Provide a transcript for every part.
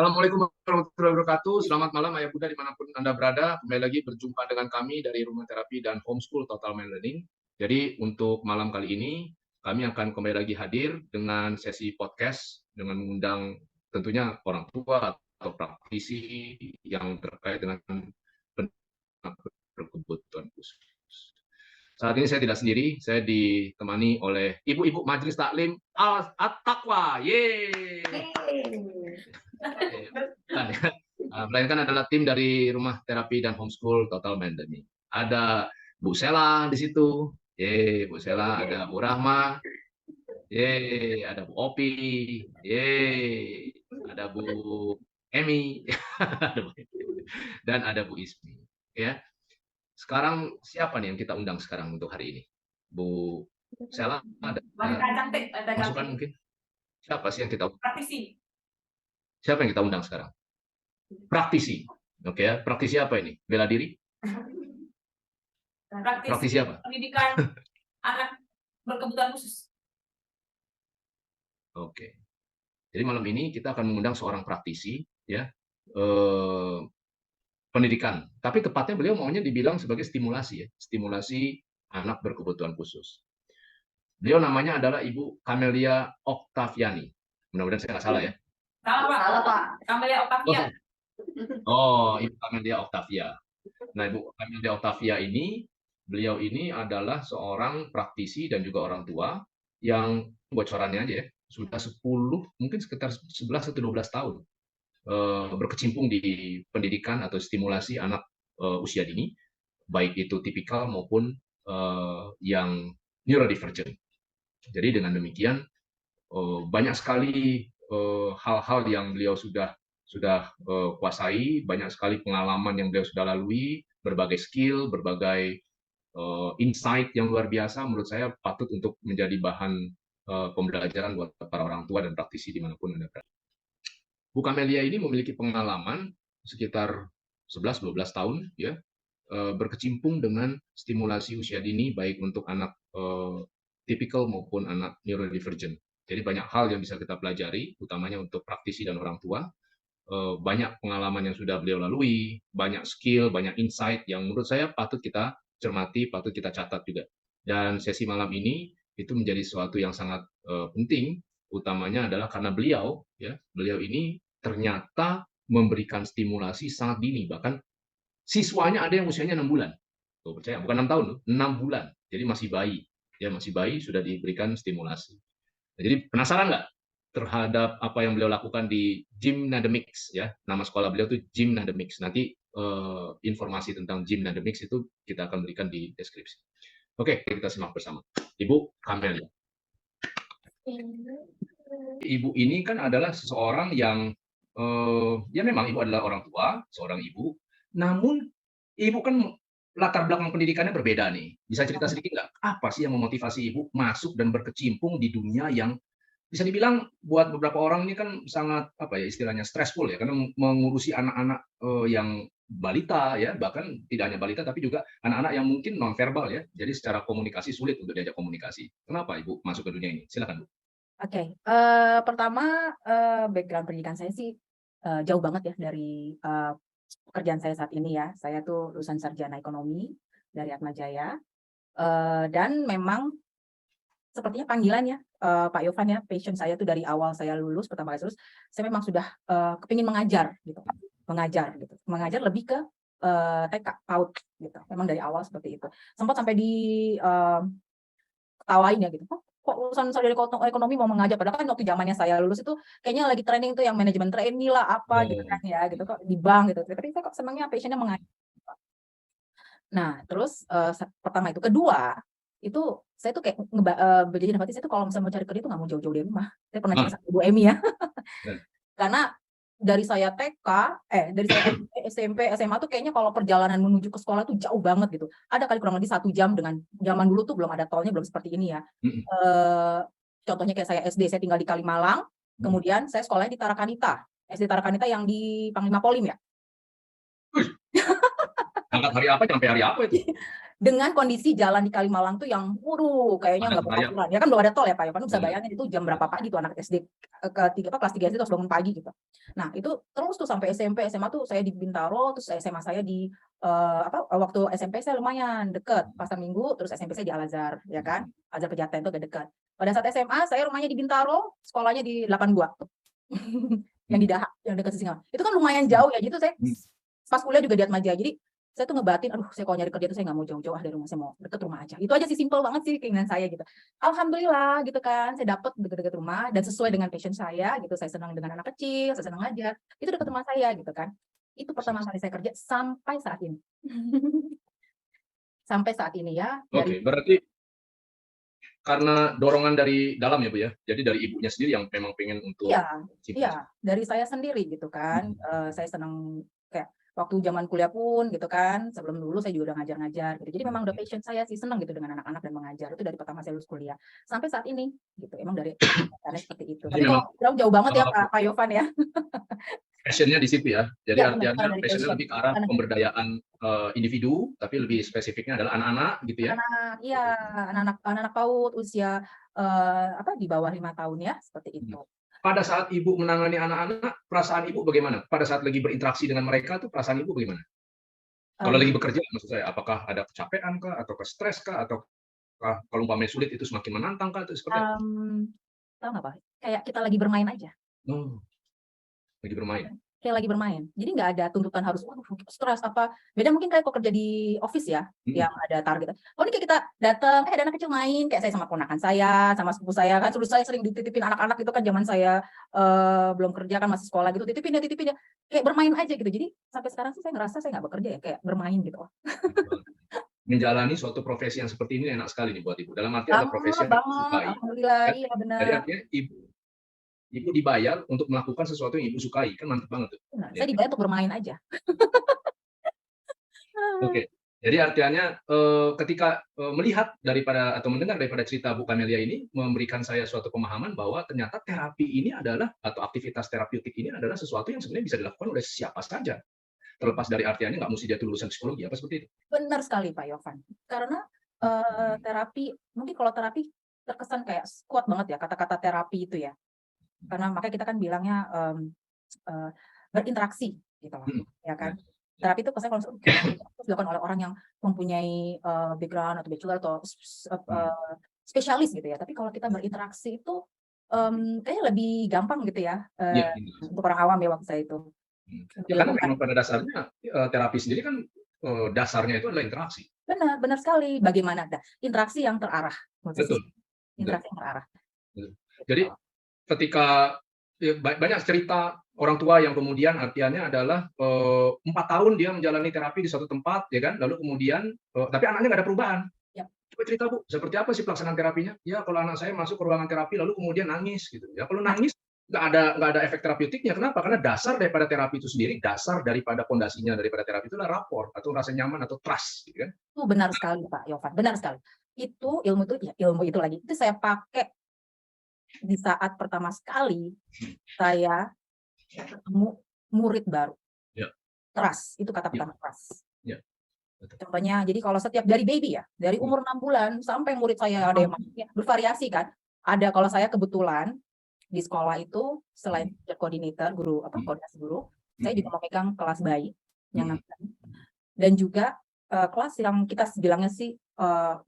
Assalamualaikum warahmatullahi wabarakatuh. Selamat malam Ayah Bunda dimanapun Anda berada. Kembali lagi berjumpa dengan kami dari Rumah Terapi dan Homeschool Total Mind Learning. Jadi untuk malam kali ini kami akan kembali lagi hadir dengan sesi podcast dengan mengundang tentunya orang tua atau praktisi yang terkait dengan berkebutuhan khusus. Saat ini saya tidak sendiri, saya ditemani oleh ibu-ibu Majelis Taklim At-Taqwa. Yeay! Melainkan adalah tim dari Rumah Terapi dan Homeschool Total Mind Learning. Ada Bu Sela di situ, Bu Sela, ada Bu Rahma, ada Bu Opi, ada Bu Emi, dan ada Bu Ismi. Ya, sekarang siapa nih yang kita undang sekarang untuk hari ini? Bu Sela, ada masukan mungkin? Siapa sih yang kita undang? Praktisi. Siapa yang kita undang sekarang? Praktisi. Oke ya, praktisi apa ini? Bela diri? Praktisi apa? Pendidikan anak berkebutuhan khusus. Oke. Jadi malam ini kita akan mengundang seorang praktisi ya, pendidikan. Tapi tepatnya beliau maunya dibilang sebagai stimulasi ya, stimulasi anak berkebutuhan khusus. Beliau namanya adalah Ibu Camelia Octaviani. Mudah-mudahan saya nggak salah ya. Salah Pak. Camelia Octavia. Oh, Ibu Camelia Octavia. Nah, Ibu Camelia Octavia ini, beliau ini adalah seorang praktisi dan juga orang tua yang bocorannya aja ya, sudah 10, mungkin sekitar 11 atau 12 tahun berkecimpung di pendidikan atau stimulasi anak usia dini, baik itu tipikal maupun yang neurodivergent. Jadi dengan demikian banyak sekali hal-hal yang beliau sudah kuasai, banyak sekali pengalaman yang beliau sudah lalui, berbagai skill, berbagai insight yang luar biasa, menurut saya patut untuk menjadi bahan pembelajaran buat para orang tua dan praktisi dimanapun Anda berada. Bu Camelia ini memiliki pengalaman sekitar 11-12 tahun, ya, berkecimpung dengan stimulasi usia dini, baik untuk anak tipikal maupun anak neurodivergent. Jadi banyak hal yang bisa kita pelajari, utamanya untuk praktisi dan orang tua. Banyak pengalaman yang sudah beliau lalui, banyak skill, banyak insight yang menurut saya patut kita cermati, patut kita catat juga. Dan sesi malam ini itu menjadi sesuatu yang sangat penting, utamanya adalah karena beliau ini ternyata memberikan stimulasi sangat dini, bahkan siswanya ada yang usianya 6 bulan. Tuh, percaya, bukan 6 tahun, 6 bulan. Jadi masih bayi. Ya, masih bayi sudah diberikan stimulasi. Jadi penasaran nggak terhadap apa yang beliau lakukan di Gymnademics ya, nama sekolah beliau itu Gymnademics. Nanti informasi tentang Gymnademics itu kita akan berikan di deskripsi. Oke, kita simak bersama. Ibu Camelia. Ibu ini kan adalah seseorang yang ya memang ibu adalah orang tua, seorang ibu. Namun ibu kan latar belakang pendidikannya berbeda nih. Bisa cerita sedikit nggak? Apa sih yang memotivasi ibu masuk dan berkecimpung di dunia yang bisa dibilang buat beberapa orang ini kan sangat apa ya istilahnya stressful ya, karena mengurusi anak-anak yang balita ya, bahkan tidak hanya balita tapi juga anak-anak yang mungkin nonverbal ya. Jadi secara komunikasi sulit untuk diajak komunikasi. Kenapa ibu masuk ke dunia ini? Silakan Bu. Oke, pertama background pendidikan saya sih jauh banget ya dari pekerjaan saya saat ini ya. Saya tuh lulusan sarjana ekonomi dari Atmajaya, dan memang sepertinya panggilan ya, Pak Yovan ya, passion saya tuh dari awal saya lulus, pertama kali lulus, saya memang sudah kepingin mengajar gitu, mengajar lebih ke TK, PAUD gitu. Memang dari awal seperti itu. Sempat sampai ketawain ya gitu, kok lulusan sarjana ekonomi mau mengajar, padahal kan waktu zamannya saya lulus itu kayaknya lagi training tuh yang manajemen trainee lah apa gitu kan ya, gitu kok di bank gitu. Tapi saya kok senangnya passionnya mengajar. Nah, terus pertama itu, kedua itu saya tuh kayak jadi hati saya tuh kalau misalnya mau cari kerja itu nggak mau jauh-jauh dari rumah. Saya pernah cerita sama Ibu Emi ya. Karena dari saya TK, dari saya SMP, SMA tuh kayaknya kalau perjalanan menuju ke sekolah tuh jauh banget gitu. Ada kali kurang lebih 1 jam, dengan zaman dulu tuh belum ada tolnya, belum seperti ini ya. Contohnya kayak saya SD, saya tinggal di Kalimalang, kemudian saya sekolahnya di Tarakanita. SD Tarakanita yang di Panglima Polim ya. Angkat hari apa sampai hari apa itu? dengan kondisi jalan di Kalimalang tuh yang kayaknya nggak beraturan. Ya kan belum ada tol ya Pak Yofan, bisa bayangin itu jam berapa pagi tuh anak SD kelas 3 SD terus bangun pagi gitu. Nah itu terus tuh sampai SMP SMA tuh saya di Bintaro, terus SMA saya di waktu SMP saya lumayan deket Pasar Minggu, terus SMP saya di Al Azhar ya kan, Al Azhar Pejaten itu agak dekat. Pada saat SMA saya rumahnya di Bintaro, sekolahnya di 8 Gua yang di Dahak, yang dekat Singa. Itu kan lumayan jauh ya, gitu saya pas kuliah juga di Atmaja. Jadi saya tuh ngebatin, aduh saya kalau nyari kerja tuh saya nggak mau jauh-jauh dari rumah, saya mau deket rumah aja. Itu aja sih, simple banget sih keinginan saya gitu. Alhamdulillah gitu kan, saya dapet deket-deket rumah dan sesuai dengan passion saya gitu. Saya senang dengan anak kecil, saya senang ngajar, itu deket rumah saya gitu kan. Itu pertama kali saya kerja sampai saat ini. Sampai saat ini ya. Oke, berarti karena dorongan dari dalam ya Bu ya, jadi dari ibunya sendiri yang memang pengen untuk Iya, dari saya sendiri gitu kan. Saya senang kayak waktu zaman kuliah pun gitu kan, sebelum dulu saya juga udah ngajar-ngajar gitu. Jadi memang udah passion saya sih, senang gitu dengan anak-anak dan mengajar. Itu dari pertama saya lulus kuliah sampai saat ini gitu. Emang dari karena seperti itu. Tapi kalau jauh banget ya Pak Yofan ya. Passionnya di situ ya. Jadi artinya passionnya lebih ke arah pemberdayaan individu, tapi lebih spesifiknya adalah anak-anak gitu ya. Iya, anak-anak PAUD usia di bawah 5 tahun ya, seperti itu. Pada saat Ibu menangani anak-anak, perasaan Ibu bagaimana? Pada saat lagi berinteraksi dengan mereka tuh perasaan Ibu bagaimana? Kalau lagi bekerja maksud saya, apakah ada kecapean kah, atau stres kah, atau kalau umpamanya sulit itu semakin menantang kah, itu seperti apa? Tahu nggak Pak? Kayak kita lagi bermain aja. Lagi bermain. Kayak lagi bermain. Jadi nggak ada tuntutan harus stres apa. Beda mungkin kayak kalau kerja di office ya, yang ada target. Oh ini kayak kita datang, ada anak kecil main, kayak saya sama ponakan saya, sama sepupu saya kan, dulu saya sering dititipin anak-anak itu kan zaman saya belum kerja kan masih sekolah gitu, titipin ya, kayak bermain aja gitu. Jadi sampai sekarang sih saya ngerasa saya nggak bekerja ya, kayak bermain gitu. Menjalani suatu profesi yang seperti ini enak sekali nih buat Ibu. Dalam arti ada profesi yang disukai. Alhamdulillah, iya benar. Jadi artinya Ibu dibayar untuk melakukan sesuatu yang Ibu sukai, kan mantap banget tuh. Nah, saya dibayar untuk bermain aja. Oke, jadi artinya ketika melihat daripada atau mendengar daripada cerita Bu Camelia ini memberikan saya suatu pemahaman bahwa ternyata terapi ini adalah atau aktivitas terapeutik ini adalah sesuatu yang sebenarnya bisa dilakukan oleh siapa saja. Terlepas dari artiannya nggak mesti dia lulusan psikologi, apa seperti itu? Benar sekali Pak Yofan. Karena terapi, mungkin kalau terapi terkesan kayak kuat banget ya kata-kata terapi itu ya. Karena makanya kita kan bilangnya berinteraksi gitu loh, ya kan. Terapi itu kesannya kalau dilakukan oleh orang yang mempunyai background atau bachelor atau spesialis gitu ya. Tapi kalau kita berinteraksi itu kayaknya lebih gampang gitu ya untuk orang awam ya waktu saya itu. Karena memang pada dasarnya terapi sendiri kan dasarnya itu adalah interaksi. Benar sekali. Bagaimana interaksi yang terarah. Betul. Interaksi yang terarah. Jadi ketika banyak cerita orang tua yang kemudian artiannya adalah 4 tahun dia menjalani terapi di suatu tempat, ya kan, lalu kemudian tapi anaknya nggak ada perubahan. Coba cerita Bu, seperti apa sih pelaksanaan terapinya? Ya kalau anak saya masuk ke ruangan terapi lalu kemudian nangis gitu. Ya kalau nangis nggak ada efek terapeutiknya. Kenapa? Karena dasar daripada terapi itu sendiri, dasar daripada fondasinya daripada terapi itu adalah rapor atau rasa nyaman atau trust, gitu kan? Itu benar sekali Pak Yofan, benar sekali. Itu ilmu itu lagi. Itu saya pakai di saat pertama sekali saya ketemu murid baru. Trust, itu kata pertama trust. Contohnya, jadi kalau setiap dari baby ya, dari umur 6 bulan sampai murid saya ada yang bervariasi kan. Ada kalau saya kebetulan di sekolah itu selain koordinator guru koordinasi guru, saya juga memegang kelas bayi yang dan juga kelas yang kita bilangnya sih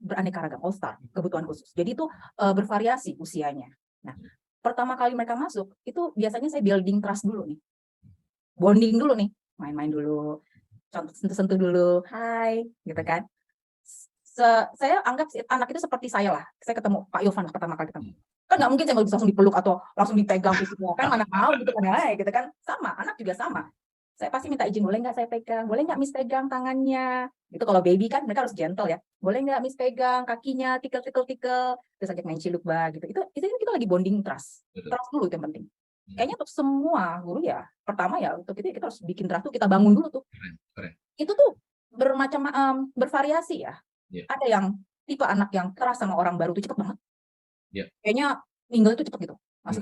beraneka ragam all star, kebutuhan khusus. Jadi itu bervariasi usianya. Nah, pertama kali mereka masuk itu biasanya saya building trust dulu nih, bonding dulu nih, main-main dulu, sentuh-sentuh dulu, hai, gitu kan. Saya anggap anak itu seperti saya lah. Saya ketemu Pak Yofan pertama kali ketemu. Kan nggak mungkin saya bisa langsung dipeluk atau langsung dipegang gitu. Kan mana mau gitu kan, gitu kan. Sama, anak juga sama. Saya pasti minta izin, boleh nggak saya pegang? Boleh nggak Miss pegang tangannya? Itu kalau baby kan mereka harus gentle ya. Boleh nggak Miss pegang kakinya, tikel. Terus ajak main ciluk gitu. Itu kita lagi bonding trust. Trust dulu itu yang penting. Kayaknya untuk semua guru ya, pertama ya untuk itu kita harus bikin trust tuh, kita bangun dulu tuh. Itu tuh bervariasi ya. Ada yang tipe anak yang keras sama orang baru tuh cepet banget. Kayaknya minggu itu cepet gitu. Masuk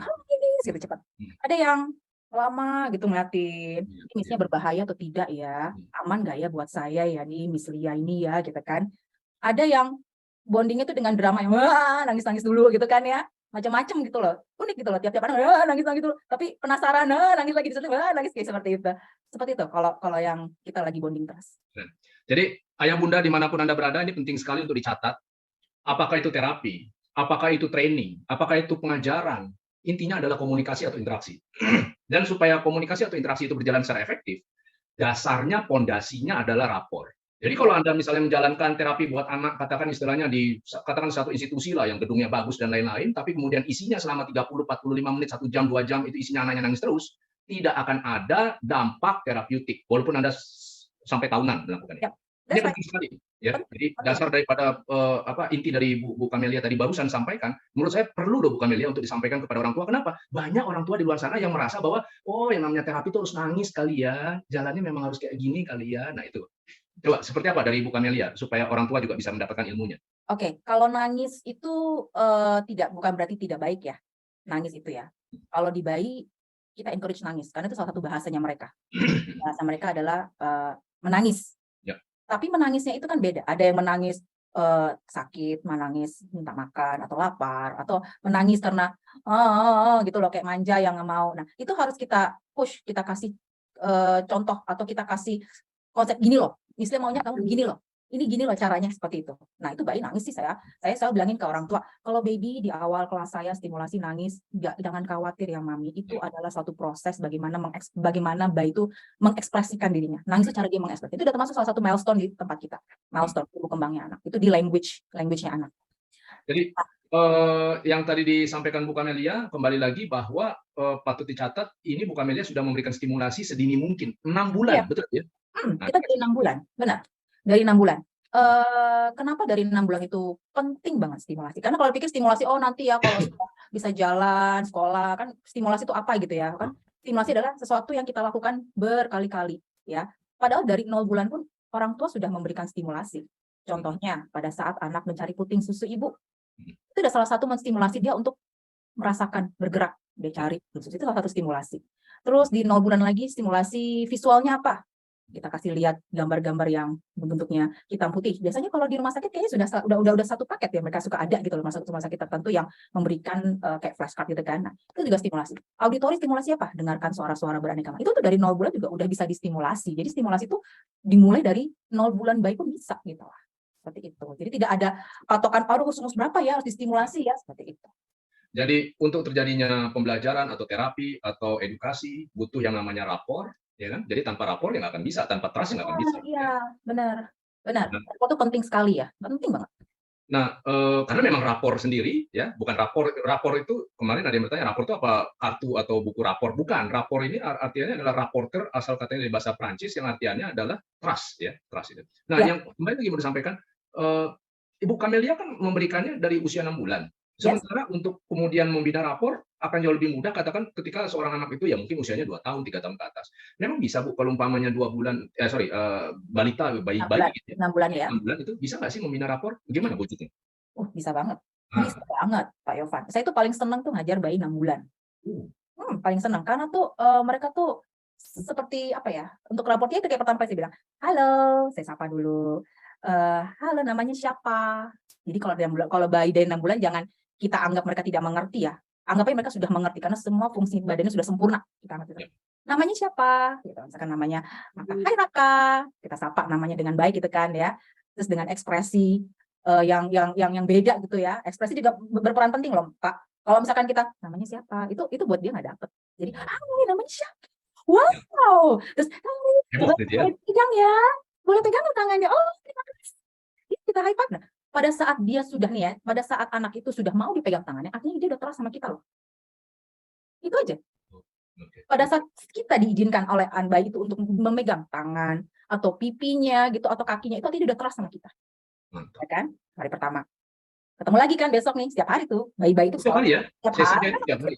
gitu cepet. Ada yang lama gitu ngeliatin, ini misalnya berbahaya atau tidak ya, aman nggak ya buat saya ya nih Miss Lia ini ya gitu kan. Ada yang bondingnya tuh dengan drama yang wah nangis-nangis dulu gitu kan ya. Macam-macam gitu loh. Unik gitu loh. Tiap-tiap anak wah nangis-nangis dulu. Tapi penasaran, nangis lagi di situ, wah nangis kayak seperti itu. Seperti itu kalau yang kita lagi bonding terus. Jadi ayah bunda dimanapun Anda berada, ini penting sekali untuk dicatat. Apakah itu terapi, apakah itu training, apakah itu pengajaran, intinya adalah komunikasi atau interaksi. Dan supaya komunikasi atau interaksi itu berjalan secara efektif, dasarnya, pondasinya adalah rapor. Jadi kalau Anda misalnya menjalankan terapi buat anak, katakan istilahnya katakan satu institusi lah yang gedungnya bagus dan lain-lain, tapi kemudian isinya selama 30-45 menit, 1 jam, 2 jam, itu isinya anaknya nangis terus, tidak akan ada dampak terapeutik, walaupun Anda sampai tahunan melakukannya. Ini penting sekali. Ya, jadi dasar daripada inti dari Bu Kamelia tadi barusan sampaikan, menurut saya perlu loh Bu Kamelia untuk disampaikan kepada orang tua. Kenapa? Banyak orang tua di luar sana yang merasa bahwa yang namanya terapi itu harus nangis kali ya, jalannya memang harus kayak gini kali ya. Nah itu, coba seperti apa dari Bu Kamelia supaya orang tua juga bisa mendapatkan ilmunya? Oke, kalau nangis itu bukan berarti tidak baik ya, nangis itu ya. Kalau di bayi kita encourage nangis karena itu salah satu bahasanya mereka. Bahasa mereka adalah menangis. Tapi menangisnya itu kan beda. Ada yang menangis sakit, menangis minta makan atau lapar, atau menangis karena gitu loh kayak manja yang nggak mau. Nah itu harus kita push, kita kasih contoh atau kita kasih konsep gini loh. Istilah maunya kamu gini loh. Ini gini loh caranya seperti itu. Nah itu bayi nangis sih saya selalu bilangin ke orang tua, kalau baby di awal kelas saya stimulasi nangis, jangan khawatir ya mami, itu adalah suatu proses bagaimana bayi itu mengekspresikan dirinya. Nangis itu cara dia mengekspresikan. Itu udah termasuk salah satu milestone di tempat kita. Milestone tumbuh kembangnya anak. Itu di language-nya anak. Jadi yang tadi disampaikan Bu Kamelia, kembali lagi bahwa patut dicatat, ini Bu Kamelia sudah memberikan stimulasi sedini mungkin. 6 bulan, betul ya? Kita dari 6 bulan, benar. Dari 6 bulan. Kenapa dari 6 bulan itu penting banget stimulasi? Karena kalau pikir stimulasi, nanti ya kalau bisa jalan, sekolah, kan stimulasi itu apa gitu ya kan? Stimulasi adalah sesuatu yang kita lakukan berkali-kali ya. Padahal dari 0 bulan pun orang tua sudah memberikan stimulasi. Contohnya pada saat anak mencari puting susu ibu, itu udah salah satu menstimulasi dia untuk merasakan bergerak, dia cari susu, itu salah satu stimulasi. Terus di 0 bulan lagi stimulasi visualnya apa? Kita kasih lihat gambar-gambar yang bentuknya hitam putih. Biasanya kalau di rumah sakit kayaknya udah satu paket ya, mereka suka ada gitu loh, rumah sakit tertentu yang memberikan kayak flashcard gitu kan. Nah, itu juga stimulasi. Auditori stimulasi apa? Dengarkan suara-suara beraneka. Itu tuh dari 0 bulan juga udah bisa distimulasi. Jadi stimulasi itu dimulai dari 0 bulan bayi pun bisa gitu lah. Seperti itu. Jadi tidak ada patokan umur berapa ya harus distimulasi ya, seperti itu. Jadi untuk terjadinya pembelajaran atau terapi atau edukasi butuh yang namanya rapor, ya kan? Jadi tanpa rapor ya nggak akan bisa, tanpa trust nggak akan bisa. Iya, benar. Rapor itu penting sekali ya, penting banget. Nah, karena memang rapor sendiri, ya, bukan rapor itu kemarin ada yang bertanya, rapor itu apa kartu atau buku rapor? Bukan, rapor ini artinya adalah rapporteur, asal katanya dari bahasa Prancis yang artinya adalah trust, ya, trust itu. Nah, yang kembali lagi mau disampaikan, Ibu Kamelia kan memberikannya dari usia 6 bulan. Sementara untuk kemudian membina rapor akan jauh lebih mudah, katakan ketika seorang anak itu ya mungkin usianya 2 tahun, 3 tahun ke atas. Memang bisa Bu, kalau umpamanya 2 bulan, balita, bayi gitu ya. 6 bulan ya. 6 bulan itu bisa nggak sih membina rapor? Gimana Bu Citi? Bisa banget. Bisa banget, Pak Yovan. Saya tuh paling senang tuh ngajar bayi 6 bulan. Paling senang karena tuh mereka tuh seperti apa ya? Untuk raportnya itu kayak pertama saya bilang, "Halo," saya sapa dulu. "Halo, namanya siapa?" Jadi kalau bayi dari 6 bulan jangan kita anggap mereka tidak mengerti ya. Anggap aja mereka sudah mengerti karena semua fungsi badannya sudah sempurna. Kita anggap itu. Namanya siapa? Gitu. Misalkan namanya Raka. Hai Raka. Kita sapa namanya dengan baik gitu kan ya. Terus dengan ekspresi yang beda gitu ya. Ekspresi juga berperan penting loh, Pak. Kalau misalkan kita namanya siapa? Itu buat dia nggak dapet. Jadi, namanya siapa? Wow. Terus boleh pegang ya. Boleh pegang tangannya. Oh, terima kasih. Kita high five. Nah, pada saat dia sudah nih ya, pada saat anak itu sudah mau dipegang tangannya, artinya dia udah trust sama kita loh. Itu aja. Pada saat kita diizinkan oleh bayi itu untuk memegang tangan atau pipinya gitu atau kakinya, itu artinya dia udah trust sama kita. Ya kan? Hari pertama. Ketemu lagi kan besok nih, setiap hari tuh bayi-bayi itu setiap hari ya? Setiap hari.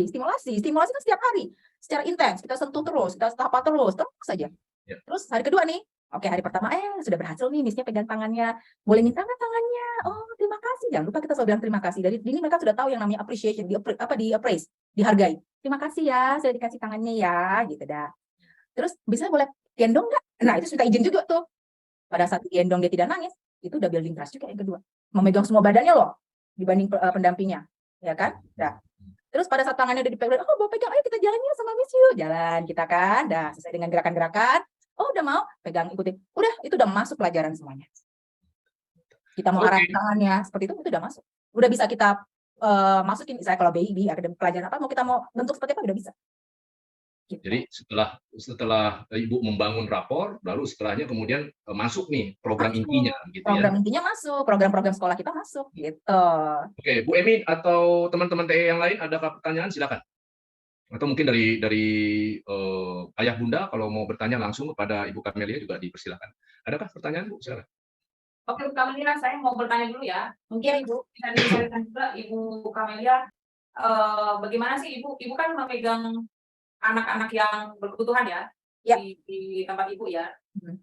Stimulasi setiap hari. Secara intens, kita sentuh terus, kita sapa terus saja. Terus hari kedua nih, oke, hari pertama sudah berhasil nih, misalnya pegang tangannya, boleh minta nggak tangannya? Oh, terima kasih. Jangan lupa kita selalu bilang terima kasih. Dari ini mereka sudah tahu yang namanya appreciation, di-appraise, dihargai. Terima kasih ya, sudah dikasih tangannya ya, gitu dah. Terus bisa boleh gendong nggak? Nah, itu sudah izin juga tuh. Pada saat gendong dia tidak nangis, Itu udah building trust juga yang kedua. Memegang semua badannya loh dibanding pendampingnya, ya kan? Nah, terus pada saat tangannya udah dipegang, oh mau pegang, ayo kita jalan yuk sama Miss yuk, jalan kita kan, dah sesuai dengan gerakan-gerakan. Oh udah mau, pegang ikutin, udah itu udah masuk pelajaran semuanya. Kita mau arahin tangannya seperti itu udah masuk, udah bisa kita masukin. Misalnya kalau baby ada pelajaran apa, mau kita mau bentuk seperti apa udah bisa. Gitu. Jadi setelah Ibu membangun rapor, lalu setelahnya kemudian masuk nih program intinya, gitu program ya? intinya masuk, program-program sekolah kita masuk, gitu. Oke, Bu Emi atau teman-teman TE yang lain ada pertanyaan silakan. Atau mungkin dari ayah bunda kalau mau bertanya langsung kepada Ibu Kamelia juga dipersilakan. Adakah pertanyaan Bu? Silakan. Oke, Bu Kamelia, saya mau bertanya dulu ya. Mungkin Ibu bisa diceritakan juga Ibu Kamelia, bagaimana sih Ibu kan memegang anak-anak yang berkebutuhan ya, Ya. di tempat Ibu ya.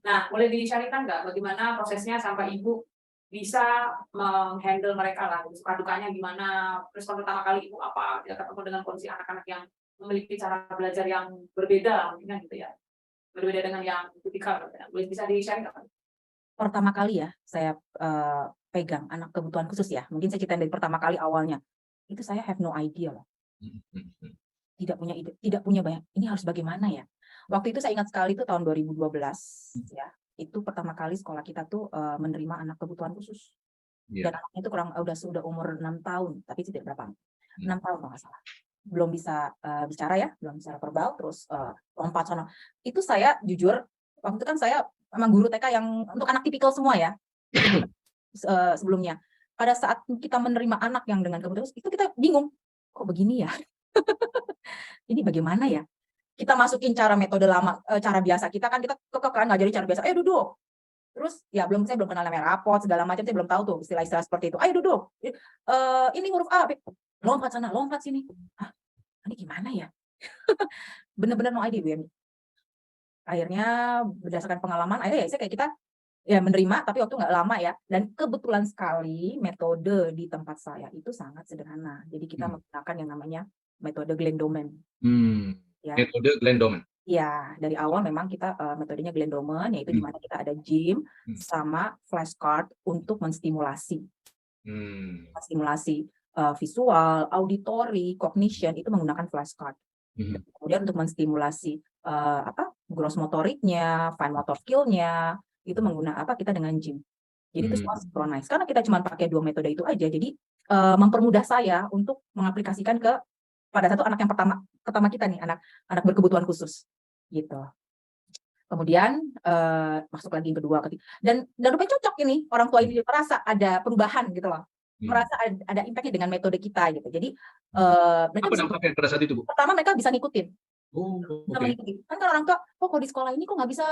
Nah, boleh dicarikan nggak bagaimana prosesnya sampai Ibu bisa menghandle mereka lah, suka dukanya gimana, respon pertama kali Ibu apa, ya ketemu dengan kondisi anak-anak yang memiliki cara belajar yang berbeda mungkin kan gitu ya, berbeda dengan yang tipikal, boleh bisa di-share nggak? pertama kali ya saya pegang anak kebutuhan khusus ya, mungkin saya ceritain dari pertama kali awalnya, itu saya have no idea loh. Tidak punya ide, tidak punya banyak, ini harus bagaimana ya. Waktu itu saya ingat sekali itu tahun 2012 ya, itu pertama kali sekolah kita tuh menerima anak kebutuhan khusus. Dan anaknya itu sudah umur 6 tahun, tapi tidak berapa, 6 tahun kalau nggak salah. Belum bisa bicara ya, belum bicara verbal, terus lompat sana. Itu saya jujur, waktu itu kan saya memang guru TK yang untuk anak tipikal semua ya. Sebelumnya. Pada saat kita menerima anak yang dengan kebutuhan itu kita bingung, kok begini ya? Ini bagaimana ya? Kita masukin cara metode lama, cara biasa kita kan, kita kekekan ngajarin cara biasa, ayo duduk. Terus ya saya belum kenal namanya rapot segala macam, saya belum tahu tuh istilah-istilah seperti itu. Ayo duduk. Ini huruf A, lompat sana, lompat sini. Hah, ini gimana ya? Bener-bener no idea, Bu. Akhirnya berdasarkan pengalaman, akhirnya ya saya kayak kita ya menerima, tapi waktu nggak lama ya. Dan kebetulan sekali metode di tempat saya itu sangat sederhana. Jadi kita menggunakan yang namanya metode Glenn-Doman. Ya. Metode Glenn-Doman. Ya, dari awal memang kita metodenya Glenn-Doman, yaitu di mana kita ada gym sama flashcard untuk menstimulasi. Stimulasi visual, auditory, cognition itu menggunakan flashcard. Kemudian untuk menstimulasi gross motoriknya, fine motor skill-nya, itu menggunakan kita dengan gym. Jadi itu semua synchronize. Karena kita cuma pakai 2 metode itu aja, jadi mempermudah saya untuk mengaplikasikan pada satu anak yang pertama kita nih, anak berkebutuhan khusus gitu. Kemudian masuk lagi kedua, ketiga, dan rupanya cocok ini, orang tua ini merasa ada perubahan gitu loh, merasa ada impact-nya dengan metode kita gitu. Jadi mereka bisa, pada saat itu, Bu? Pertama mereka bisa ngikutin. Okay. Kan orang tua, kok di sekolah ini kok nggak bisa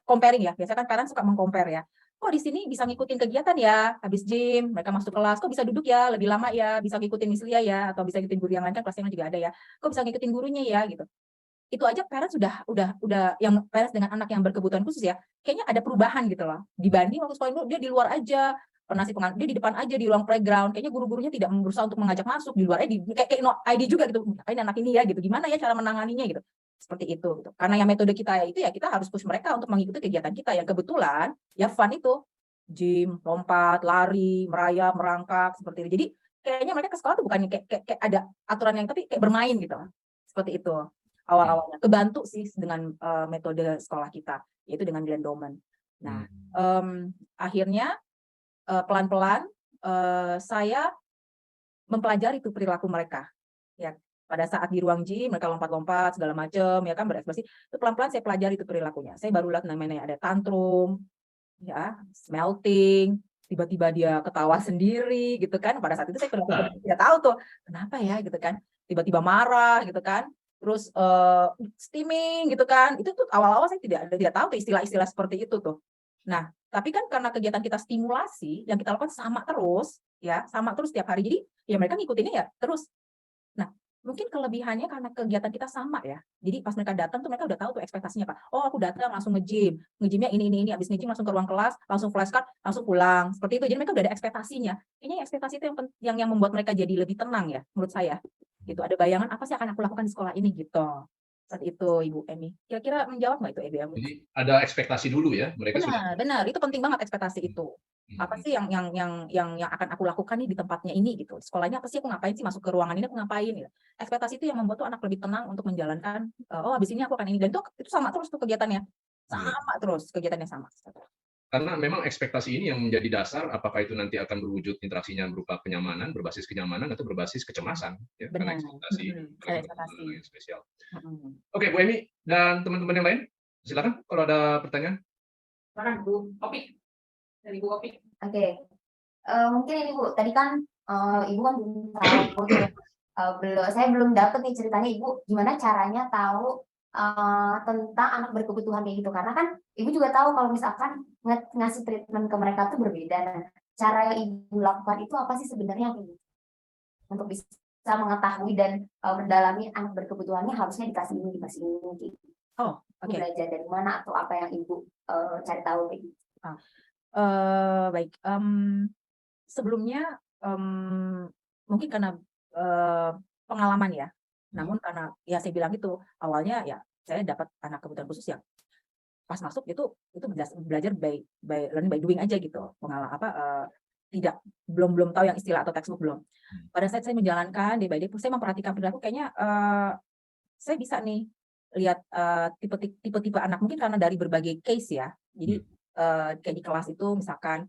comparing ya, biasanya kan parents suka meng-compare ya. Kok di sini bisa ngikutin kegiatan ya, habis gym, mereka masuk kelas, kok bisa duduk ya, lebih lama ya, bisa ngikutin Miss Lia ya, atau bisa ngikutin guru yang lain, kan kelasnya juga ada ya, kok bisa ngikutin gurunya ya, gitu. Itu aja parents udah yang parents dengan anak yang berkebutuhan khusus ya, kayaknya ada perubahan gitu loh, dibanding waktu sekolah dulu dia di luar aja, dia di depan aja di ruang playground, kayaknya guru-gurunya tidak berusaha untuk mengajak masuk, di luar aja, kayak no ID juga gitu, ini anak ini ya gitu, gimana ya cara menanganinya gitu. Seperti itu gitu. Karena yang metode kita itu ya kita harus push mereka untuk mengikuti kegiatan kita yang kebetulan ya fun itu. Gym, lompat, lari, merayap, merangkak seperti itu. Jadi kayaknya mereka ke sekolah tuh bukannya kayak ada aturan yang, tapi kayak bermain gitu. Seperti itu awal-awalnya. Kebantu sih dengan metode sekolah kita, yaitu dengan Glenn-Doman. Nah, akhirnya pelan-pelan saya mempelajari tuh perilaku mereka. Ya, pada saat di ruang gym mereka lompat-lompat segala macam ya kan, berekspresi, itu pelan-pelan saya pelajari itu perilakunya. Saya baru lihat namanya ada tantrum, ya, smelting, tiba-tiba dia ketawa sendiri gitu kan. Pada saat itu saya tidak tahu tuh kenapa ya gitu kan, tiba-tiba marah gitu kan, terus steaming gitu kan. Itu tuh awal-awal saya tidak tahu tuh istilah-istilah seperti itu tuh. Nah, tapi kan karena kegiatan kita stimulasi yang kita lakukan sama terus setiap hari, jadi ya mereka ngikutinnya ya terus. Nah, mungkin kelebihannya karena kegiatan kita sama ya. Jadi pas mereka datang tuh mereka udah tahu tuh ekspektasinya apa. Oh, aku datang langsung nge-gym. Nge-gymnya ini, habis nge-gym langsung ke ruang kelas, langsung flashcard, langsung pulang. Seperti itu. Jadi mereka udah ada ekspektasinya. Kayaknya ekspektasi itu yang membuat mereka jadi lebih tenang ya menurut saya. Gitu. Ada bayangan apa sih akan aku lakukan di sekolah ini gitu. Saat itu Ibu Emi. Kira-kira menjawab nggak itu Ibu Emi? Jadi ada ekspektasi dulu ya, mereka sudah. Benar, itu penting banget ekspektasi itu. Apa sih yang akan aku lakukan nih di tempatnya ini gitu. Sekolahnya apa sih, aku ngapain sih, masuk ke ruangan ini aku ngapain gitu. Ekspektasi itu yang membuat tuh anak lebih tenang untuk menjalankan, oh habis ini aku akan ini, dan itu sama terus tuh kegiatannya. Sama terus kegiatannya sama. Karena memang ekspektasi ini yang menjadi dasar apakah itu nanti akan berwujud interaksinya berupa kenyamanan, berbasis kenyamanan atau berbasis kecemasan ya, karena Benar. ekspektasi Ada ekspektasi. yang spesial. Mm-mm. Oke, Bu Emi dan teman-teman yang lain, silakan kalau ada pertanyaan. Silakan Bu Opik. Dari Bu Opik. Oke. Mungkin ini Bu, tadi kan Ibu kan belum tahu nih, saya belum dapat nih ceritanya Ibu gimana caranya tahu tentang anak berkebutuhan kayak gitu, karena kan Ibu juga tahu kalau misalkan ngasih treatment ke mereka tuh berbeda. Nah, cara yang Ibu lakukan itu apa sih sebenarnya kayak gitu? Untuk bisa mengetahui dan mendalami anak berkebutuhannya harusnya dikasih ini gitu. Oh, oke. Belajar dari mana atau apa yang Ibu cari tahu kayak gitu? Baik. Sebelumnya mungkin karena pengalaman ya. Namun karena ya saya bilang itu awalnya ya saya dapat anak kebutuhan khusus ya pas masuk itu belajar by learning by doing aja gitu. Tidak belum tahu yang istilah atau textbook belum. Pada saat saya menjalankan day by day, saya memperhatikan perilaku, kayaknya saya bisa nih lihat tipe-tipe anak, mungkin karena dari berbagai case ya. Jadi kayak di kelas itu misalkan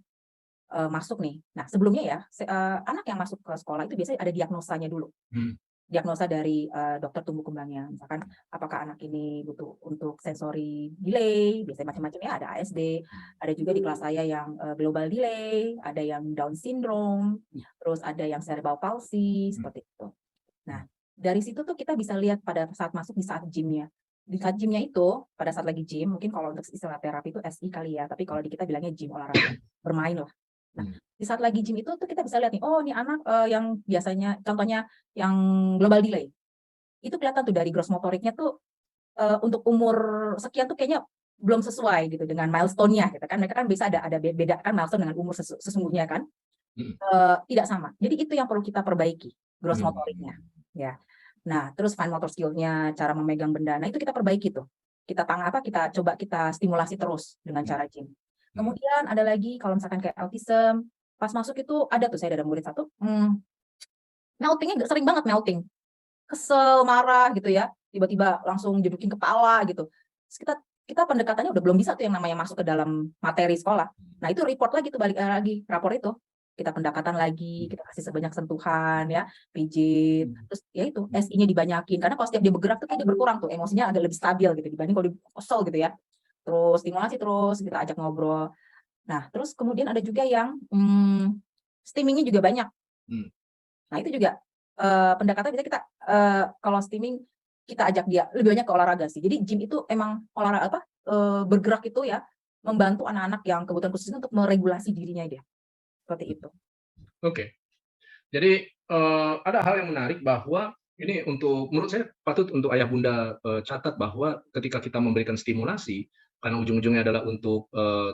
masuk nih. Nah, sebelumnya ya, anak yang masuk ke sekolah itu biasanya ada diagnosanya dulu. Diagnosa dari dokter tumbuh kembangnya. Misalkan apakah anak ini butuh untuk sensory delay, biasanya macam-macam ya, ada ASD, ada juga di kelas saya yang global delay, ada yang Down syndrome, terus ada yang cerebral palsy, seperti itu. Nah, dari situ tuh kita bisa lihat pada saat masuk di saat gymnya. Di saat gymnya itu, pada saat lagi gym, mungkin kalau untuk istilah terapi itu SI kali ya, tapi kalau di kita bilangnya gym, olahraga, bermain lah. Nah, di saat lagi gym itu tuh kita bisa lihat nih, oh ini anak yang biasanya, contohnya yang global delay, itu kelihatan tuh dari gross motoriknya tuh untuk umur sekian tuh kayaknya belum sesuai gitu dengan milestone-nya gitu kan. Mereka kan bisa ada beda kan milestone dengan umur sesungguhnya kan. Tidak sama. Jadi itu yang perlu kita perbaiki, gross motoriknya. Ya. Nah, terus fine motor skill-nya, cara memegang benda. Nah, itu kita perbaiki tuh. Kita coba kita stimulasi terus dengan cara gym. Kemudian ada lagi kalau misalkan kayak autism, pas masuk itu ada tuh, saya ada murid satu, meltingnya sering banget melting. Kesel, marah gitu ya, tiba-tiba langsung jedukin kepala gitu. Terus kita pendekatannya udah belum bisa tuh yang namanya masuk ke dalam materi sekolah. Nah, itu report lagi tuh, balik lagi rapor itu. Kita pendekatan lagi, kita kasih sebanyak sentuhan ya, pijit, terus ya itu SI-nya dibanyakin, karena kalau setiap dia bergerak tuh kayak dia berkurang tuh, emosinya agak lebih stabil gitu dibanding kalau dia kesel gitu ya. Terus stimulasi terus, kita ajak ngobrol. Nah, terus kemudian ada juga yang steaming-nya juga banyak. Nah, itu juga pendekatan kita kalau steaming kita ajak dia lebih banyak ke olahraga sih. Jadi gym itu emang olahraga bergerak itu ya, membantu anak-anak yang kebutuhan khusus untuk meregulasi dirinya dia. Seperti itu. Oke. Jadi ada hal yang menarik bahwa ini menurut saya patut untuk ayah bunda catat bahwa ketika kita memberikan stimulasi, karena ujung-ujungnya adalah untuk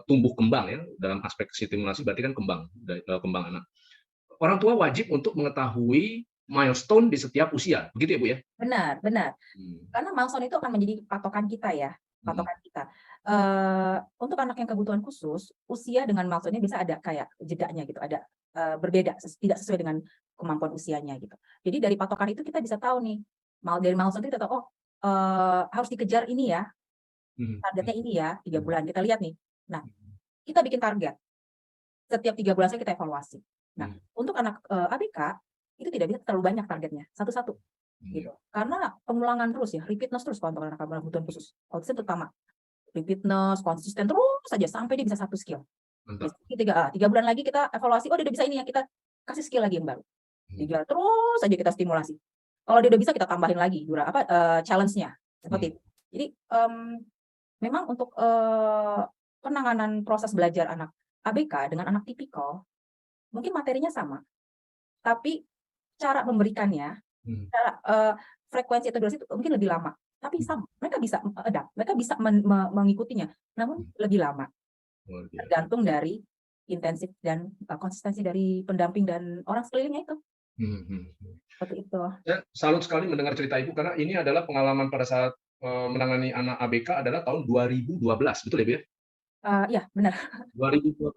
tumbuh kembang ya, dalam aspek stimulasi berarti kan kembang anak. Orang tua wajib untuk mengetahui milestone di setiap usia, begitu ya Bu ya? Benar. Karena milestone itu akan menjadi patokan kita ya, patokan kita. Untuk anak yang kebutuhan khusus, usia dengan milestone-nya bisa ada kayak jedanya gitu, ada berbeda, tidak sesuai dengan kemampuan usianya gitu. Jadi dari patokan itu kita bisa tahu nih, dari milestone itu kita tahu, harus dikejar ini ya, targetnya ini ya, 3 bulan, kita lihat nih. Nah, kita bikin target. Setiap 3 bulan kita evaluasi. Nah, untuk anak ABK, itu tidak bisa terlalu banyak targetnya, satu-satu. Gitu. Karena pengulangan terus ya, repeatness terus kalau untuk anak kebutuhan khusus. Autism terutama. Repeatness, konsisten terus saja sampai dia bisa satu skill. 3 bulan lagi kita evaluasi, oh dia udah bisa ini ya, kita kasih skill lagi yang baru. 3 terus saja kita stimulasi. Kalau dia udah bisa kita tambahin lagi challenge-nya. Seperti itu. Jadi memang untuk penanganan proses belajar anak ABK dengan anak tipikal mungkin materinya sama, tapi cara memberikannya, cara frekuensi atau durasi itu mungkin lebih lama, tapi sama. Mereka bisa adapt, mereka bisa mengikutinya, namun lebih lama. Tergantung dari intensif dan konsistensi dari pendamping dan orang sekelilingnya itu. Seperti itu. Saya salut sekali mendengar cerita Ibu karena ini adalah pengalaman pada saat menangani anak ABK adalah tahun 2012, betul ya, Bu ya? Iya, benar. 2012.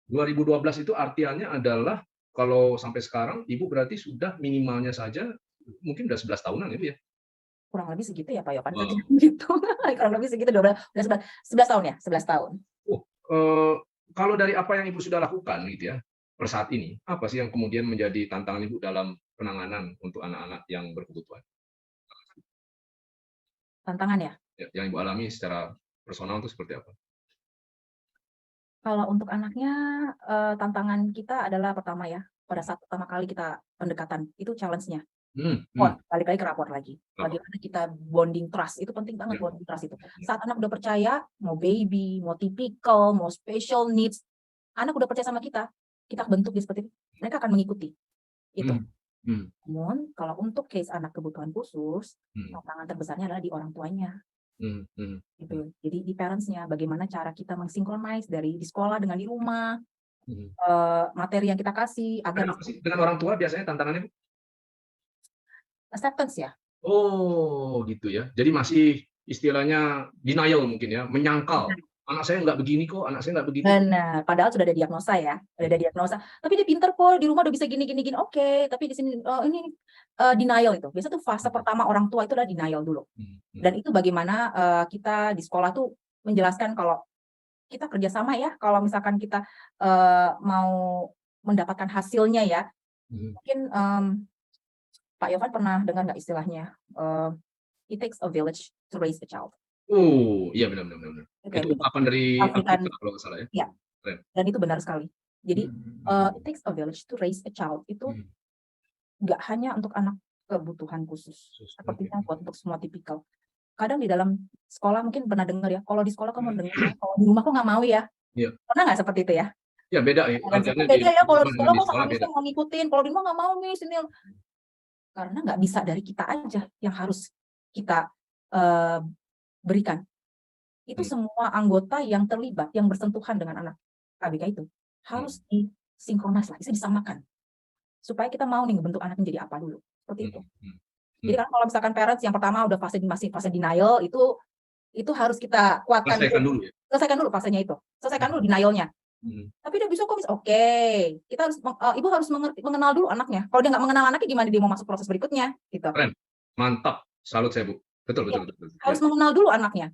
2012 itu artiannya adalah kalau sampai sekarang Ibu berarti sudah minimalnya saja mungkin udah 11 tahunan ya, Bu ya? Kurang lebih segitu ya Pak Yopan, Wow. gitu. Kurang lebih segitu, 11 tahun ya, 11 tahun. Kalau dari apa yang Ibu sudah lakukan gitu ya, per saat ini, apa sih yang kemudian menjadi tantangan Ibu dalam penanganan untuk anak-anak yang berkebutuhan? Tantangan ya? Yang Ibu alami secara personal itu seperti apa? Kalau untuk anaknya, tantangan kita adalah pertama ya, pada saat pertama kali kita pendekatan, itu challenge-nya. Balik lagi ke rapor lagi. Bagaimana kita bonding trust, itu penting banget bonding trust itu. Saat anak udah percaya, mau baby, mau typical, mau special needs, anak udah percaya sama kita bentuk dia seperti itu, mereka akan mengikuti. Itu. Namun, kalau untuk case anak kebutuhan khusus, tantangan terbesarnya adalah di orang tuanya. Gitu. Jadi di parents-nya, bagaimana cara kita mengsinkronize dari di sekolah dengan di rumah, materi yang kita kasih agar dengan orang tua biasanya tantangannya, Bu? Acceptance ya. Oh, gitu ya. Jadi masih istilahnya denial mungkin ya, menyangkal. Anak saya nggak begini kok, anak saya nggak begitu. Benar, padahal sudah ada diagnosa ya, udah ada diagnosa. Tapi dia pinter kok, di rumah udah bisa gini. Oke, tapi di sini ini denial itu. Biasa tuh fase pertama orang tua itu adalah denial dulu. Dan itu bagaimana kita di sekolah tuh menjelaskan kalau kita kerjasama ya, kalau misalkan kita mau mendapatkan hasilnya ya. Mungkin Pak Yovan pernah dengar nggak istilahnya it takes a village to raise a child. Oh, iya benar. Itu ungkapan dari Afrika kalau nggak salah ya. Iya. Dan itu benar sekali. Jadi it takes a village to raise a child itu nggak hanya untuk anak kebutuhan khusus, seperti yang buat untuk semua tipikal. Kadang di dalam sekolah mungkin pernah dengar ya, kalau di sekolah kamu dengar, kalau di rumah kok nggak mau ya. Pernah nggak seperti itu ya? Ya beda ya. Beda ya, kalau di sekolah kok sama bisa mau ngikutin, kalau di rumah nggak mau nih sini. Karena nggak bisa dari kita aja yang harus kita berikan. Itu semua anggota yang terlibat, yang bersentuhan dengan anak ABK itu harus disinkronis lah, bisa disamakan. Supaya kita mau nih bentuk anak menjadi apa dulu. Seperti itu. Jadi kan kalau misalkan parents yang pertama udah masih fase denial, itu harus kita kuatkan. Selesaikan dulu fasenya itu. Selesaikan dulu denialnya. Tapi dia bisa kok, oke. Kita harus, ibu harus mengenal dulu anaknya. Kalau dia nggak mengenal anaknya, gimana dia mau masuk proses berikutnya? Gitu. Keren. Mantap. Salut saya, Bu. Betul. Harus mengenal dulu anaknya.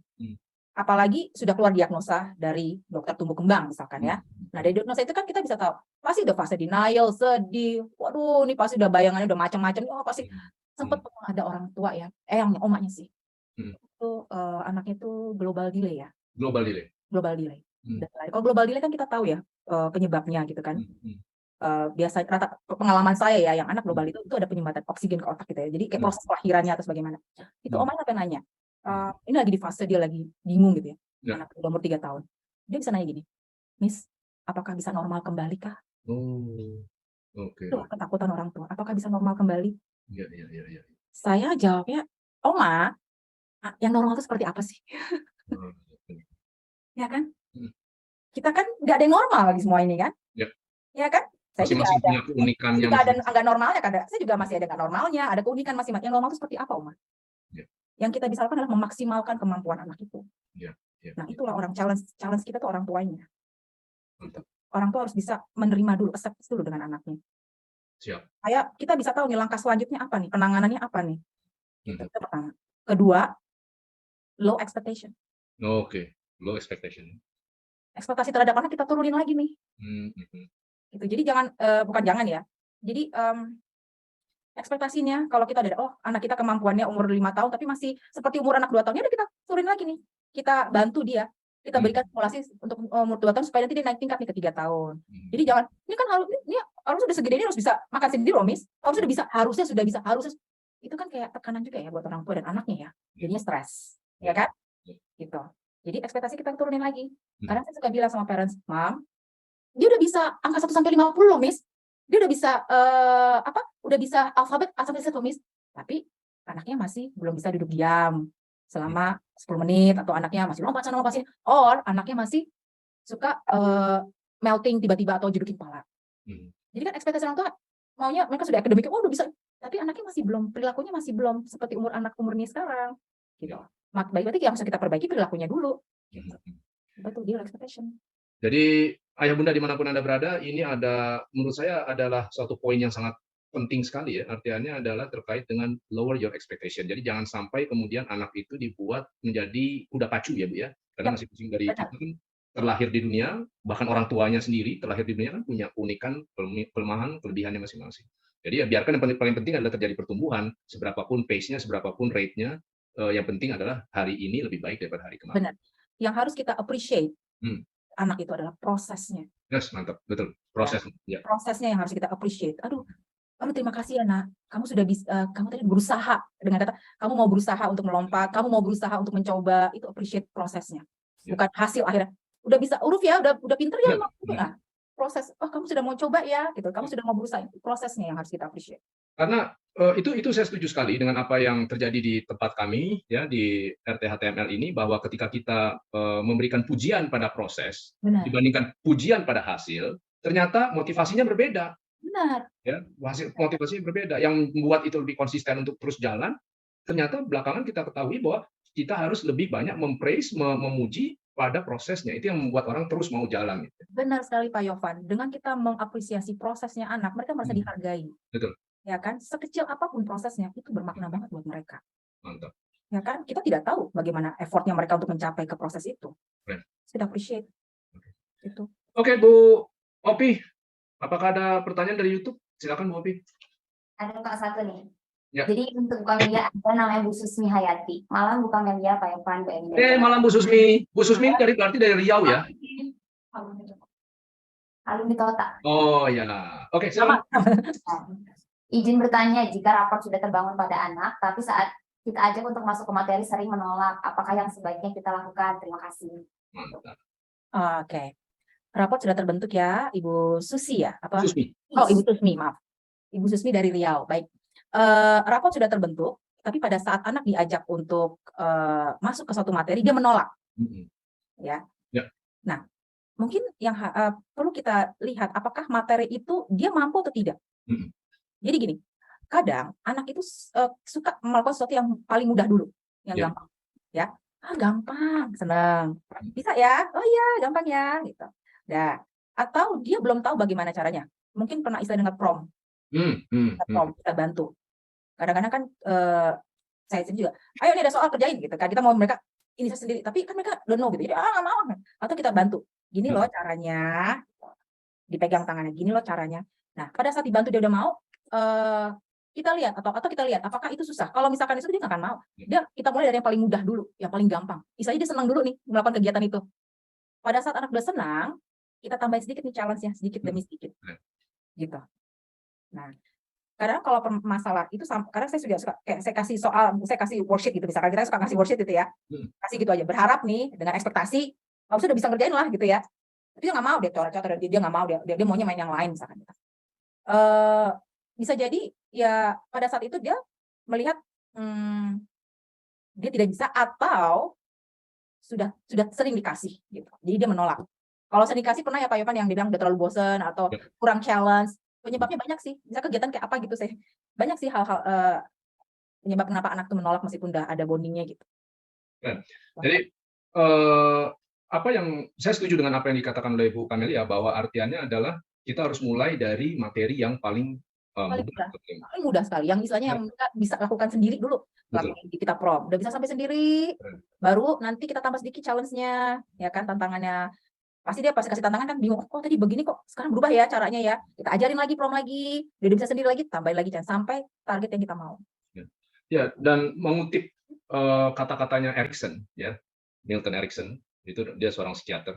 Apalagi sudah keluar diagnosa dari dokter tumbuh kembang misalkan ya. Nah dari diagnosa itu kan kita bisa tahu pasti udah fase denial, sedih, waduh ini pasti udah bayangannya udah macam-macam, pasti sempat ada orang tua ya, yang omanya sih, itu anaknya itu global delay ya. Global delay. Kalau global delay kan kita tahu ya penyebabnya gitu kan. Biasa rata pengalaman saya ya, yang anak global itu ada penyumbatan oksigen ke otak gitu ya. Jadi kayak proses kelahirannya atau bagaimana. Itu omanya sampai nanya. Ini lagi di fase dia lagi bingung gitu ya. Anak udah umur 3 tahun. Dia bisa nanya gini, Miss, apakah bisa normal kembali kah? Oke. Itu ketakutan orang tua, apakah bisa normal kembali? Iya. Saya jawabnya, Oma, yang normal itu seperti apa sih? Ya kan? Kita kan nggak ada yang normal lagi semua ini kan? Ya kan? Saya juga punya keunikan yang ada nggak normalnya, saya juga masih ada nggak normalnya, ada keunikan masih. Yang normal itu seperti apa, Oma? Yang kita bisa lakukan adalah memaksimalkan kemampuan anak itu. Nah, itulah challenge kita tuh orang tuanya. Orang tua harus bisa menerima dulu, accept dulu dengan anaknya. Kayak kita bisa tahu nih langkah selanjutnya apa nih, penanganannya apa nih. Itu pertama. Kedua, low expectation. Low expectation. Ekspektasi terhadap anak kita turunin lagi nih. Gitu. Jadi bukan jangan ya. Jadi ekspektasinya kalau kita ada, anak kita kemampuannya umur 5 tahun tapi masih seperti umur anak 2 tahun, ya udah kita turunin lagi nih. Kita bantu dia. Kita berikan stimulasi untuk umur 2 tahun supaya nanti dia naik tingkat nih ke 3 tahun. Jadi jangan, ini kan harus sudah segede ini harus bisa makan sendiri loh, Miss. Harusnya sudah bisa. Itu kan kayak tekanan juga ya buat orang tua dan anaknya ya. Jadinya stres. Ya kan? Gitu. Jadi ekspektasi kita turunin lagi. Karena saya suka bilang sama parents, Mam, dia udah bisa angka 1 sampai 50 loh, Miss. Dia udah bisa udah bisa alfabet sampai 1, Miss. Tapi anaknya masih belum bisa duduk diam selama 10 menit, atau anaknya masih lompat sana lompat sini, or anaknya masih suka melting tiba-tiba atau judukin kepala. Jadi kan ekspektasi orang tua maunya mereka sudah akademik, udah bisa, tapi anaknya masih belum, perilakunya masih belum seperti anak umurnya sekarang gitu. Berarti yang harus kita perbaiki perilakunya dulu. Betul, deal expectation. Jadi ayah bunda dimanapun Anda berada, ini menurut saya adalah suatu poin yang sangat penting sekali ya. Artinya adalah terkait dengan lower your expectation. Jadi jangan sampai kemudian anak itu dibuat menjadi kuda pacu ya Bu ya. Karena masing-masing dari kita kan terlahir di dunia, bahkan orang tuanya sendiri terlahir di dunia kan punya keunikan, kelemahan, kelebihannya masing-masing. Jadi ya biarkan yang paling penting adalah terjadi pertumbuhan, seberapapun pace-nya, seberapapun rate-nya, yang penting adalah hari ini lebih baik daripada hari kemarin. Benar. Yang harus kita appreciate anak itu adalah prosesnya. Yes, mantap, betul. Proses. Ya. Prosesnya yang harus kita appreciate. Aduh, terima kasih ya nak. Kamu sudah bisa, kamu tadi berusaha dengan kata, kamu mau berusaha untuk melompat, kamu mau berusaha untuk mencoba, itu appreciate prosesnya, bukan hasil akhirnya. Udah bisa huruf ya, udah pinter ya, nah, proses. Oh, kamu sudah mau coba ya, gitu. Kamu sudah mau berusaha. Prosesnya yang harus kita appreciate. Karena itu saya setuju sekali dengan apa yang terjadi di tempat kami ya di RTHTML ini, bahwa ketika kita memberikan pujian pada proses dibandingkan pujian pada hasil, ternyata motivasinya berbeda. Benar. Ya, motivasinya berbeda. Yang membuat itu lebih konsisten untuk terus jalan, ternyata belakangan kita ketahui bahwa kita harus lebih banyak mempraise, memuji pada prosesnya. Itu yang membuat orang terus mau jalan. Benar sekali Pak Yovan. Dengan kita mengapresiasi prosesnya anak, mereka merasa dihargai. Betul. Ya kan, sekecil apapun prosesnya itu bermakna banget buat mereka. Mantap. Ya kan, kita tidak tahu bagaimana effortnya mereka untuk mencapai ke proses itu. Kita appreciate. Itu. Oke, Bu Opi, apakah ada pertanyaan dari YouTube? Silakan Bu Opi. Ada Pak satu nih. Ya. Jadi untuk Bu Kamelia ada namanya Bu Susmi Hayati. Malam Bu Kamelia, Pak Irfan, Bu Emi. Malam Bu Susmi. Bu Susmi berarti dari Riau ya? Alumni Tota. Oh ya. Oke, silakan. Izin bertanya, jika rapor sudah terbangun pada anak, tapi saat kita ajak untuk masuk ke materi sering menolak, apakah yang sebaiknya kita lakukan? Terima kasih. Mantap. Oke. Rapor sudah terbentuk ya, Ibu Susi ya? Apa? Susmi. Oh, Ibu Susmi, maaf. Ibu Susmi dari Riau. Baik. Rapor sudah terbentuk, tapi pada saat anak diajak untuk masuk ke suatu materi, dia menolak. Ya. Nah, mungkin yang perlu kita lihat apakah materi itu dia mampu atau tidak. Jadi gini, kadang anak itu suka melakukan sesuatu yang paling mudah dulu, yang gampang, ya. Gampang, senang, bisa ya, oh iya, gampang ya, gitu. Nah, atau dia belum tahu bagaimana caranya. Mungkin pernah istilah dengan prompt, kita bantu. Kadang-kadang kan saya sendiri juga, ayo ini ada soal kerjain, gitu kan. Kita mau mereka ini sendiri, tapi kan mereka don't know gitu. Jadi nggak mau, atau kita bantu. Gini loh caranya, dipegang tangannya, gini loh caranya. Nah, pada saat dibantu dia udah mau. Kita lihat atau kita lihat apakah itu susah. Kalau misalkan itu dia nggak akan mau. Kita mulai dari yang paling mudah dulu, yang paling gampang. Misalnya dia senang dulu nih melakukan kegiatan itu. Pada saat anak udah senang, kita tambahin sedikit nih challenge-nya, sedikit demi sedikit. Gitu. Nah, kadang kalau masalah itu, karena saya juga suka kayak saya kasih worksheet gitu, misalkan kita suka kasih worksheet gitu ya. Kasih gitu aja, berharap nih dengan ekspektasi harusnya udah bisa ngerjain lah gitu ya. Tapi dia nggak mau, dia coret-coret, dia nggak mau, dia maunya main yang lain misalkan gitu. Bisa jadi ya pada saat itu dia melihat dia tidak bisa atau sudah sering dikasih gitu. Jadi dia menolak. Kalau sering dikasih pernah ya Pak Yovan yang dibilang udah terlalu bosan atau kurang challenge. Penyebabnya banyak sih. Bisa kegiatan kayak apa gitu sih. Banyak sih hal-hal penyebab kenapa anak itu menolak meskipun udah ada bondingnya gitu. Jadi apa yang saya setuju dengan apa yang dikatakan oleh Bu Kamelia, bahwa artiannya adalah kita harus mulai dari materi yang paling mudah sekali, yang istilahnya yang kita bisa lakukan sendiri dulu. Kita udah bisa sampai sendiri, baru nanti kita tambah sedikit challenge-nya, ya kan, tantangannya. Pasti dia kasih tantangan kan bingung, oh tadi begini kok sekarang berubah ya caranya ya. Kita ajarin lagi lagi, dia bisa sendiri lagi, tambahin lagi sampai target yang kita mau. Ya, dan mengutip kata-katanya Erikson, ya, Milton Erickson, itu dia seorang psikiater.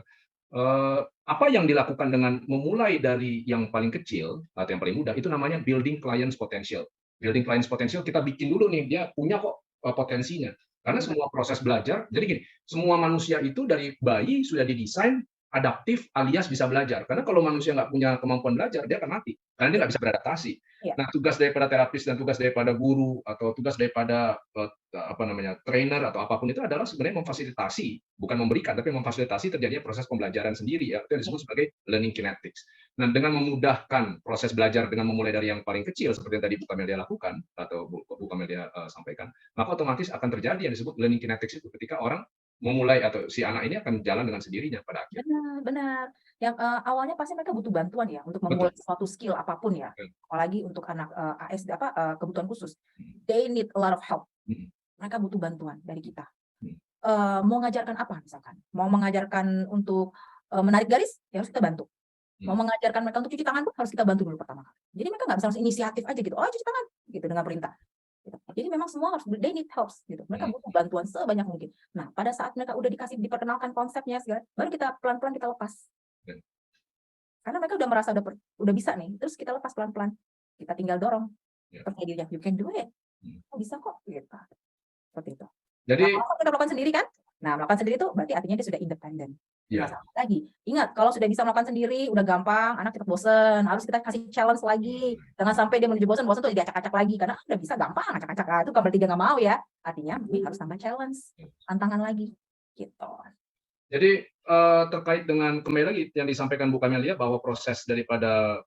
Apa yang dilakukan dengan memulai dari yang paling kecil atau yang paling mudah itu namanya building client's potential. Building client's potential, kita bikin dulu nih, dia punya kok potensinya. Karena semua proses belajar, jadi gini, semua manusia itu dari bayi sudah didesain adaptif alias bisa belajar. Karena kalau manusia nggak punya kemampuan belajar, dia akan mati. Karena dia nggak bisa beradaptasi. Iya. Nah, tugas daripada terapis dan tugas daripada guru atau tugas daripada trainer atau apapun itu adalah sebenarnya memfasilitasi, bukan memberikan, tapi memfasilitasi terjadinya proses pembelajaran sendiri, ya, itu yang disebut sebagai learning kinetics. Nah, dengan memudahkan proses belajar dengan memulai dari yang paling kecil seperti yang tadi Bu Kamelia lakukan atau Bu Kamelia sampaikan, maka otomatis akan terjadi yang disebut learning kinetics itu ketika orang memulai atau si anak ini akan jalan dengan sendirinya pada akhirnya. Benar. Yang awalnya pasti mereka butuh bantuan ya untuk memulai suatu skill apapun ya. Apalagi untuk anak ASD kebutuhan khusus. They need a lot of help. Mereka butuh bantuan dari kita. Mau mengajarkan apa misalkan? Mau mengajarkan untuk menarik garis, ya harus kita bantu. Mau mengajarkan mereka untuk cuci tangan pun harus kita bantu dulu pertama kali. Jadi mereka nggak bisa langsung inisiatif aja gitu. Oh, cuci tangan gitu dengan perintah. Jadi memang semua harus they need help gitu. Mereka butuh bantuan sebanyak mungkin. Nah, pada saat mereka udah diperkenalkan konsepnya segala, baru kita pelan-pelan kita lepas. Karena mereka udah merasa udah bisa nih, terus kita lepas pelan-pelan. Kita tinggal dorong. Percaya dirinya, you can do it. Bisa kok gitu. Seperti itu. Jadi kalau kita melakukan sendiri kan? Nah, melakukan sendiri itu berarti artinya dia sudah independen. Lagi. Ingat, kalau sudah bisa melakukan sendiri, udah gampang, anak cepat bosen, harus kita kasih challenge lagi. Jangan sampai dia menuju bosen tuh jadi acak-acak lagi. Karena udah bisa gampang, acak-acak itu berarti dia nggak mau ya. Artinya harus tambah challenge, tantangan lagi. Gitu. Jadi terkait dengan kembali lagi yang disampaikan Bu Kamelia bahwa proses daripada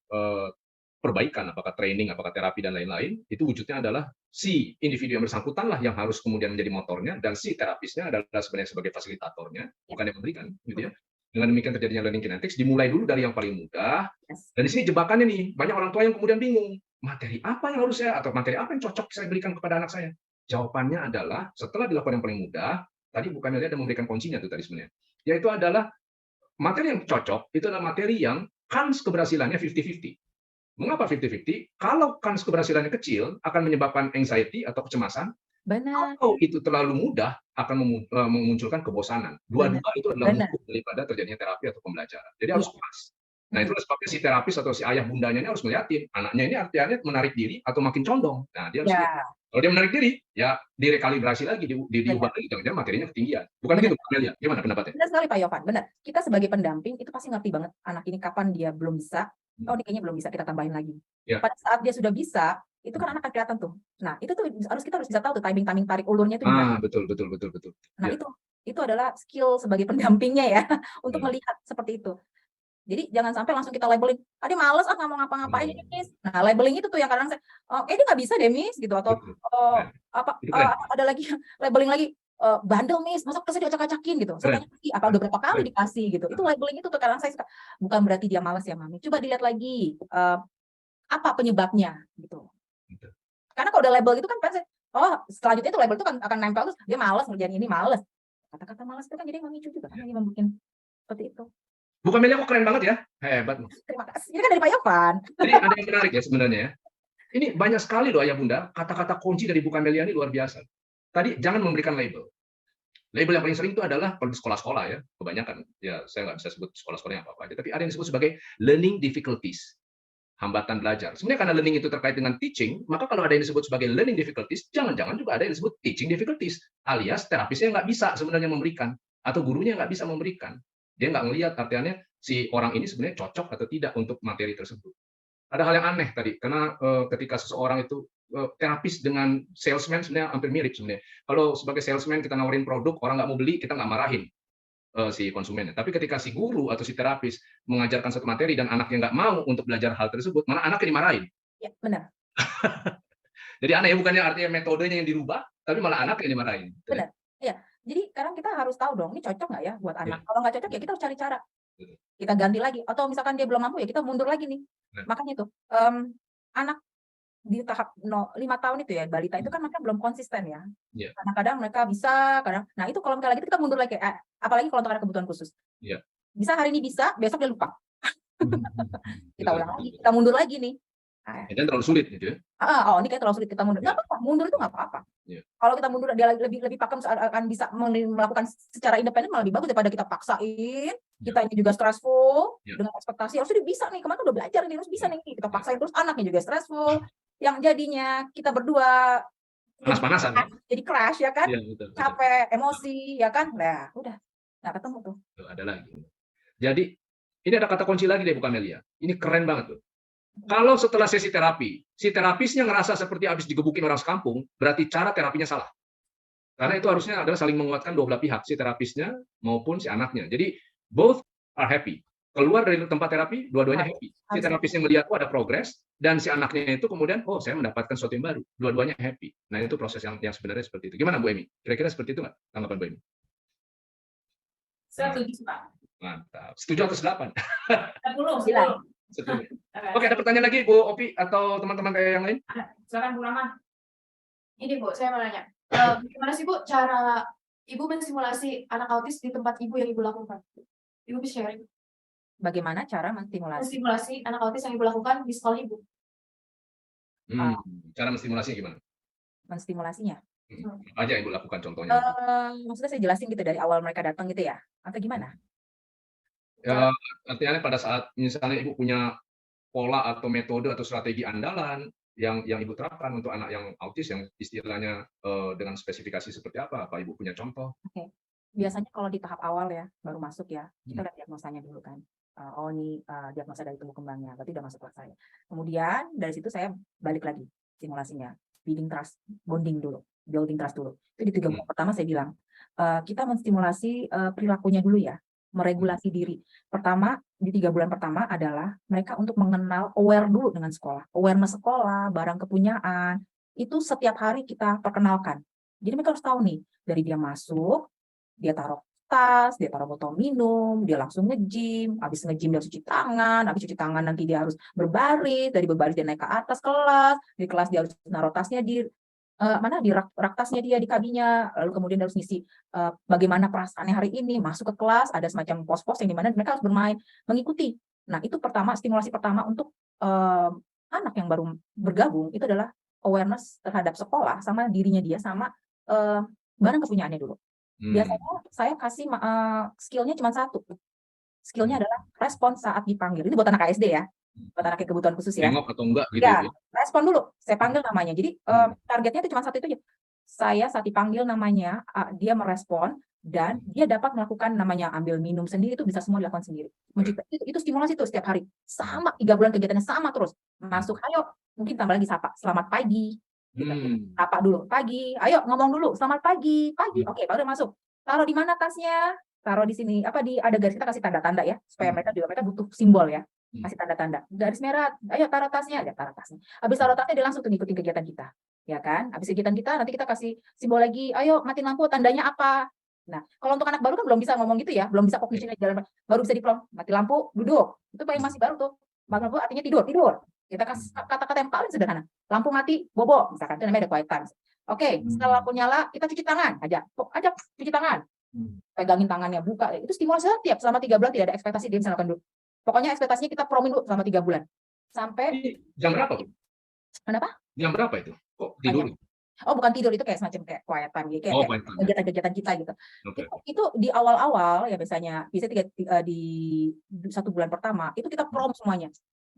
perbaikan, apakah training, apakah terapi dan lain-lain, itu wujudnya adalah si individu yang bersangkutan lah yang harus kemudian menjadi motornya, dan si terapisnya adalah sebenarnya sebagai fasilitatornya, bukan yang memberikan, gitu ya. Dengan demikian terjadinya learning kinetics, dimulai dulu dari yang paling mudah, dan di sini jebakannya nih, banyak orang tua yang kemudian bingung, materi apa yang harus saya, atau materi apa yang cocok saya berikan kepada anak saya? Jawabannya adalah, setelah dilakukan yang paling mudah, tadi bukan lihat dan memberikan kuncinya tuh tadi sebenarnya, yaitu adalah materi yang cocok, itu adalah materi yang kans keberhasilannya 50-50. Mengapa 50-50? Kalau kans keberhasilannya kecil, akan menyebabkan anxiety atau kecemasan. Benar. Kalau itu terlalu mudah, akan memunculkan kebosanan. Dua-dua itu adalah musuh daripada terjadinya terapi atau pembelajaran. Jadi harus pas. Nah, itu sebabnya si terapis atau si ayah bundanya ini harus melihatin. Anaknya ini artinya menarik diri atau makin condong. Nah, dia harus kalau dia menarik diri, ya direkalibrasi lagi, diubah lagi. Jangan-jangan materinya ketinggian. Bukan begitu, Kamelia? Gimana pendapatnya? Benar sekali, Pak Yovan. Benar. Kita sebagai pendamping, itu pasti ngerti banget anak ini kapan dia belum bisa. Oh, ini kayaknya belum bisa, kita tambahin lagi. Pada saat dia sudah bisa, itu kan anak akan kelihatan tuh. Nah, itu tuh kita harus bisa tahu tuh timing tarik ulurnya itu gimana. Betul. Nah, itu adalah skill sebagai pendampingnya ya, untuk melihat seperti itu. Jadi jangan sampai langsung kita labelin, dia males nggak mau ngapa-ngapain ini, Miss. Nah, labeling itu tuh yang kadang saya, dia nggak bisa deh, Miss, gitu, atau ada lagi labeling lagi, bandel, Miss, masa kesini diacak-acakin gitu. Saya tanya lagi, apa udah berapa kali dikasih gitu. Itu labeling itu tuh kadang saya suka, bukan berarti dia malas ya, Mami. Coba dilihat lagi apa penyebabnya gitu. Karena kalau udah label gitu kan pasti, selanjutnya itu label itu kan akan nempel terus dia malas ngerjain ini, malas. Kata-kata malas itu kan jadi memicu juga kan, yang membuat seperti itu. Bu Kamelia kok keren banget ya, hebat. Terima kasih. Ini kan dari Pak Yovan. Jadi ada yang menarik ya sebenarnya. Ini banyak sekali loh ayah bunda, kata-kata kunci dari Bu Kamelia ini luar biasa. Tadi jangan memberikan label. Label yang paling sering itu adalah kalau di sekolah-sekolah ya, kebanyakan. Ya saya nggak bisa sebut sekolah-sekolah yang apa-apa aja, tapi ada yang disebut sebagai learning difficulties, hambatan belajar. Sebenarnya karena learning itu terkait dengan teaching, maka kalau ada yang disebut sebagai learning difficulties, jangan-jangan juga ada yang disebut teaching difficulties, alias terapisnya nggak bisa sebenarnya memberikan, atau gurunya nggak bisa memberikan. Dia nggak melihat artinya si orang ini sebenarnya cocok atau tidak untuk materi tersebut. Ada hal yang aneh tadi, karena ketika seseorang itu terapis dengan salesman sebenarnya hampir mirip sebenarnya. Kalau sebagai salesman kita nawarin produk, orang nggak mau beli, kita nggak marahin si konsumennya. Tapi ketika si guru atau si terapis mengajarkan satu materi dan anaknya nggak mau untuk belajar hal tersebut, malah anaknya dimarahin. Ya, benar. Jadi aneh ya, bukannya artinya metodenya yang dirubah, tapi malah anaknya yang dimarahin. Benar. Iya. Jadi sekarang kita harus tahu dong, ini cocok nggak ya buat anak. Kalau nggak cocok ya kita harus cari cara. Kita ganti lagi. Atau misalkan dia belum mampu ya kita mundur lagi nih. Makanya tuh anak di tahap 5 tahun itu ya, balita itu kan mereka belum konsisten ya. Kadang-kadang mereka bisa, nah itu kalau misalnya kita mundur lagi, apalagi kalau untuk ada kebutuhan khusus. Bisa hari ini bisa, besok dia lupa. Kita ulang lagi, kita mundur lagi nih. Itu terlalu sulit gitu ya. Ini kayak terlalu sulit, kita mundur. Nggak apa-apa, mundur itu nggak apa-apa. Kalau kita mundur dia lebih pakem akan bisa melakukan secara independen malah lebih bagus daripada kita paksain. Kita ini juga stressful dengan ekspektasi harusnya dia bisa nih, kemarin udah belajar nih, harus bisa nih, kita paksain terus anaknya juga stressful. Yang jadinya kita berdua panas-panasan. Jadi crash ya kan? Capek, emosi ya kan? Nah, udah nggak ketemu tuh. Ada lagi. Jadi ini ada kata kunci lagi deh, Bu Kamelia. Ini keren banget tuh. Kalau setelah sesi terapi, si terapisnya ngerasa seperti habis digebukin orang sekampung, berarti cara terapinya salah. Karena itu harusnya adalah saling menguatkan dua belah pihak, si terapisnya maupun si anaknya. Jadi both are happy. Keluar dari tempat terapi, dua-duanya happy. Si Harus terapisnya melihat, oh ada progres, dan si anaknya itu kemudian, oh saya mendapatkan sesuatu yang baru. Dua-duanya happy. Nah itu proses yang sebenarnya seperti itu. Gimana Bu Emi? Kira-kira seperti itu nggak tanggapan Bu Emi? Setuju, Pak. Mantap. Setuju atau 8? 10, Bilang. 10. Oke, ada pertanyaan lagi Bu Opi atau teman-teman kayak yang lain? Silakan Bu Rama. Ini Bu, saya mau nanya. Gimana sih Bu cara Ibu mensimulasi anak autis di tempat Ibu yang Ibu lakukan? Ibu bisa sharing. bagaimana cara menstimulasi. Mensimulasi anak autis yang Ibu lakukan di sekolah Ibu. Cara menstimulasinya gimana? Menstimulasinya. Apa aja yang Ibu lakukan contohnya? Maksudnya saya jelasin gitu dari awal mereka datang gitu ya? Atau gimana? Ya, artinya pada saat misalnya Ibu punya pola atau metode atau strategi andalan yang Ibu terapkan untuk anak yang autis yang istilahnya dengan spesifikasi seperti apa? Apa Ibu punya contoh? Oke. Biasanya kalau di tahap awal ya, baru masuk ya, kita lihat diagnosanya dulu kan. Oh ini diagnosa dari tumbuh kembangnya, berarti udah masuk kelas saya. Kemudian dari situ saya balik lagi simulasinya, building trust, building trust dulu. Itu di 3 bulan pertama saya bilang, kita menstimulasi perilakunya dulu ya, meregulasi diri. Pertama, di 3 bulan pertama adalah mereka untuk mengenal aware dulu dengan sekolah. Awareness sekolah, barang kepunyaan, itu setiap hari kita perkenalkan. Jadi mereka harus tahu nih, dari dia masuk, dia taruh tas, dia taruh botol minum, dia langsung nge-gym, habis nge-gym dia cuci tangan, habis cuci tangan nanti dia harus berbaris, dari berbaris dia naik ke atas kelas, di kelas dia harus naruh tasnya di di rak tasnya dia di kabinya, lalu kemudian harus ngisi bagaimana perasaannya hari ini, masuk ke kelas, ada semacam pos-pos yang dimana mereka harus bermain, mengikuti. Nah itu pertama, stimulasi pertama untuk anak yang baru bergabung, itu adalah awareness terhadap sekolah, sama dirinya dia, sama barang kepunyaannya dulu. Biasanya saya kasih skill-nya cuma 1. Skill-nya adalah respon saat dipanggil. Ini buat anak ASD ya, buat anak yang kebutuhan khusus ya. Nengok atau enggak gitu Ya, ya? respon dulu. Saya panggil namanya. Jadi targetnya itu cuma 1 itu aja. Saya saat dipanggil namanya, dia merespon dan dia dapat melakukan namanya ambil minum sendiri, itu bisa semua dilakukan sendiri. Itu stimulasi tuh setiap hari. Sama 3 bulan kegiatannya sama terus. Masuk, ayo mungkin tambah lagi sapa, selamat pagi. Gitu. Sapa dulu, pagi. Ayo ngomong dulu, selamat pagi, pagi. Oke, baru masuk. Taruh di mana tasnya? Taruh di sini. Ada garis, kita kasih tanda-tanda ya, supaya mereka butuh simbol ya. Kasih tanda-tanda. Garis merah, ayo taruh tasnya, ya taruh tasnya. Habis taruh tasnya dia langsung tuh ngikutin kegiatan kita. Ya kan? Habis kegiatan kita nanti kita kasih simbol lagi, ayo matiin lampu, tandanya apa? Nah, kalau untuk anak baru kan belum bisa ngomong gitu ya, belum bisa kognitif jalan, baru bisa diplom, mati lampu, duduk. Itu paling masih baru tuh. Mati lampu artinya tidur. Kita kasih kata-kata yang paling sederhana. Lampu mati, bobo, misalkan itu namanya ada quiet time. Oke, setelah lampu nyala, kita cuci tangan, ajak cuci tangan. Pegangin tangannya, buka. Itu stimulasi setiap selama 3 bulan, tidak ada ekspektasi dia bisa lakukan dulu. Pokoknya ekspektasinya kita promin dulu selama 3 bulan. Sampai jam berapa, Bu? Kenapa? Jam berapa itu? Kok tidur? Oh, bukan tidur, itu kayak semacam kayak quiet time gitu, kayak kegiatan-kegiatan kita gitu. Okay. Itu di awal-awal ya biasanya di 1 bulan pertama itu kita prom semuanya.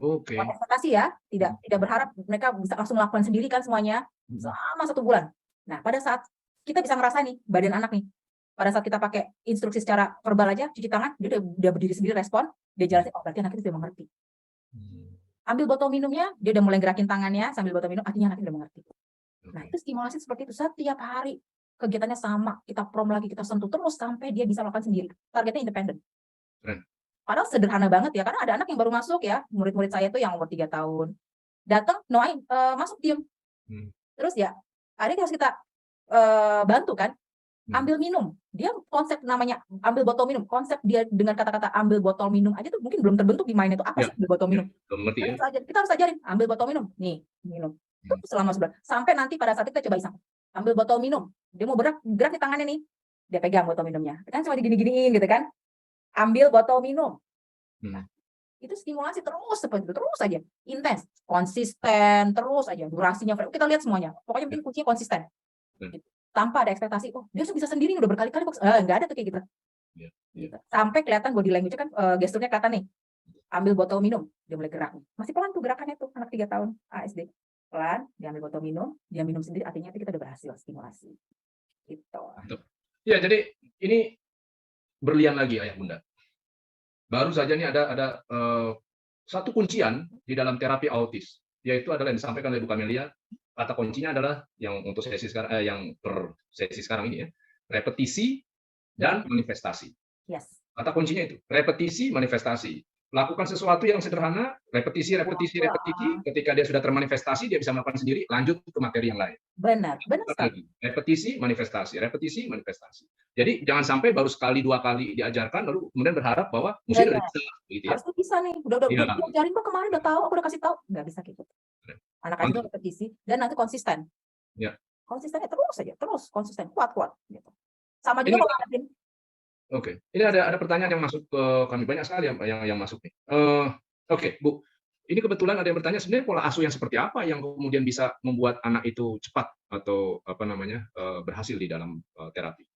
Oke. Ekspektasi ya, tidak berharap mereka bisa langsung melakukan sendiri kan semuanya selama 1 bulan. Nah, pada saat kita bisa ngerasain nih badan anak nih, pada saat kita pakai instruksi secara verbal aja, cuci tangan, dia udah berdiri sendiri, respon, dia jelasin, oh berarti anak itu sudah mengerti. Ambil botol minumnya, dia udah mulai gerakin tangannya sambil botol minum, artinya anak itu udah mengerti. Nah, itu stimulasi seperti itu setiap hari. Kegiatannya sama, kita prom lagi, kita sentuh terus sampai dia bisa melakukan sendiri. Targetnya independen. Padahal sederhana banget ya, karena ada anak yang baru masuk ya, murid-murid saya itu yang umur 3 tahun. Datang, masuk diem. Terus ya, akhirnya harus kita bantu kan, ambil minum. Dia konsep namanya ambil botol minum, konsep dia dengan kata-kata ambil botol minum aja tuh mungkin belum terbentuk di mindnya itu apa sih ambil botol minum. Kita harus ajarin, ambil botol minum, nih minum. Itu selama sebulan. Sampai nanti pada saat kita coba iseng, ambil botol minum. Dia mau gerak di tangannya nih. Dia pegang botol minumnya. Kan cuma digini-giniin gitu kan. Ambil botol minum. Nah, itu stimulasi terus seperti itu, terus aja. Intens, konsisten, terus aja. Durasinya, kita lihat semuanya. Pokoknya penting kuncinya konsisten. Gitu. Tanpa ada ekspektasi, oh dia bisa sendiri udah berkali-kali kok. Nggak ada tuh kayak gitu. Gitu. Sampai kelihatan body language kan, gesturnya kelihatan nih. Ambil botol minum, dia mulai gerak. Masih pelan tuh gerakannya tuh, anak 3 tahun ASD. Pelan, dia ambil botol minum, dia minum sendiri, artinya kita udah berhasil stimulasi. Gitu. Ya, jadi ini berlian lagi ayah bunda. baru saja nih ada satu kuncian di dalam terapi autis, yaitu adalah yang disampaikan oleh Bu Kamelia. Kata kuncinya adalah yang untuk sesi sekarang, yang per sesi sekarang ini ya, repetisi dan manifestasi. Yes. Kata kuncinya itu, repetisi, manifestasi. Lakukan sesuatu yang sederhana, repetisi. Ketika dia sudah termanifestasi, dia bisa melakukan sendiri, lanjut ke materi yang lain. Benar sekali. Repetisi, manifestasi. Jadi jangan sampai baru sekali 2 kali diajarkan, lalu kemudian berharap bahwa mesti udah bisa, gitu ya. Harusnya bisa nih, udah Iya. ajarin kok kemarin udah tahu, aku udah kasih tahu, nggak bisa gitu. Anak itu repetisi dan nanti konsisten. Ya. Konsistennya terus saja, terus konsisten, kuat gitu. Sama Ini juga kalau ngadepin. Oke, ini ada pertanyaan yang masuk ke kami, banyak sekali yang masuk nih. Oke, Bu, ini kebetulan ada yang bertanya sebenarnya pola asuh yang seperti apa yang kemudian bisa membuat anak itu cepat atau berhasil di dalam terapi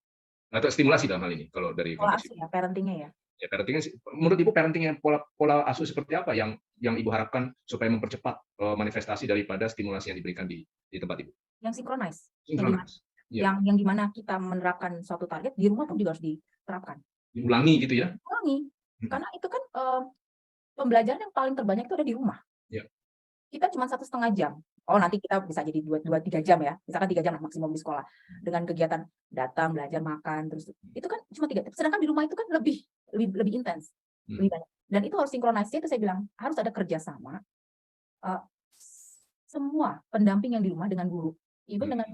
atau stimulasi dalam hal ini kalau dari Pola konteks asuh ya, parentingnya ya. ya parentingnya menurut Ibu parentingnya pola asuh seperti apa yang Ibu harapkan supaya mempercepat manifestasi daripada stimulasi yang diberikan di tempat Ibu? Yang sinkronis. Sinkronis. Ya. Yang gimana kita menerapkan suatu target di rumah pun juga harus diterapkan. Diulangi gitu ya? Diulangi. Karena itu kan pembelajaran yang paling terbanyak itu ada di rumah. Ya. Kita cuma 1,5 jam. Oh, nanti kita bisa jadi 2-3 jam ya. Misalkan 3 jam lah maksimum di sekolah. Dengan kegiatan datang, belajar, makan, terus itu kan cuma 3 jam. Sedangkan di rumah itu kan lebih intens, lebih banyak. Dan itu harus sinkronisasi, itu saya bilang harus ada kerjasama semua pendamping yang di rumah dengan guru, even dengan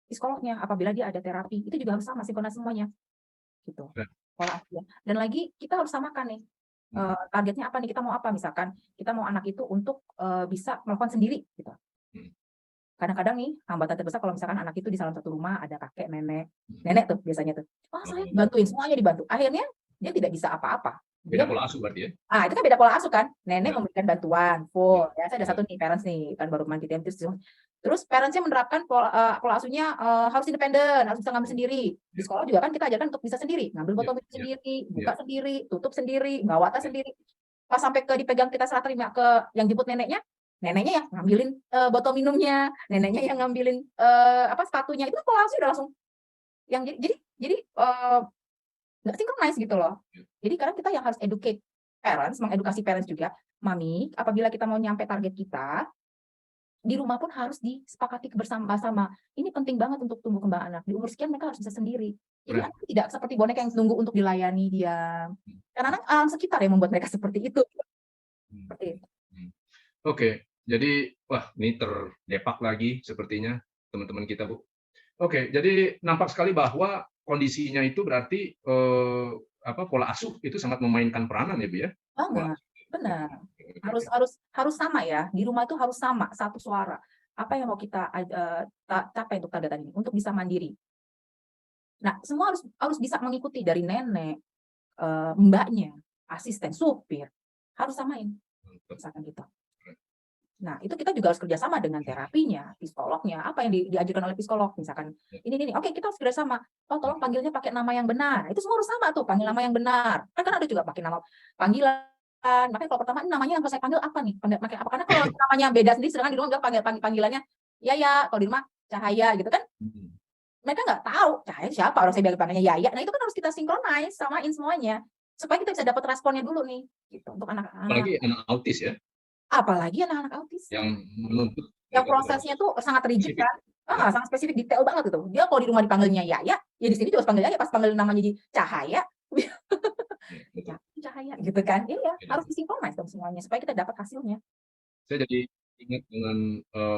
psikolognya apabila dia ada terapi, itu juga harus sama sinkronis semuanya. Gitu. Pola asuh. Dan lagi kita harus samakan nih. Targetnya apa nih, kita mau apa, misalkan kita mau anak itu untuk bisa melakukan sendiri gitu. Kadang-kadang nih hambatan terbesar kalau misalkan anak itu di salah satu rumah ada kakek nenek tuh biasanya tuh, saya bantuin, semuanya dibantu, akhirnya dia tidak bisa apa-apa. Beda pola asuh berarti ya? Itu kan beda pola asuh kan, nenek memberikan bantuan full ya, saya ada satu nih parents nih kan baru mandi terus parentsnya menerapkan pola asuhnya harus independen, harus bisa ngambil sendiri. Di sekolah juga kan kita ajarkan untuk bisa sendiri, ngambil botol minum sendiri, buka sendiri, tutup sendiri, bawa tas sendiri. Pas sampai ke dipegang kita serah terima ke yang jemput neneknya yang ngambilin botol minumnya, neneknya yang ngambilin sepatunya, itu pola asuh udah langsung yang jadi nggak sinkronis gitu loh. Jadi karena kita yang harus educate parents, mengedukasi parents juga, mami, apabila kita mau nyampe target kita, di rumah pun harus disepakati bersama-sama. Ini penting banget untuk tumbuh kembang anak. Di umur sekian mereka harus bisa sendiri. Jadi anak tidak seperti boneka yang nunggu untuk dilayani dia. Karena alam sekitar yang membuat mereka seperti itu. Seperti itu. Oke, jadi wah ini terdepak lagi sepertinya teman-teman kita, Bu. Oke, jadi nampak sekali bahwa kondisinya itu berarti pola asuh itu sangat memainkan peranan ya, Bu ya. Banget, benar. Harus sama ya. Di rumah itu harus sama, satu suara. Apa yang mau kita capai untuk target ini? Untuk bisa mandiri. Nah, semua harus bisa mengikuti dari nenek, mbaknya, asisten, supir, harus samain. Misalkan gitu. Nah, itu kita juga harus kerjasama dengan terapinya, psikolognya, apa yang diajarkan oleh psikolog, misalkan ini, oke kita harus kerjasama. Oh, tolong panggilnya pakai nama yang benar. Itu semua harus sama tuh, panggil nama yang benar. Kan ada juga pakai nama panggilan. Makanya kalau pertama namanya yang saya panggil apa nih? Pakai apa? Karena kalau namanya beda sendiri, sedangkan di rumah bilang panggilannya Yaya, kalau di rumah Cahaya gitu kan. Mereka nggak tahu Cahaya siapa, orang saya panggilnya Yaya. Nah, itu kan harus kita sinkronis, samain semuanya supaya kita bisa dapat responnya dulu nih gitu untuk anak-anak. Apalagi anak autis ya. Apalagi anak-anak autis yang menuntut prosesnya tuh sangat rigid kan, sangat spesifik, detail banget gitu. Dia kalau di rumah dipanggilnya Yaya, ya di sini juga harus panggil Yaya, pas panggil namanya jadi Cahaya, Cahaya gitu kan. Iya, harus disinkronis dong semuanya supaya kita dapat hasilnya. Saya jadi ingat dengan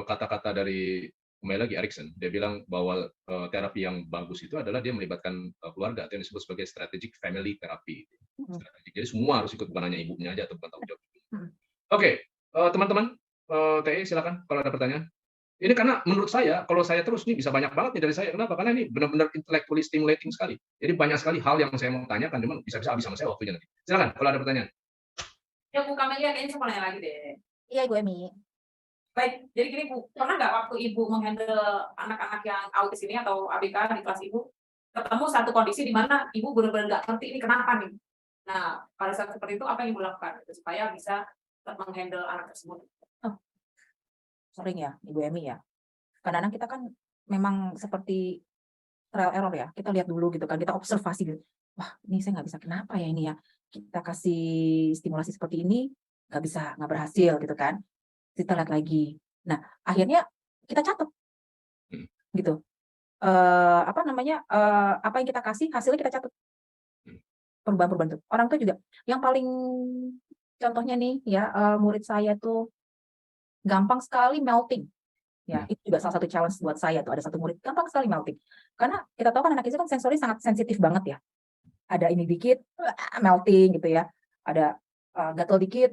kata-kata dari kembali lagi Erikson. Dia bilang bahwa terapi yang bagus itu adalah dia melibatkan keluarga atau yang disebut sebagai strategic family therapy. Jadi semua harus ikut, bukan hanya ibunya aja atau bukan tanggung jawab. Oke. Teman-teman, TE silakan kalau ada pertanyaan. Ini karena menurut saya, kalau saya terus nih bisa banyak banget nih dari saya. Kenapa? Karena ini benar-benar intellectually stimulating sekali. Jadi banyak sekali hal yang saya mau tanyakan, cuman bisa-bisa habis sama saya waktunya nanti. Silakan kalau ada pertanyaan. Ya Bu Kamelia, kayaknya saya mau nanya lagi deh. Iya, Ibu Emi. Baik, jadi gini Bu, pernah nggak waktu Ibu menghandle anak-anak yang autis ini atau ABK di kelas Ibu, ketemu satu kondisi di mana Ibu benar-benar nggak ngerti ini kenapa nih? Nah, pada saat seperti itu apa yang Ibu lakukan supaya bisa menghandle anak tersebut? Sering ya, Ibu Emi ya. Kadang-kadang kita kan memang seperti trial error ya. Kita lihat dulu gitu kan, kita observasi gitu. Wah, ini saya nggak bisa, kenapa ya ini ya? Kita kasih stimulasi seperti ini, nggak berhasil gitu kan. Kita lihat lagi. Nah, akhirnya kita catat gitu. Apa namanya? Apa yang kita kasih, hasilnya kita catat. Perubahan-perubahan itu. Orang tua juga. Yang paling contohnya nih ya, murid saya tuh gampang sekali melting. Ya, itu juga salah satu challenge buat saya tuh. Ada satu murid gampang sekali melting. Karena kita tahu kan anak itu kan sensori sangat sensitif banget ya. Ada ini dikit, melting gitu ya. Ada gatel dikit,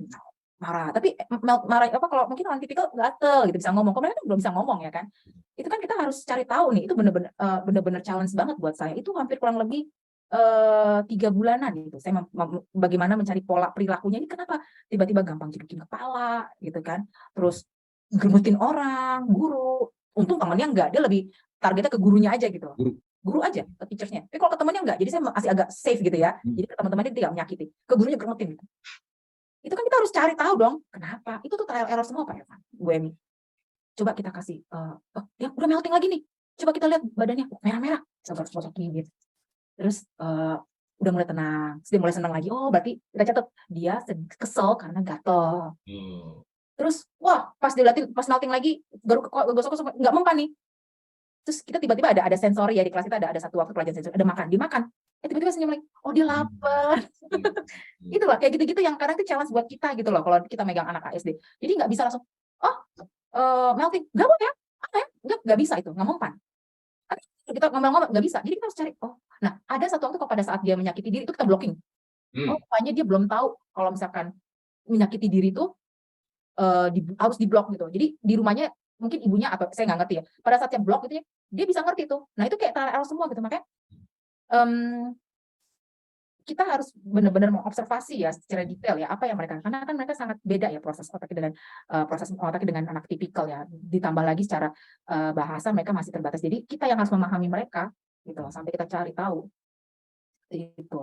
marah. Tapi marah apa kalau mungkin orang tipikal gatel gitu bisa ngomong. Kalau mereka kan belum bisa ngomong ya kan. Itu kan kita harus cari tahu nih. Itu bener-bener challenge banget buat saya. Itu hampir kurang lebih 3 bulanan gitu. Saya bagaimana mencari pola perilakunya ini, kenapa tiba-tiba gampang jedukin kepala gitu kan. Terus gerutin orang, guru. Untung temannya enggak, dia lebih targetnya ke gurunya aja gitu. Guru aja, ke teachersnya. Tapi kalau ke temannya enggak, jadi saya masih agak safe gitu ya. Jadi ke teman-temannya tidak menyakiti. Ke gurunya gerutin gitu. Itu kan kita harus cari tahu dong, kenapa. Itu tuh trial error semua Pak Evan, Bu Emi. Coba kita kasih, ya udah melting lagi nih. Coba kita lihat badannya, merah-merah. Sobat-sobatin gitu. Terus udah mulai tenang, dia mulai senang lagi. Oh, berarti kita catat dia kesel karena gatel. Terus, wah, pas dilatih, pas melting lagi, gosok-gosok nggak mempan nih. Terus kita tiba-tiba ada sensori ya di kelas kita ada satu waktu pelajaran sensori, ada makan, dimakan. Tiba-tiba senyum lagi. Oh, dia lapar. Itu lah, kayak gitu-gitu yang kadang itu challenge buat kita gitu loh, kalau kita megang anak ASD. Jadi nggak bisa langsung, melting, nggak mau ya, apa ya, nggak bisa itu, nggak mempan. Kita ngomong-ngomong nggak bisa, jadi kita harus cari. Oh, nah ada satu waktu kok pada saat dia menyakiti diri itu kita blocking. Oh, rupanya dia belum tahu kalau misalkan menyakiti diri itu harus diblok gitu. Jadi di rumahnya mungkin ibunya atau saya nggak ngerti ya. Pada saat dia blok gitu ya, dia bisa ngerti tuh. Nah itu kayak trial error semua gitu, makanya kita harus benar-benar mengobservasi ya secara detail ya apa yang mereka, karena kan mereka sangat beda ya proses otaknya dengan anak tipikal ya. Ditambah lagi secara bahasa mereka masih terbatas. Jadi kita yang harus memahami mereka gitu sampai kita cari tahu itu.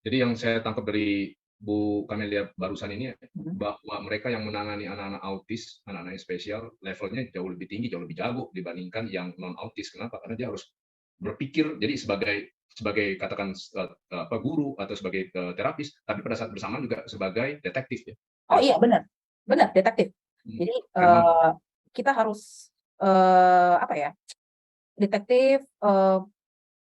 Jadi yang saya tangkap dari Bu Camelia barusan ini bahwa mereka yang menangani anak-anak autis, anak-anak spesial, levelnya jauh lebih tinggi, jauh lebih jago dibandingkan yang non autis. Kenapa? Karena dia harus berpikir jadi sebagai katakan guru atau sebagai terapis, tapi pada saat bersamaan juga sebagai detektif ya. Oh iya benar detektif. Jadi kita harus apa ya, detektif,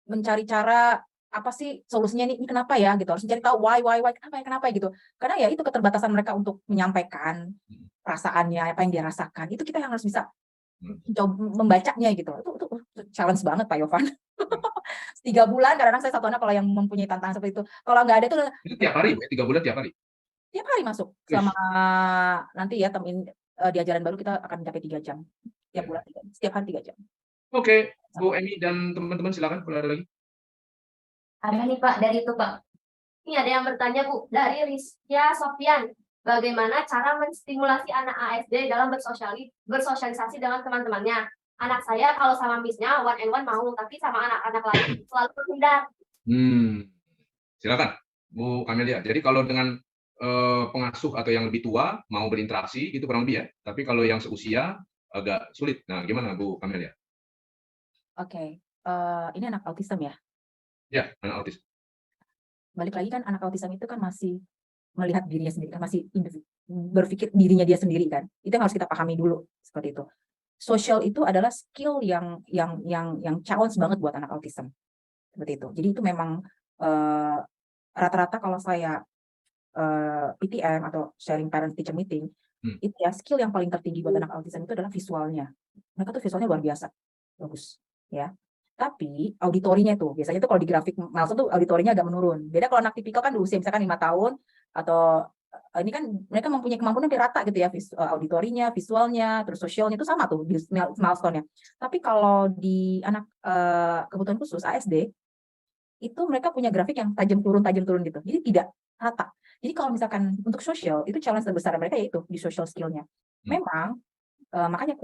mencari cara apa sih solusinya ini kenapa ya gitu, harus mencari tahu why kenapa ya gitu, karena ya itu keterbatasan mereka untuk menyampaikan perasaannya, apa yang dia rasakan, itu kita yang harus bisa coba membacanya gitu. Itu challenge banget Pak Yovan. 3 bulan karena saya satu anak kalau yang mempunyai tantangan seperti itu, kalau nggak ada itu tiap hari 3 bulan tiap hari masuk selama nanti ya di ajaran baru kita akan mencapai 3 jam tiap bulan, setiap hari 3 jam. Oke, Bu Emi dan teman-teman silakan kalau ada lagi. Ada nih Pak, dari itu Pak. Ini ada yang bertanya Bu, dari Rizkia Sofian. Bagaimana cara menstimulasi anak ASD dalam bersosialisasi dengan teman-temannya? Anak saya kalau sama miss-nya one and one mau, tapi sama anak-anak lain selalu menghindar. Silakan Bu Camelia. Jadi kalau dengan pengasuh atau yang lebih tua mau berinteraksi itu kurang lebih ya. Tapi kalau yang seusia agak sulit. Nah, gimana Bu Camelia? Oke, ini anak autism ya? Ya, anak autis. Balik lagi kan anak autism itu kan masih melihat dirinya sendiri, kan masih berpikir dirinya dia sendiri kan. Itu yang harus kita pahami dulu seperti itu. Social itu adalah skill yang challenge banget buat anak autism. Seperti itu. Jadi itu memang rata-rata kalau saya PTM atau sharing parent teacher meeting, itu ya skill yang paling tertinggi buat anak autism itu adalah visualnya. Mereka tuh visualnya luar biasa. Bagus, ya. Tapi auditorinya tuh, biasanya tuh kalau di grafik milestone tuh auditorinya agak menurun. Beda kalau anak tipikal kan di usia misalkan 5 tahun, atau ini kan mereka mempunyai kemampuan yang rata gitu ya, auditorinya, visualnya, terus sosialnya itu sama tuh di milestone-nya. Tapi kalau di anak kebutuhan khusus ASD, itu mereka punya grafik yang tajam turun gitu. Jadi tidak rata. Jadi kalau misalkan untuk sosial, itu challenge terbesar mereka yaitu di social skill-nya. Memang, makanya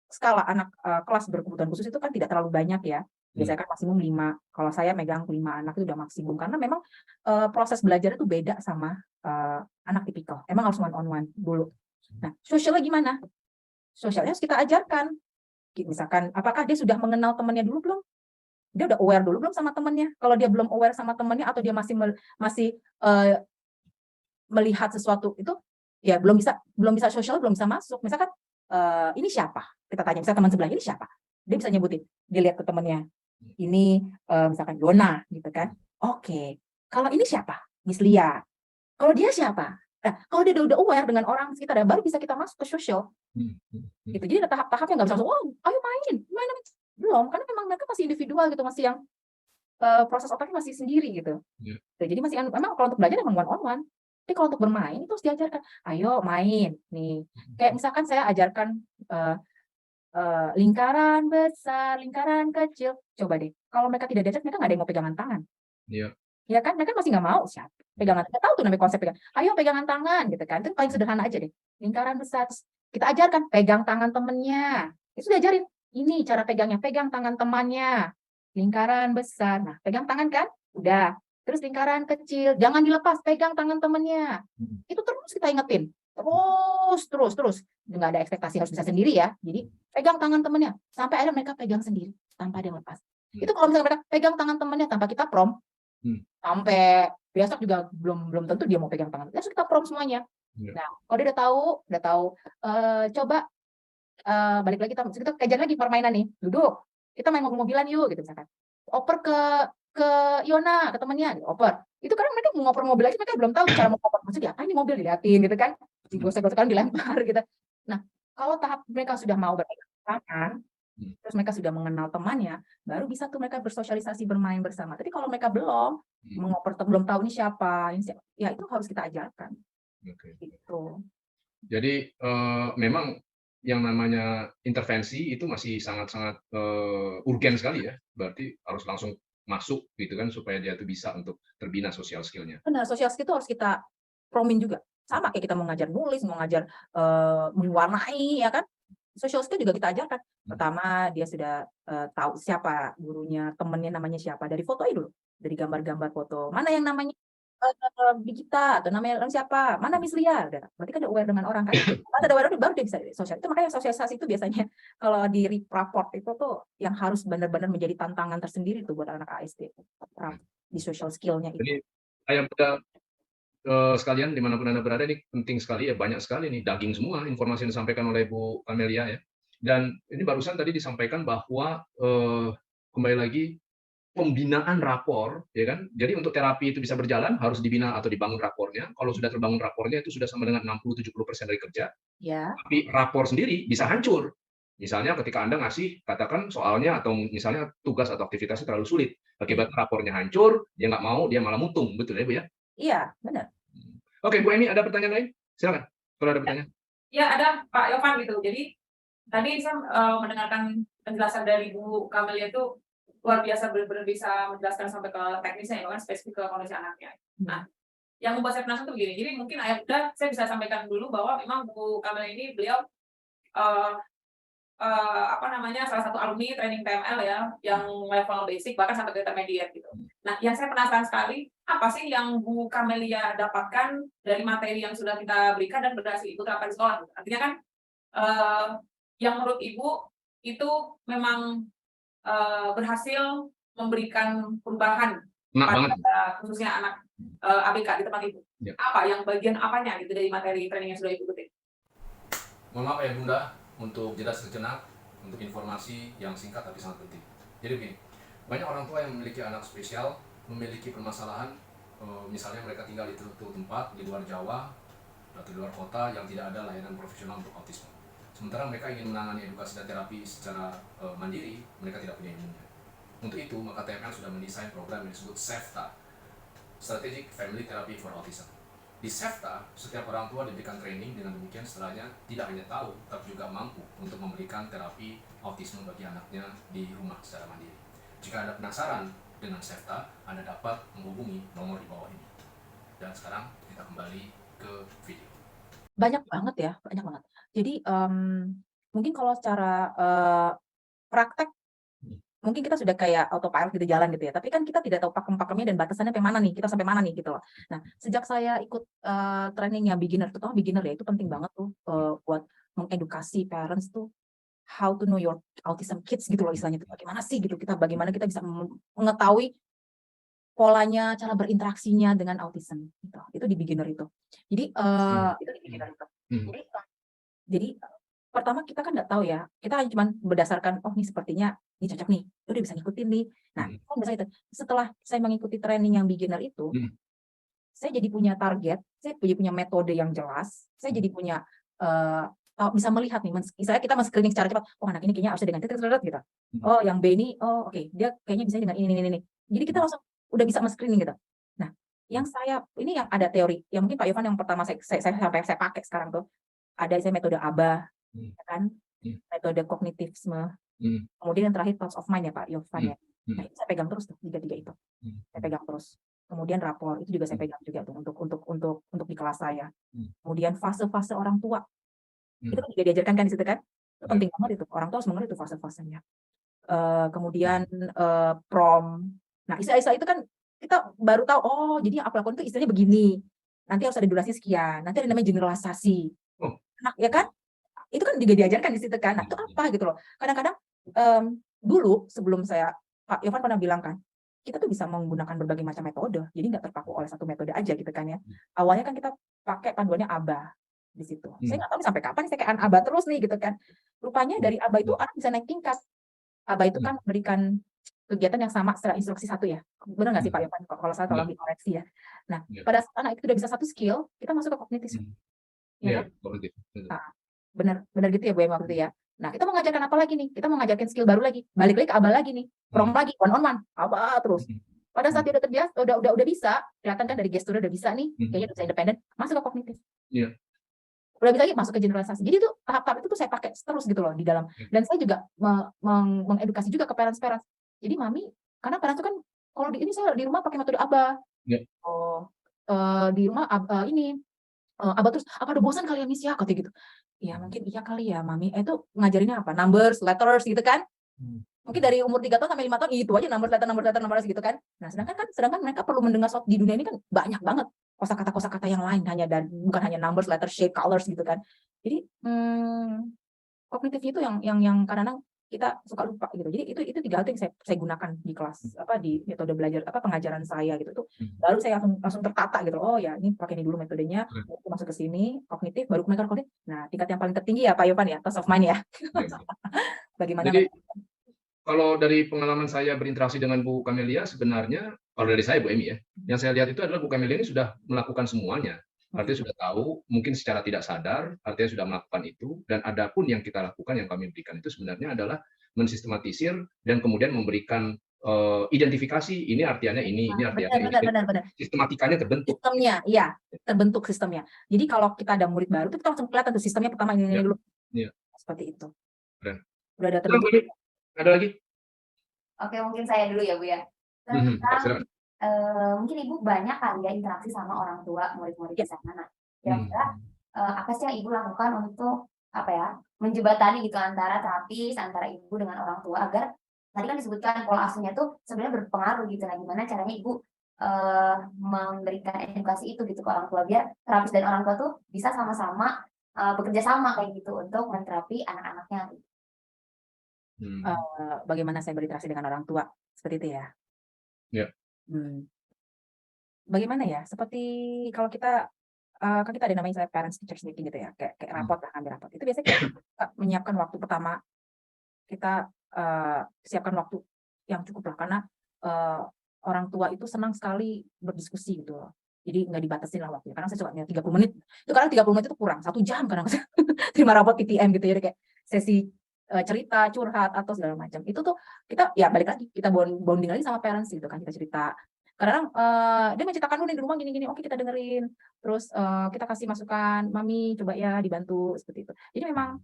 skala anak kelas berkebutuhan khusus itu kan tidak terlalu banyak ya. Biasanya kan maksimum 5. Kalau saya megang 5 anak itu udah maksimum. Karena memang proses belajar itu beda sama anak tipikal. Emang harus one on one dulu. Nah, sosialnya gimana? Sosialnya harus kita ajarkan. Misalkan, apakah dia sudah mengenal temannya dulu belum? Dia udah aware dulu belum sama temannya? Kalau dia belum aware sama temannya atau dia masih melihat sesuatu itu, ya belum bisa sosial, belum bisa masuk. Misalkan ini siapa? Kita tanya, misalkan teman sebelah ini siapa? Dia bisa nyebutin, dia lihat ke temannya. Ini misalkan Yona gitu kan. Oke. Kalau ini siapa? Miss Lia. Kalau dia siapa? Nah, kalau dia udah aware dengan orang sekitar, baru bisa kita masuk ke sosial. Gitu. Jadi ada tahap-tahapnya, nggak bisa langsung, oh ayo main. Belum, karena memang mereka masih individual gitu, masih yang proses otaknya masih sendiri gitu. Jadi masih memang kalau untuk belajar memang one on one. Tapi kalau untuk bermain itu harus diajarkan. Ayo main nih. Kayak misalkan saya ajarkan lingkaran besar, lingkaran kecil. Coba deh, kalau mereka tidak diajak, mereka nggak ada yang mau pegangan tangan. Ya kan, mereka masih nggak mau siapa pegangan. Kita tahu tuh namanya konsep pegangan. Ayo pegangan tangan gitu kan. Itu paling sederhana aja deh. Lingkaran besar. Terus kita ajarkan pegang tangan temennya. Itu diajarin. Ini cara pegangnya, pegang tangan temannya. Lingkaran besar. Nah, pegang tangan kan? Udah. Terus lingkaran kecil, jangan dilepas, pegang tangan temennya. Itu terus kita ingetin. Terus. Nggak ada ekspektasi harus bisa sendiri ya. Jadi pegang tangan temennya. Sampai akhirnya mereka pegang sendiri. Tanpa ada yang lepas. Itu kalau misalnya mereka pegang tangan temennya tanpa kita prom, sampai besok juga belum tentu dia mau pegang tangan. Langsung kita prom semuanya. Nah, kalau dia udah tahu, coba balik lagi kita kejar lagi permainan nih. Duduk. Kita main mobil-mobilan yuk gitu misalkan. Oper ke Yona, ke temannya, oper. Itu karena mereka mau ngoper mobil aja, mereka belum tahu cara mau ngoper. Maksudnya apa ini mobil, diliatin gitu kan. Digosek-gosekan, dilempar gitu. Nah, kalau tahap mereka sudah mau berpegang tangan, terus mereka sudah mengenal temannya, baru bisa tuh mereka bersosialisasi, bermain bersama. Tapi kalau mereka belum mengoper, belum tahu ini siapa, ya itu harus kita ajarkan. Gitu. Jadi memang yang namanya intervensi itu masih sangat-sangat urgen sekali ya. Berarti harus langsung masuk gitu kan supaya dia tuh bisa untuk terbina social skill-nya. Benar, social skill itu harus kita promin juga. Sama kayak kita mau ngajar nulis, mau ngajar mewarnai, ya kan? Social skill juga kita ajarkan. Pertama, dia sudah tahu siapa gurunya, temennya namanya siapa. Dari foto dulu. Dari gambar-gambar foto. Mana yang namanya Bigita, atau namanya siapa? Mana Miss Lia? Berarti kan udah aware dengan orang kan? Kalau ada aware baru dia bisa sosial. Itu makanya sosialisasi itu biasanya kalau di raport itu tuh yang harus benar-benar menjadi tantangan tersendiri tuh buat anak ASD. Di social skill-nya itu. Jadi ayam sekalian dimanapun Anda berada, ini penting sekali ya, banyak sekali nih, daging semua informasi yang disampaikan oleh Bu Camelia ya. Dan ini barusan tadi disampaikan bahwa kembali lagi pembinaan rapor, ya kan? Jadi untuk terapi itu bisa berjalan harus dibina atau dibangun rapornya. Kalau sudah terbangun rapornya itu sudah sama dengan 60-70% dari kerja. Ya. Tapi rapor sendiri bisa hancur. Misalnya ketika Anda ngasih, katakan soalnya atau misalnya tugas atau aktivitasnya terlalu sulit. Akibat rapornya hancur, dia nggak mau, dia malah mutung. Betul ya Bu ya? Iya, benar. Oke, Bu Emi, ada pertanyaan lain? Silakan, kalau ada pertanyaan. Ya, ada Pak Yovan gitu. Jadi tadi saya mendengarkan penjelasan dari Bu Camelia itu luar biasa, benar-benar bisa menjelaskan sampai ke teknisnya ya kan, spesifik ke kondisi anaknya. Nah, yang membuat saya penasaran itu begini. Jadi mungkin ayah saya bisa sampaikan dulu bahwa memang Bu Camelia ini beliau salah satu alumni training PML ya, yang level basic bahkan sampai ke intermediate gitu. Nah, yang saya penasaran sekali, apa sih yang Bu Camelia dapatkan dari materi yang sudah kita berikan dan berhasil Ibu terapkan di sekolah? Artinya kan yang menurut Ibu itu memang berhasil memberikan perubahan pada khususnya anak ABK di tempat Ibu. Ya. Apa yang bagian apanya gitu dari materi training yang sudah Ibu ikuti? Mohon maaf ya Bunda, untuk jeda sejenak, untuk informasi yang singkat tapi sangat penting. Jadi begini, banyak orang tua yang memiliki anak spesial, memiliki permasalahan, misalnya mereka tinggal di suatu tempat di luar Jawa atau di luar kota yang tidak ada layanan profesional untuk autisme. Sementara mereka ingin menangani edukasi dan terapi secara mandiri, mereka tidak punya ilmunya. Untuk itu, maka TML sudah mendesain program yang disebut SEFTA, Strategic Family Therapy for Autism. Di SEFTA, setiap orang tua diberikan training, dengan demikian setelahnya tidak hanya tahu, tapi juga mampu untuk memberikan terapi autisme bagi anaknya di rumah secara mandiri. Jika Anda penasaran dengan SEFTA, Anda dapat menghubungi nomor di bawah ini. Dan sekarang kita kembali ke video. Banyak banget ya, banyak banget. Jadi mungkin kalau secara praktek mungkin kita sudah kayak autopilot gitu jalan gitu ya. Tapi kan kita tidak tahu pakem-pakemnya dan batasannya sampai mana nih, kita sampai mana nih gitu loh. Nah, sejak saya ikut trainingnya beginner, terutama beginner ya, itu penting banget tuh buat mengedukasi parents tuh how to know your autism kids gitu loh istilahnya. Bagaimana kita bisa mengetahui polanya, cara berinteraksinya dengan autism gitu. Itu di beginner itu. Jadi itu di beginner itu. Jadi pertama kita kan nggak tahu ya, kita hanya cuma berdasarkan oh nih sepertinya ini cocok nih, udah bisa ngikutin nih. Nah, kan biasa itu. Setelah saya mengikuti training yang beginner itu, saya jadi punya target, saya jadi punya metode yang jelas, saya jadi punya bisa melihat nih, misalnya kita men-screening secara cepat, oh anak ini kayaknya harusnya dengan titik-titik gitu. Oh yang B ini, oh oke, dia kayaknya bisa dengan ini. Jadi kita langsung udah bisa men-screening gitu. Nah, yang ada teori, yang mungkin Pak Yovan yang pertama saya pakai sekarang tuh, ada saya metode ABA, ya kan, metode kognitifisme, kemudian yang terakhir thoughts of mind ya Pak Yovan ya. Nah, itu saya pegang terus tuh, tiga itu, saya pegang terus. Kemudian rapor itu juga saya pegang juga tuh untuk di kelas saya. Kemudian fase-fase orang tua itu kan juga diajarkan kan di situ kan, itu penting banget itu, orang tua harus mengerti itu fase-fasenya. Kemudian prom, nah istilah-istilah itu kan kita baru tahu, oh jadi yang aku lakukan itu istilahnya begini, nanti harus ada durasi sekian, nanti ada namanya generalisasi, nah ya kan, itu kan juga diajarkan di situ kan. Nah itu apa gitu loh, kadang-kadang dulu sebelum Pak Yovan pernah bilang kan, kita tuh bisa menggunakan berbagai macam metode, jadi nggak terpaku oleh satu metode aja gitu kan ya. Awalnya kan kita pakai panduannya ABA di situ. Saya nggak tahu sampai kapan saya kayak ABA terus nih gitu kan. Rupanya dari ABA itu anak bisa naik tingkat. ABA itu kan memberikan kegiatan yang sama setelah instruksi satu ya. Benar nggak sih Pak Yovan? Kalau saya tolong dikoreksi ya. Nah, pada saat anak itu udah bisa satu skill, kita masuk ke kognitif. Ya, kognitif. Benar gitu ya Bu Emma waktu ya. Nah, kita mau ngajarkan apa lagi nih? Kita mau ngajarkan skill baru lagi. Balik lagi ke ABA lagi nih. Prom lagi, one on one, ABA terus. Pada saat dia udah terbiasa, udah bisa, kelihatan kan dari gesturnya udah bisa nih, kayaknya udah bisa independen, masuk ke kognitif. Udah bisa lagi masuk ke generalisasi. Jadi tuh tahap-tahap itu tuh saya pakai terus gitu loh di dalam. Dan saya juga mengedukasi juga ke parents-parents. Jadi mami, karena parents itu kan kalau ini saya di rumah pakai metode ABA. Di rumah ini ABA terus, apa udah bosan kali ya Miss ya, katanya gitu. Ya mungkin iya kali ya mami. Itu ngajarinnya apa? Numbers, letters gitu kan. Mungkin dari umur 3 tahun sampai 5 tahun itu aja numbers gitu kan. Nah, sedangkan mereka perlu mendengar di dunia ini kan banyak banget kosakata yang lain bukan hanya numbers, letter, shape, colors gitu kan. Jadi kognitif itu yang kadang-kadang kita suka lupa gitu. Jadi itu 3 hal yang saya gunakan di kelas di metode belajar pengajaran saya gitu tuh. Baru saya langsung tertata gitu. Oh ya, ini pakai ini dulu metodenya, masuk ke sini, kognitif baru kemudian kognitif. Nah, tingkat yang paling tertinggi ya Pak Yovan ya, thoughts of mind ya. Bagaimana? Jadi, kalau dari pengalaman saya berinteraksi dengan Bu Camelia, sebenarnya kalau dari saya Bu Emi ya, yang saya lihat itu adalah Bu Camelia ini sudah melakukan semuanya. Artinya sudah tahu, mungkin secara tidak sadar, artinya sudah melakukan itu, dan adapun yang kita lakukan, yang kami berikan itu sebenarnya adalah mensistematisir dan kemudian memberikan identifikasi, ini artinya ini artinya ini. Benar. Sistematikanya terbentuk. Sistemnya, iya, terbentuk sistemnya. Jadi kalau kita ada murid baru, itu kita langsung kelihatan tuh sistemnya pertama ini dulu. Seperti itu. Udah ada terbentuk. Ada lagi? Oke, mungkin saya dulu ya Bu ya. Mungkin Ibu banyak kali ya interaksi sama orang tua murid-murid di sana. Nah, kira-kira apa sih yang Ibu lakukan untuk menjembatani gitu antara terapis, antara Ibu dengan orang tua agar tadi kan disebutkan pola asuhnya tuh sebenarnya berpengaruh gitu. Nah, gimana caranya Ibu memberikan edukasi itu gitu ke orang tua biar terapis dan orang tua tuh bisa sama-sama bekerja sama kayak gitu untuk menterapi anak-anaknya. Bagaimana saya berinteraksi dengan orang tua seperti itu ya? Bagaimana ya? Seperti kalau kita kan kita ada namanya parents teachers meeting gitu ya, kayak raport lah, ambil raport. Itu biasanya kita menyiapkan waktu pertama, kita siapkan waktu yang cukup lah, karena orang tua itu senang sekali berdiskusi gitu loh. Jadi nggak dibatasin lah waktunya. Karena saya suka 30 menit. Itu kadang 30 menit itu kurang, 1 jam kadang terima raport PTM gitu ya, kayak sesi cerita, curhat atau segala macam. Itu tuh kita ya balik lagi, kita bonding lagi sama parents gitu kan, kita cerita. Kadang dia menceritakan dulu di rumah gini-gini, oke kita dengerin. Terus kita kasih masukan, mami coba ya dibantu seperti itu. Jadi memang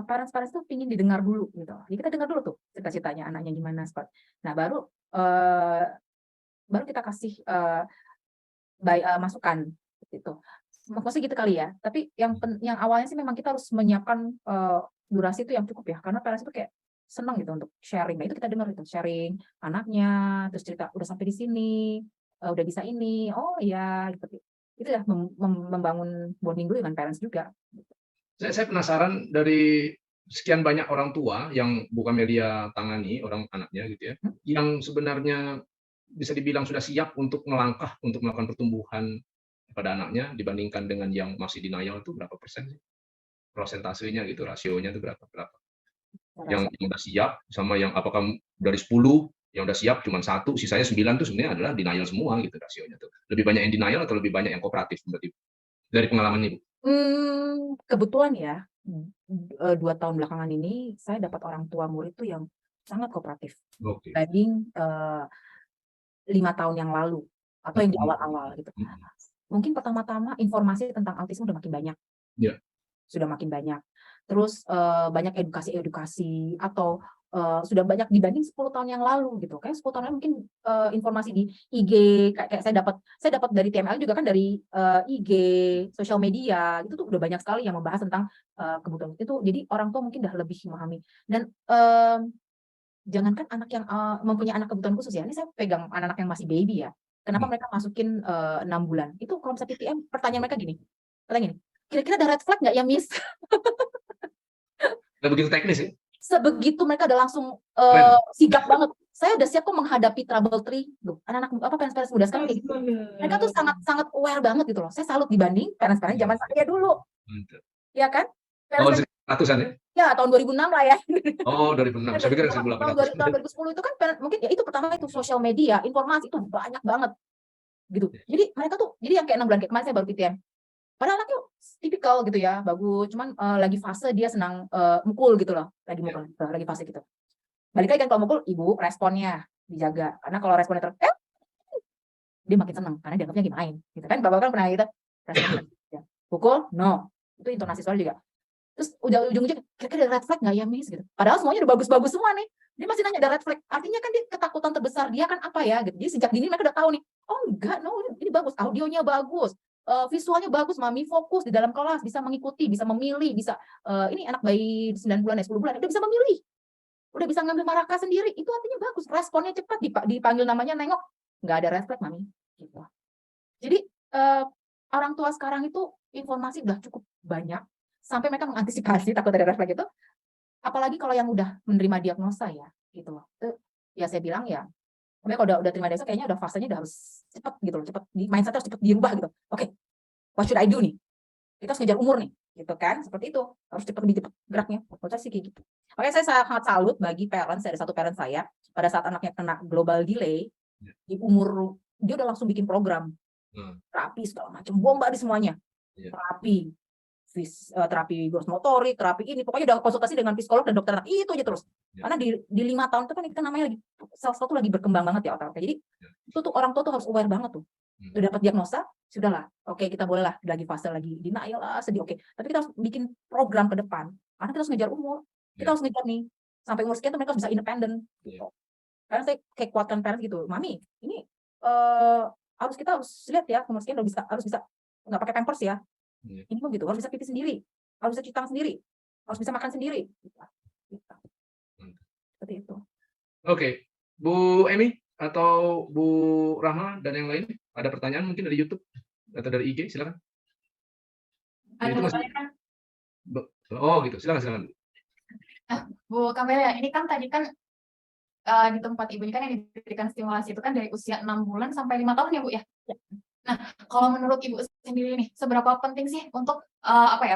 parents tuh pingin didengar dulu gitu. Jadi kita dengar dulu tuh cerita-ceritanya anaknya gimana. Nah, baru kita kasih masukan gitu. Maksudnya gitu kali ya. Tapi yang awalnya sih memang kita harus menyiapkan durasi itu yang cukup ya, karena parents itu kayak senang gitu untuk sharing. Nah, itu kita dengar itu sharing anaknya, terus cerita udah sampai di sini, udah bisa ini, oh ya gitu. Itu ya membangun bonding dulu dengan parents juga. Saya penasaran dari sekian banyak orang tua yang Bu Kamelia tangani orang anaknya gitu ya, yang sebenarnya bisa dibilang sudah siap untuk melangkah untuk melakukan pertumbuhan pada anaknya dibandingkan dengan yang masih denial itu berapa persen sih? Prosentasenya gitu, rasionya itu berapa? Yang udah siap sama yang apakah dari 10 yang udah siap cuma 1, sisanya 9 tuh sebenarnya adalah denial semua gitu rasionya tuh. Lebih banyak yang denial atau lebih banyak yang kooperatif berarti dari pengalaman Ibu? Kebetulan ya, 2 tahun belakangan ini saya dapat orang tua murid tuh yang sangat kooperatif Oke. dibanding 5 tahun yang lalu atau yang di awal-awal gitu. Mungkin pertama-tama informasi tentang autisme udah makin banyak. Iya. Sudah makin banyak. Terus banyak edukasi-edukasi atau sudah banyak dibanding 10 tahun yang lalu gitu. Kayak 10 tahun yang lalu mungkin informasi di IG kayak saya dapat dari TML juga kan dari IG, sosial media, itu tuh udah banyak sekali yang membahas tentang kebutuhan itu. Jadi orang tua mungkin udah lebih memahami. Dan jangankan anak yang mempunyai anak kebutuhan khusus ya. Ini saya pegang anak-anak yang masih baby ya. Kenapa mereka masukin 6 bulan? Itu kalau misalnya PTM pertanyaan mereka gini. Kira-kira ada red flag nggak ya, Miss? Nggak begitu teknis ya? Sebegitu mereka udah langsung sigap banget. Saya udah siap kok menghadapi trouble tree. Loh, anak-anak parents muda sekarang kayak gitu. Mereka tuh sangat aware banget gitu loh. Saya salut dibanding parents zaman saya dulu. Ya kan? Tahun ratusan ya? Ya, tahun 2006 lah ya. Oh, 2006. Saya pikir 1800. Tahun 2010 itu kan mungkin ya itu pertama itu sosial media, informasi itu banyak banget. Gitu. Jadi mereka tuh jadi yang kayak 6 bulan kayak kemarin saya baru PTM. Padahal anaknya tipikal gitu ya, bagus. Cuman lagi fase dia senang mukul gitu loh, lagi fase gitu. Balik lagi kan kalau mukul, ibu responnya dijaga. Karena kalau responnya dia makin senang karena dianggapnya lagi main. Gitu kan, bapak kan pernah gitu. Responnya, ya. Pukul, no. Itu intonasi suara juga. Terus udah ujung-ujungnya, kira-kira ada red flag nggak ya, Miss? Gitu. Padahal semuanya udah bagus-bagus semua nih. Dia masih nanya ada red flag. Artinya kan dia ketakutan terbesar dia kan apa ya? Gitu. Jadi sejak dini mereka udah tahu nih. Oh enggak, no, ini bagus. Audionya bagus. Visualnya bagus, mami fokus di dalam kelas, bisa mengikuti, bisa memilih, bisa ini anak bayi 9 bulan ya 10 bulan udah bisa memilih, udah bisa ngambil maraka sendiri, itu artinya bagus, responnya cepat, dipanggil namanya nengok, nggak ada red flag mami, gitu. Jadi orang tua sekarang itu informasi udah cukup banyak, sampai mereka mengantisipasi takut ada red flag itu, apalagi kalau yang udah menerima diagnosa ya, gitu loh. Itu ya saya bilang ya, kalau udah terima diagnosa kayaknya udah fasenya udah harus cepat gitu loh, cepat mindset harus cepat dirubah gitu. Oke, what should I do nih? Kita harus ngejar umur nih, gitu kan? Seperti itu, harus lebih cepat geraknya. Menurut sih kayak gitu. Oke, saya sangat salut bagi parents, ada satu parent saya pada saat anaknya kena global delay di umur dia udah langsung bikin program terapi segala macam, bomba di semuanya, terapi gross motorik, terapi ini, pokoknya udah konsultasi dengan psikolog dan dokter anak, itu aja terus. Karena di 5 tahun itu kan kita namanya lagi sel-sel tuh lagi berkembang banget ya otak. Jadi itu tuh orang tua tuh harus aware banget tuh. Udah dapat diagnosa, sudahlah. Oke, kita boleh lah lagi fase lagi denial lah, sedih. Oke, tapi kita harus bikin program ke depan. Karena kita harus ngejar umur. Kita harus ngejar nih sampai umur sekian tuh mereka bisa independen gitu. Karena saya kayak kuatkan parents gitu. Mami, ini kita harus lihat ya, umur sekian harus bisa nggak pakai pampers ya. Ini pun gitu, harus bisa pipi sendiri, harus bisa cuci tangan sendiri, harus bisa makan sendiri. Seperti itu. Oke, Bu Emi atau Bu Rahma dan yang lain, ada pertanyaan mungkin dari YouTube atau dari IG, silakan. Oh gitu, silakan. Bu Kamelia, ini kan tadi kan di tempat ibu ini kan yang diberikan stimulasi itu kan dari usia 6 bulan sampai 5 tahun ya Bu ya? Nah, kalau menurut Ibu sendiri nih, seberapa penting sih untuk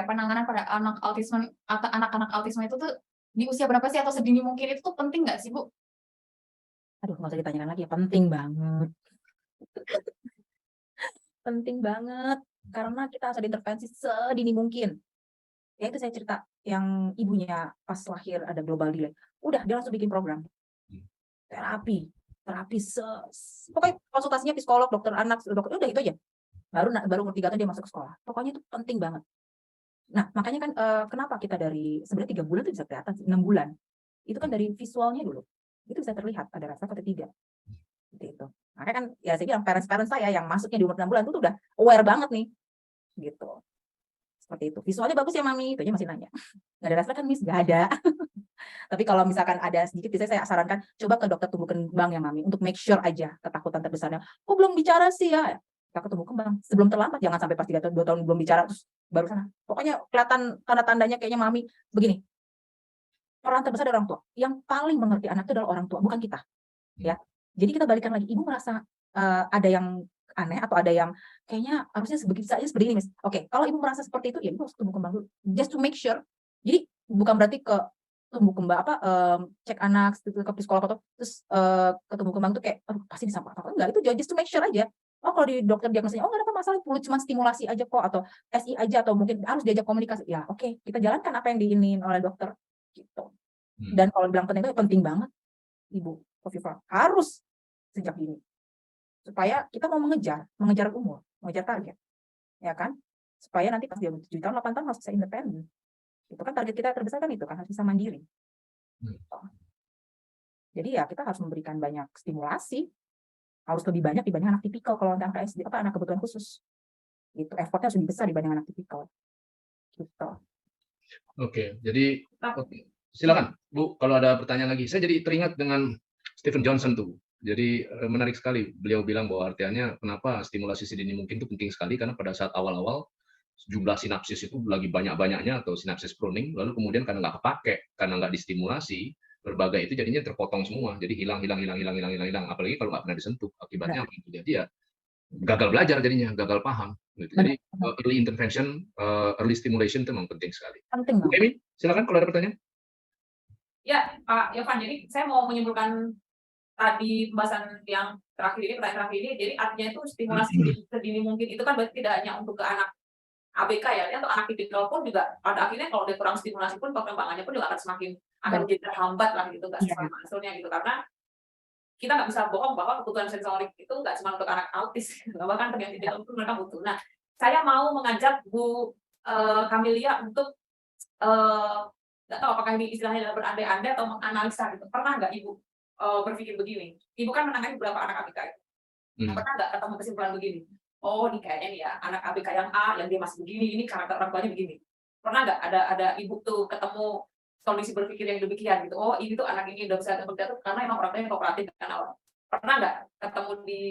penanganan pada anak autisme atau anak-anak autisme itu tuh di usia berapa sih atau sedini mungkin itu tuh penting nggak sih Bu? Aduh, nggak usah ditanyakan lagi ya, penting banget. Penting banget, karena kita harus ada intervensi sedini mungkin. Ya itu saya cerita, yang ibunya pas lahir ada global delay. Udah, dia langsung bikin program. Terapi, pokoknya konsultasinya psikolog, dokter anak, dokter, udah itu aja. Baru umur 3 tahun dia masuk ke sekolah. Pokoknya itu penting banget. Nah, makanya kan kenapa kita dari sebenarnya 3 bulan itu bisa kelihatan, 6 bulan. Itu kan dari visualnya dulu. Itu bisa terlihat ada rasa atau tidak. Seperti itu. Makanya kan ya saya bilang parents saya yang masuknya di umur 6 bulan itu udah aware banget nih. Gitu. Seperti itu. Visualnya bagus ya Mami, itu aja masih nanya. Nggak ada rasa kan Miss? Nggak ada. Tapi kalau misalkan ada sedikit, biasanya saya sarankan coba ke dokter tumbuh kembang ya Mami, untuk make sure aja ketakutan terbesarnya. Kok belum bicara sih ya? Kita ke tumbuh kembang. Sebelum terlambat, jangan sampai pas 3 tahun, 2 tahun belum bicara terus baru sana. Pokoknya kelihatan tanda-tandanya kayaknya Mami begini. peran terbesar dari orang tua. Yang paling mengerti anak itu adalah orang tua, bukan kita. Ya. Jadi kita balikan lagi, ibu merasa ada yang aneh atau ada yang kayaknya harusnya seperti ini, Miss. Oke, kalau ibu merasa seperti itu, ya ibu harus tumbuh kembang dulu. Just to make sure. Jadi bukan berarti ke tumbuh kembang cek anak ke psikolog atau terus ke tumbuh kembang itu kayak aduh pasti disampaikan apa enggak, itu just to make sure aja. Oh, kalau di dokter diagnosanya oh nggak ada masalah, perlu cuma stimulasi aja kok atau SI aja atau mungkin harus diajak komunikasi. Ya, oke, kita jalankan apa yang diinginin oleh dokter gitu. Dan kalau bilang penting itu penting banget Ibu Kofifa harus sejak dini supaya kita mau mengejar umur, mengejar target, ya kan? Supaya nanti pas dia 7 tahun, 8 tahun harus bisa independen. Itu kan target kita terbesar kan itu kan harus bisa mandiri. Jadi ya kita harus memberikan banyak stimulasi, harus lebih banyak dibanding anak tipikal kalau anak SD anak kebutuhan khusus. Gitu, effortnya harus lebih besar dibanding anak tipikal. Gitu. Oke, jadi silakan Bu kalau ada pertanyaan lagi. Saya jadi teringat dengan Stephen Johnson tuh. Jadi menarik sekali beliau bilang bahwa artinya kenapa stimulasi sedini mungkin itu penting sekali karena pada saat awal-awal jumlah sinapsis itu lagi banyak-banyaknya atau sinapsis pruning, lalu kemudian karena nggak kepake, karena nggak distimulasi, berbagai itu jadinya terpotong semua, jadi hilang. Apalagi kalau nggak pernah disentuh, akibatnya apa yang terjadi ya gagal belajar jadinya, gagal paham. Gitu. Jadi early intervention, early stimulation itu memang penting sekali. Penting banget. Emi, silakan kalau ada pertanyaan. Ya, Pak Yovan, jadi saya mau menyimpulkan tadi pembahasan yang terakhir ini, pertanyaan terakhir ini, jadi artinya itu stimulasi sedini mungkin itu kan berarti tidak hanya untuk ke anak ABK ya, atau anak tipikal pun juga pada akhirnya kalau dia kurang stimulasi pun perkembangannya pun juga akan menjadi terhambat lah gitu, nggak sesuai hasilnya gitu, karena kita nggak bisa bohong bahwa kebutuhan sensorik itu nggak cuma untuk anak autis, bahkan untuk yang tipikal pun mereka butuh. Nah, saya mau mengajak Bu Camelia untuk nggak tahu apakah ini istilahnya berandai-andai atau menganalisa gitu. Pernah nggak Ibu berpikir begini? Ibu kan menangani beberapa anak ABK itu. Pernah nggak ketemu kesimpulan begini? Oh, ini kayaknya nih ya, anak ABK yang A, yang dia masih begini, ini karakter orang tuanya begini. Pernah nggak ada ibu tuh ketemu kondisi berpikir yang demikian gitu? Oh, ini tuh anak ini udah bisa seperti itu karena emang orang tuanya kooperatif kan awal. Pernah nggak ketemu di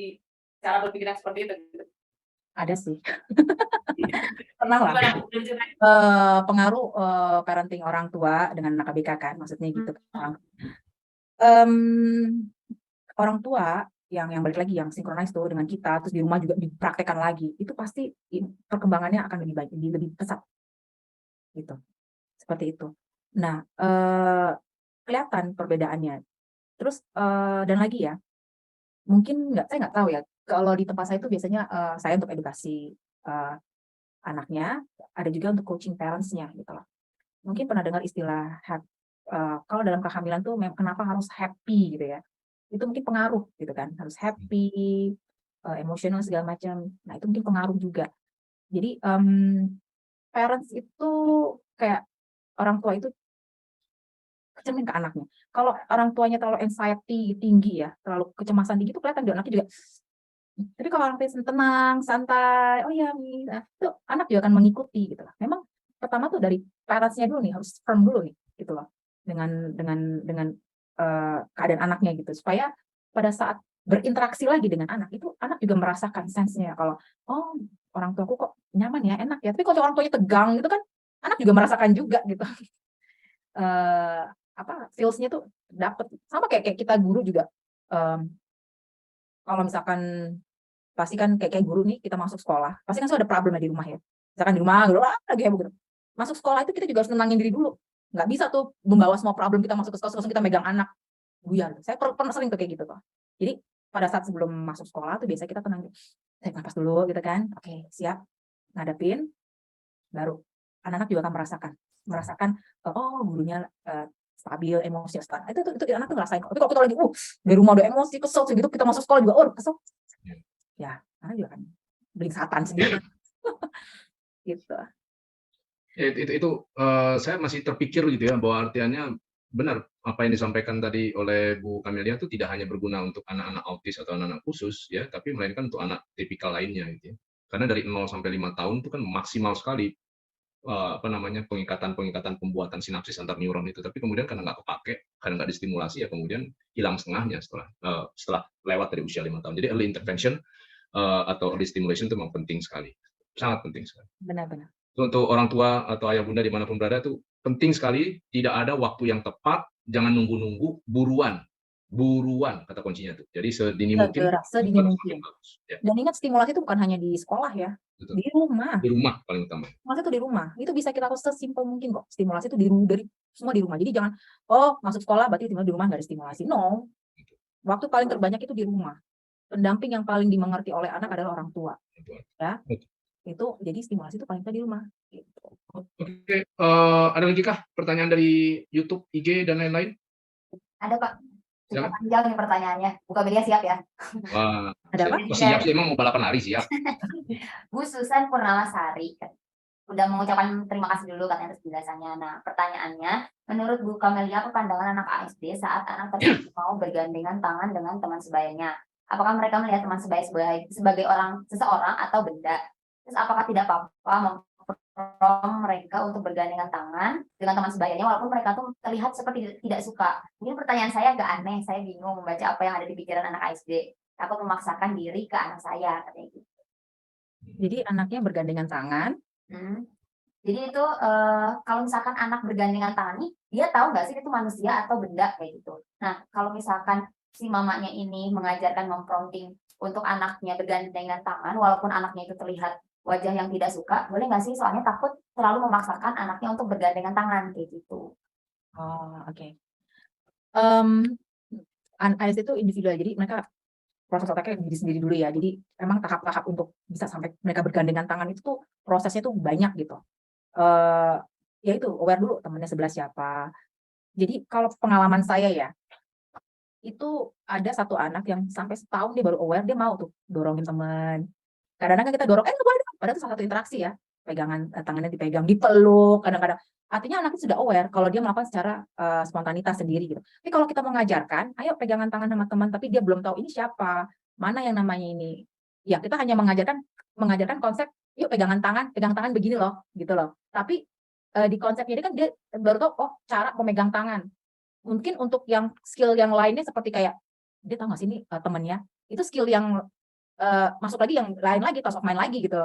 cara berpikir yang seperti itu? Gitu? Ada sih. Pernah lah. Pengaruh parenting orang tua dengan anak ABK kan, maksudnya gitu. Orang tua yang balik lagi yang sinkronis tuh dengan kita terus di rumah juga dipraktekkan lagi itu pasti perkembangannya akan lebih baik lebih pesat gitu seperti itu. Nah kelihatan perbedaannya terus dan lagi ya mungkin saya nggak tahu ya kalau di tempat saya itu biasanya saya untuk edukasi anaknya ada juga untuk coaching parentsnya gitu loh. Mungkin pernah dengar istilah kalau dalam kehamilan tuh kenapa harus happy gitu ya. Itu mungkin pengaruh gitu kan, harus happy, emosional segala macam. Nah itu mungkin pengaruh juga. Jadi parents itu kayak orang tua itu cermin ke anaknya. Kalau orang tuanya terlalu anxiety tinggi ya, terlalu kecemasan tinggi itu kelihatan di anaknya juga. Tapi kalau orang tuanya tenang, santai, oh ya, nah, itu anak juga akan mengikuti gitu lah. Memang pertama tuh dari parentsnya dulu nih harus firm dulu nih gitu loh dengan keadaan anaknya gitu supaya pada saat berinteraksi lagi dengan anak itu anak juga merasakan sense-nya kalau oh orang tuaku kok nyaman ya enak ya tapi kalau orang tuanya tegang gitu kan anak juga merasakan juga gitu feels-nya tuh dapet sama kayak kita guru juga kalau misalkan pasti kan kayak guru nih kita masuk sekolah pasti kan sudah ada problemnya di rumah ya misalkan di rumah gitu lagi heboh gitu masuk sekolah itu kita juga harus nenangin diri dulu. Nggak bisa tuh membawa semua problem kita masuk ke sekolah, langsung kita megang anak. Buyar. Saya pernah sering tuh kayak gitu kok. Jadi pada saat sebelum masuk sekolah tuh biasanya kita tenang. Saya napas dulu gitu kan. Oke, siap. Ngadepin. Baru anak-anak juga akan merasakan oh gurunya stabil, emosi stabil. Itu anak tuh ngerasain. Tapi kalau kita lagi dari rumah udah emosi, kesel gitu kita masuk sekolah juga kesel. Ya, anak juga kan beli satan sendiri. Gitu. Itu saya masih terpikir gitu ya bahwa artinya benar apa yang disampaikan tadi oleh Bu Camelia itu tidak hanya berguna untuk anak-anak autis atau anak-anak khusus ya tapi melainkan untuk anak tipikal lainnya gitu ya. Karena dari 0 sampai 5 tahun itu kan maksimal sekali pengikatan pembuatan sinapsis antar neuron itu tapi kemudian karena nggak kepake karena nggak distimulasi ya kemudian hilang setengahnya setelah lewat dari usia 5 tahun. Jadi early intervention atau early stimulation itu memang penting sekali, sangat penting sekali. Benar-benar. Untuk orang tua atau ayah bunda dimanapun berada itu penting sekali, tidak ada waktu yang tepat, jangan nunggu-nunggu, buruan kata kuncinya tuh. Jadi sedini mungkin Sedini semakin mungkin. bagus. Ya, Dan ingat stimulasi itu bukan hanya di sekolah ya, betul. di rumah. Di rumah paling utama. Stimulasi itu di rumah. Itu bisa kita lakukan sesimpel mungkin kok. Stimulasi itu dari semua di rumah. Jadi jangan masuk sekolah berarti di rumah nggak ada stimulasi. No. Waktu paling terbanyak itu di rumah. Pendamping yang paling dimengerti oleh anak adalah orang tua. Ya. Itu jadi stimulasi itu paling di rumah. Gitu. Oke, ada lagi kah pertanyaan dari YouTube, IG dan lain-lain? Ada Pak. Cukup Silakan. panjang nih pertanyaannya. Buka media siap ya. Wah, Ada apa? siap sih, emang mau balapan lari siap. Bu Susan Purnamasari udah mengucapkan terima kasih dulu katanya atas penjelasannya. Nah, pertanyaannya, menurut Bu Kamelia, apa pandangan anak ASD saat anak tersebut mau bergandengan tangan dengan teman sebayanya? Apakah mereka melihat teman sebaya sebagai seseorang atau benda? Terus apakah tidak apa-apa memprompt mereka untuk bergandengan tangan dengan teman sebayanya walaupun mereka tuh terlihat seperti tidak suka? Mungkin pertanyaan saya agak aneh, saya bingung membaca apa yang ada di pikiran anak ASD. Takut memaksakan diri ke anak saya, katanya gitu. Jadi anaknya bergandengan tangan. Jadi itu kalau misalkan anak bergandengan tangan nih, dia tahu nggak sih itu manusia atau benda kayak gitu. Nah, kalau misalkan si mamanya ini mengajarkan memprompting untuk anaknya bergandengan tangan, walaupun anaknya itu terlihat wajah yang tidak suka, boleh nggak sih? Soalnya takut terlalu memaksakan anaknya untuk bergandengan tangan kayak gitu. Oke. ASD itu individual, jadi mereka proses otaknya diri sendiri dulu ya. Jadi emang tahap-tahap untuk bisa sampai mereka bergandengan tangan itu tuh prosesnya tuh banyak gitu. Ya itu aware dulu temennya sebelah siapa. Jadi kalau pengalaman saya ya, itu ada satu anak yang sampai setahun dia baru aware, dia mau tuh dorongin teman. Kadang-kadang kita dorong, nggak boleh, padahal itu salah satu interaksi ya. Pegangan tangannya dipegang, dipeluk, kadang-kadang. Artinya anak itu sudah aware kalau dia melakukan secara spontanitas sendiri gitu. Tapi kalau kita mengajarkan, ayo pegangan tangan sama teman, tapi dia belum tahu ini siapa, mana yang namanya ini. Ya kita hanya mengajarkan konsep, yuk pegang tangan begini loh, gitu loh. Tapi di konsepnya ini kan dia baru tahu, cara memegang tangan. Mungkin untuk yang skill yang lainnya seperti kayak, dia tahu nggak sih ini temannya, itu skill yang masuk lagi yang lain lagi, top of mind lagi gitu.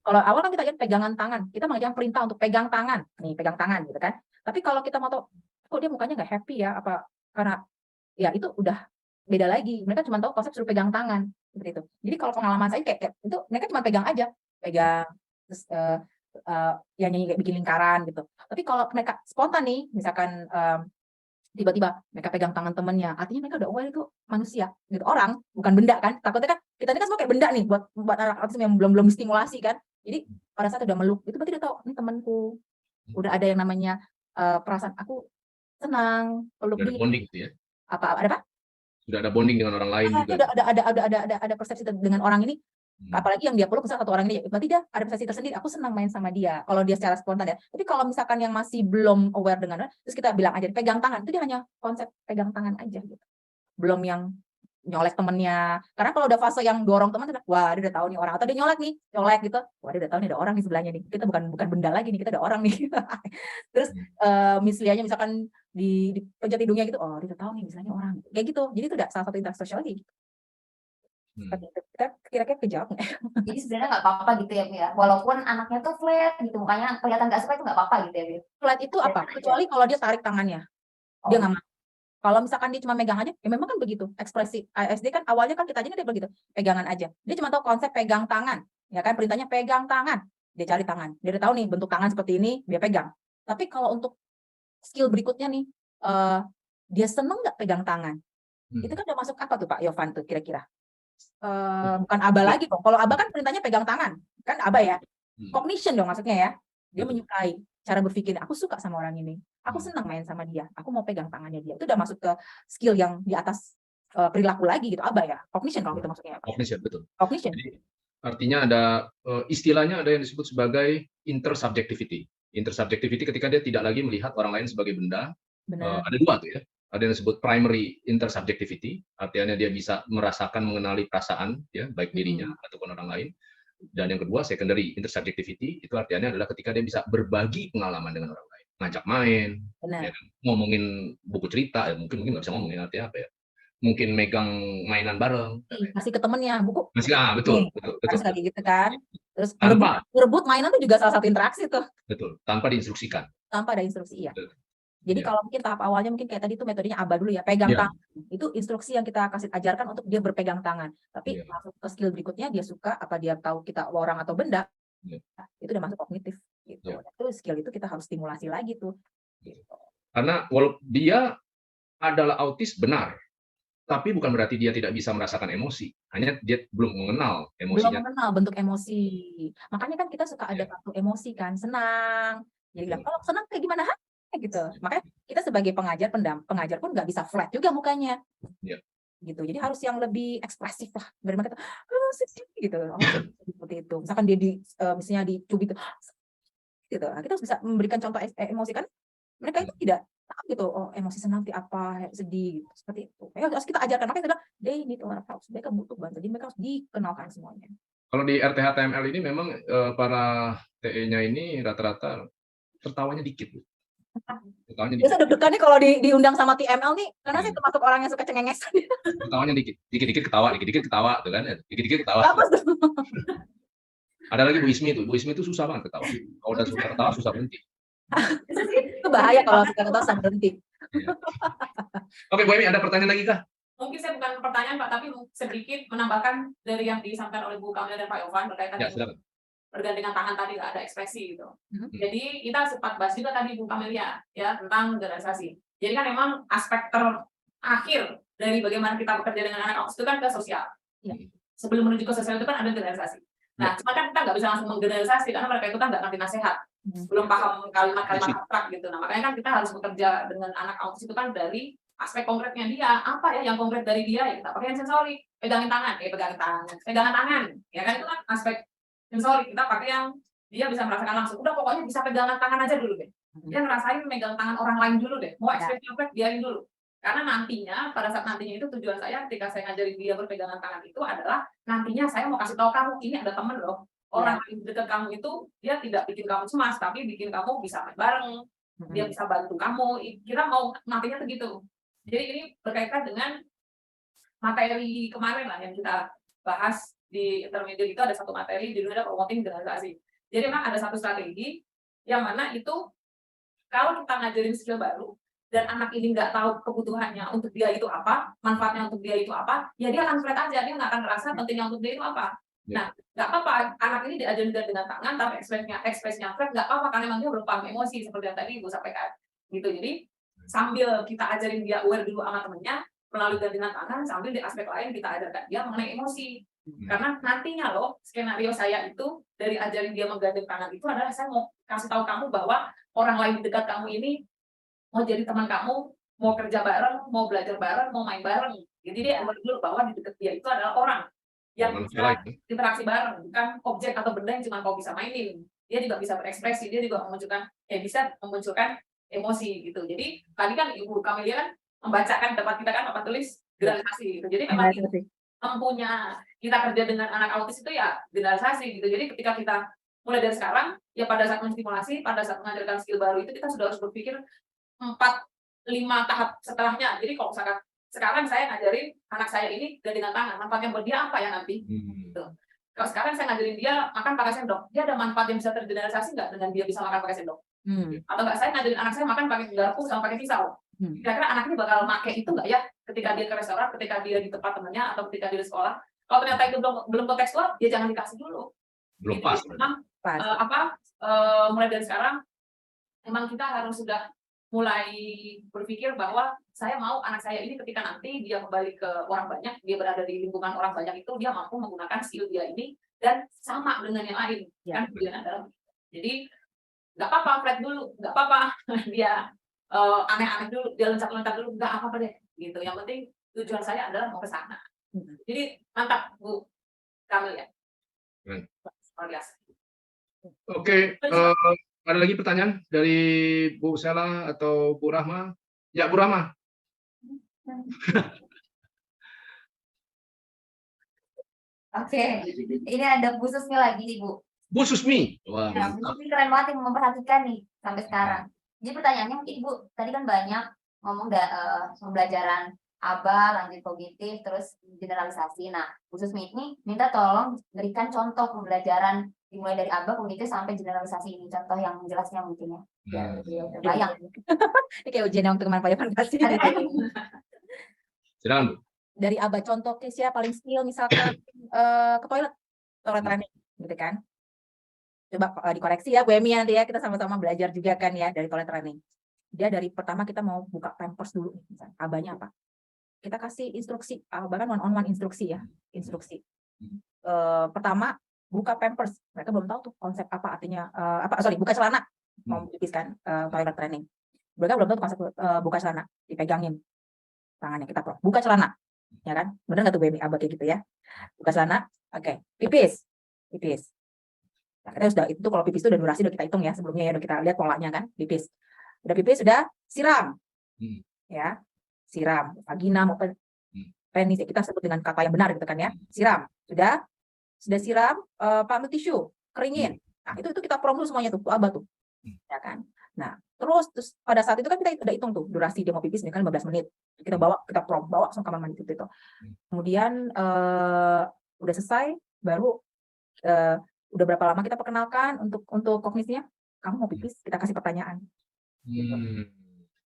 Kalau awal kan kita lihat pegangan tangan, kita mengajarkan perintah untuk pegang tangan, nih pegang tangan gitu kan. Tapi kalau kita mau tahu, kok dia mukanya nggak happy ya, apa karena ya itu udah beda lagi. Mereka cuma tahu konsep suruh pegang tangan seperti itu. Jadi kalau pengalaman saya kayak itu mereka cuma pegang aja, pegang terus ya nyanyi kayak bikin lingkaran gitu. Tapi kalau mereka spontan nih, misalkan tiba-tiba mereka pegang tangan temennya, artinya mereka udah aware itu manusia, gitu, orang, bukan benda kan. Takutnya kan kita ini kan semua kayak benda nih buat anak autism yang belum stimulasi kan. Jadi pada saat udah meluk, itu berarti udah tahu, ini temanku. Udah ada yang namanya perasaan aku senang, peluk Sudah ada dia. bonding gitu ya. Ada apa? Sudah ada bonding dengan orang lain juga. Ada persepsi dengan orang ini. Apalagi yang dia peluk misalnya satu orang ini, berarti dia ada persepsi tersendiri, aku senang main sama dia kalau dia secara spontan ya. Tapi kalau misalkan yang masih belum aware dengan, terus kita bilang aja pegang tangan, itu dia hanya konsep pegang tangan aja gitu, belum yang nyolek temennya. Karena kalau udah fase yang dorong teman, wah dia udah tahu nih orang, atau dia nyolek gitu, wah dia udah tahu nih ada orang di sebelahnya nih, kita bukan benda lagi nih, kita ada orang nih. Terus misalnya misalkan di pencet hidungnya gitu, dia udah tahu nih misalnya orang kayak gitu. Jadi itu udah salah satu interaksi sosial lagi. Kita kira-kira kejawab nggak? Jadi sebenarnya nggak apa-apa gitu ya, Bu ya. Walaupun anaknya tuh flat gitu, mukanya kelihatan nggak suka itu nggak apa-apa gitu ya, Bu. Flat itu apa? Kecuali kalau dia tarik tangannya, dia nggak mau. Kalau misalkan dia cuma megang aja, ya memang kan begitu. Ekspresi ASD kan awalnya kan kita aja dia begitu, pegangan aja. Dia cuma tahu konsep pegang tangan, ya kan, perintahnya pegang tangan. Dia cari tangan, dia udah tahu nih bentuk tangan seperti ini, dia pegang. Tapi kalau untuk skill berikutnya nih, dia seneng nggak pegang tangan? Itu kan udah masuk apa tuh Pak Yovan tuh kira-kira? Bukan aba lagi dong. Kalau aba kan perintahnya pegang tangan, kan aba ya. Cognition dong maksudnya ya. Dia menyukai cara berpikir. Aku suka sama orang ini. Aku senang main sama dia. Aku mau pegang tangannya dia. Itu udah masuk ke skill yang di atas perilaku lagi gitu. Aba ya. Cognition kalau kita maksudnya. Cognition betul. Cognition. Jadi, artinya ada istilahnya ada yang disebut sebagai intersubjectivity. Intersubjectivity ketika dia tidak lagi melihat orang lain sebagai benda. Ada dua tuh ya. Ada yang disebut primary intersubjectivity, artinya dia bisa merasakan, mengenali perasaan, ya, baik dirinya ataupun orang lain. Dan yang kedua, secondary intersubjectivity, itu artinya adalah ketika dia bisa berbagi pengalaman dengan orang lain, ngajak main, ya, ngomongin buku cerita, ya, mungkin nggak bisa ngomongin artinya apa ya, mungkin megang mainan bareng, kasih ke temennya buku, betul. Lagi gitu kan. Terus berebut mainan itu juga salah satu interaksi tuh. Betul, tanpa diinstruksikan. tanpa ada instruksi iya. Betul. Jadi Iya. kalau mungkin tahap awalnya mungkin kayak tadi itu metodenya ABA dulu ya, pegang Iya. tangan. Itu instruksi yang kita kasih ajarkan untuk dia berpegang tangan. Tapi Iya. masuk ke skill berikutnya dia suka apa dia tahu kita orang atau benda, Iya. itu udah masuk kognitif gitu. Iya. Itu skill itu kita harus stimulasi lagi tuh. Gitu. Karena walaupun dia adalah autis benar, tapi bukan berarti dia tidak bisa merasakan emosi. Hanya dia belum mengenal Belum emosinya. mengenal bentuk emosi. Makanya kan kita suka ada Iya. kartu emosi kan, senang. Jadi bilang, Betul. kalau senang kayak gimana? Hah? Gitu. Makanya kita sebagai pengajar, pengajar pun nggak bisa flat juga mukanya. Iya. Gitu. Jadi harus yang lebih ekspresif lah. Bagaimana kita, sedih gitu. Oh, sedih, seperti itu. Misalkan dia misalnya dicubit gitu. Nah, kita harus bisa memberikan contoh emosi kan. Mereka itu tidak tahu gitu. Oh, emosi senang itu apa, sedih gitu. Seperti itu. Harus kita ajarkan. Makanya kita bilang, they need to learn how. Mereka butuh bantuan. Jadi mereka harus dikenalkan semuanya. Kalau di RTH-TML ini memang para TE-nya ini rata-rata tertawanya dikit. Tertawanya Biasa dikit. deg-degannya kalau diundang sama TML nih, karena saya termasuk orang yang suka cengengesan. Tertawanya dikit. Dikit-dikit ketawa, dikit-dikit ketawa tuh kan. Dikit-dikit ketawa. Bagus tuh. Ada lagi Bu Ismi tuh. Bu Ismi itu susah banget ketawa. Kalau udah suka ketawa susah berhenti. Itu bahaya kalau suka ketawa sampai berhenti. Iya. Oke, Bu Emi, ada pertanyaan lagi kah? Mungkin saya bukan pertanyaan Pak, tapi sedikit menambahkan dari yang disampaikan oleh Bu Kamil dan Pak Yovan berkaitan Ya, dengan silakan. pergandengan tangan tadi, nggak ada ekspresi gitu. Mhm. Jadi kita sempat bahas juga tadi Bu Kamelia ya tentang generalisasi. Jadi kan memang aspek terakhir dari bagaimana kita bekerja dengan anak autis itu kan ke sosial. Ya. Sebelum menuju ke sosial itu kan ada generalisasi. Nah, cuma kan kita nggak bisa langsung menggeneralisasi karena mereka itu kan nggak ngerti nasihat, belum paham kalimat-kalimat abstrak gitu. Nah, makanya kan kita harus bekerja dengan anak autis itu kan dari aspek konkretnya dia. Apa ya yang konkret dari dia? Ya kita pakai yang sensori, pegangin tangan, pegangan tangan, ya kan itu kan aspek sensori. Kita pakai yang dia bisa merasakan langsung. Udah pokoknya bisa pegangan tangan aja dulu deh. Dia ngerasain megang tangan orang lain dulu deh. Mau ekspresi apa biarin dulu. Karena nantinya, pada saat nantinya itu tujuan saya ketika saya ngajarin dia berpegangan tangan itu adalah nantinya saya mau kasih tahu kamu, ini ada temen loh. Orang yang dekat kamu itu, dia tidak bikin kamu cemas, tapi bikin kamu bisa main bareng. Dia bisa bantu kamu. Kita mau nantinya begitu. Jadi ini berkaitan dengan materi kemarin lah yang kita bahas di intermediate itu ada satu materi judulnya promoting generalisasi. Jadi memang ada satu strategi yang mana itu kalau kita ngajarin skill baru dan anak ini nggak tahu kebutuhannya untuk dia itu apa, manfaatnya untuk dia itu apa, ya dia akan flat aja, dia nggak akan ngerasa pentingnya untuk dia itu apa. Nah, nggak apa-apa, anak ini diajarin dengan tangan, tapi ekspresinya flat, nggak apa-apa, karena memang dia belum paham emosi, seperti yang tadi Ibu sampaikan. Gitu, jadi sambil kita ajarin dia aware dulu sama temennya, melalui gandengan tangan, sambil di aspek lain kita ajarkan dia mengenai emosi. Karena nantinya loh, skenario saya itu, dari ajarin dia menggandeng tangan itu adalah saya mau kasih tahu kamu bahwa orang lain di dekat kamu ini mau jadi teman kamu, mau kerja bareng, mau belajar bareng, mau main bareng. Jadi dia aware dulu bahwa di dekat dia itu adalah orang yang bisa interaksi bareng, bukan objek atau benda yang cuma kau bisa mainin. Dia juga bisa berekspresi, dia juga bisa memunculkan emosi gitu. Jadi tadi kan Ibu Kamelia kan membacakan tempat kita kan papan tulis generalisasi gitu. Jadi memang empunya kita kerja dengan anak autis itu ya generalisasi gitu. Jadi ketika kita mulai dari sekarang, ya pada saat menstimulasi, pada saat mengajarkan skill baru itu kita sudah harus berpikir 4-5 tahap setelahnya. Jadi kalau misalkan sekarang saya ngajarin anak saya ini gandengan tangan, manfaat yang buat dia apa ya nanti? Gitu. Kalau sekarang saya ngajarin dia makan pakai sendok, dia ada manfaat yang bisa tergeneralisasi nggak dengan dia bisa makan pakai sendok? Atau nggak saya ngajarin anak saya makan pakai garpu sama pakai pisau? Kira-kira anak ini bakal pakai itu nggak ya? Ketika dia ke restoran, ketika dia di tempat temannya, atau ketika dia di sekolah? Kalau ternyata itu belum kontekstual, dia jangan dikasih dulu. Belum pas. Mulai dari sekarang, memang kita harus sudah mulai berpikir bahwa saya mau anak saya ini ketika nanti dia kembali ke orang banyak, dia berada di lingkungan orang banyak itu, dia mampu menggunakan skill dia ini dan sama dengan yang lain. Kan tujuannya adalah jadi nggak apa-apa flat dulu, nggak apa-apa dia aneh-aneh dulu, dia loncat-loncat dulu, nggak apa-apa deh. Gitu. Yang penting tujuan saya adalah mau ke sana. Jadi mantap Bu Kamil ya. Oke, ada lagi pertanyaan dari Bu Sela atau Bu Rahma? Ya, Bu Rahma. Oke, ini ada Bu Susmi lagi nih Bu. Bu Susmi, wah Ya, Bu mantap. Susmi keren banget yang memperhatikan nih sampai sekarang. Jadi pertanyaannya mungkin Bu, tadi kan banyak ngomong pembelajaran ABA, lanjut kognitif, terus generalisasi. Nah, Bu Susmi ini minta tolong berikan contoh pembelajaran dimulai dari aba kognitif sampai generalisasi ini contoh yang jelasnya mungkin ya. Biar Hmm. lebih terbayang. Ini kayak ujian yang untuk teman Pak kasih. Silakan, Bu. Dari aba contoh case ya paling skill misalkan ke toilet training gitu kan. Coba dikoreksi ya Bu Emi nanti ya, kita sama-sama belajar juga kan ya dari toilet training. Dia dari pertama kita mau buka pampers dulu, misalnya abanya apa? Kita kasih instruksi, bahkan one-on-one instruksi ya, instruksi. Pertama buka pampers, mereka belum tahu tuh konsep apa artinya buka celana, mau pipis kan toilet training. Mereka belum tahu konsep buka celana, dipegangin tangannya kita buka celana, ya kan? Bener nggak tuh Bemi abah kayak gitu ya? Buka celana, oke, pipis. Nah, kita sudah itu kalau pipis itu udah durasi udah kita hitung ya sebelumnya ya, udah kita lihat polanya kan, pipis. Udah pipis sudah siram, ya siram vagina maupun penis ya, kita sebut dengan kata yang benar gitu kan ya, siram sudah siram pakai tisu keringin. Nah itu kita prom dulu semuanya tuh abah tuh, ya kan. Nah terus pada saat itu kan kita udah hitung tuh durasi dia mau pipis ini kan 15 menit, kita bawa sama kamar mandi itu. Kemudian udah selesai baru udah berapa lama kita perkenalkan untuk kognisinya, kamu mau pipis, kita kasih pertanyaan.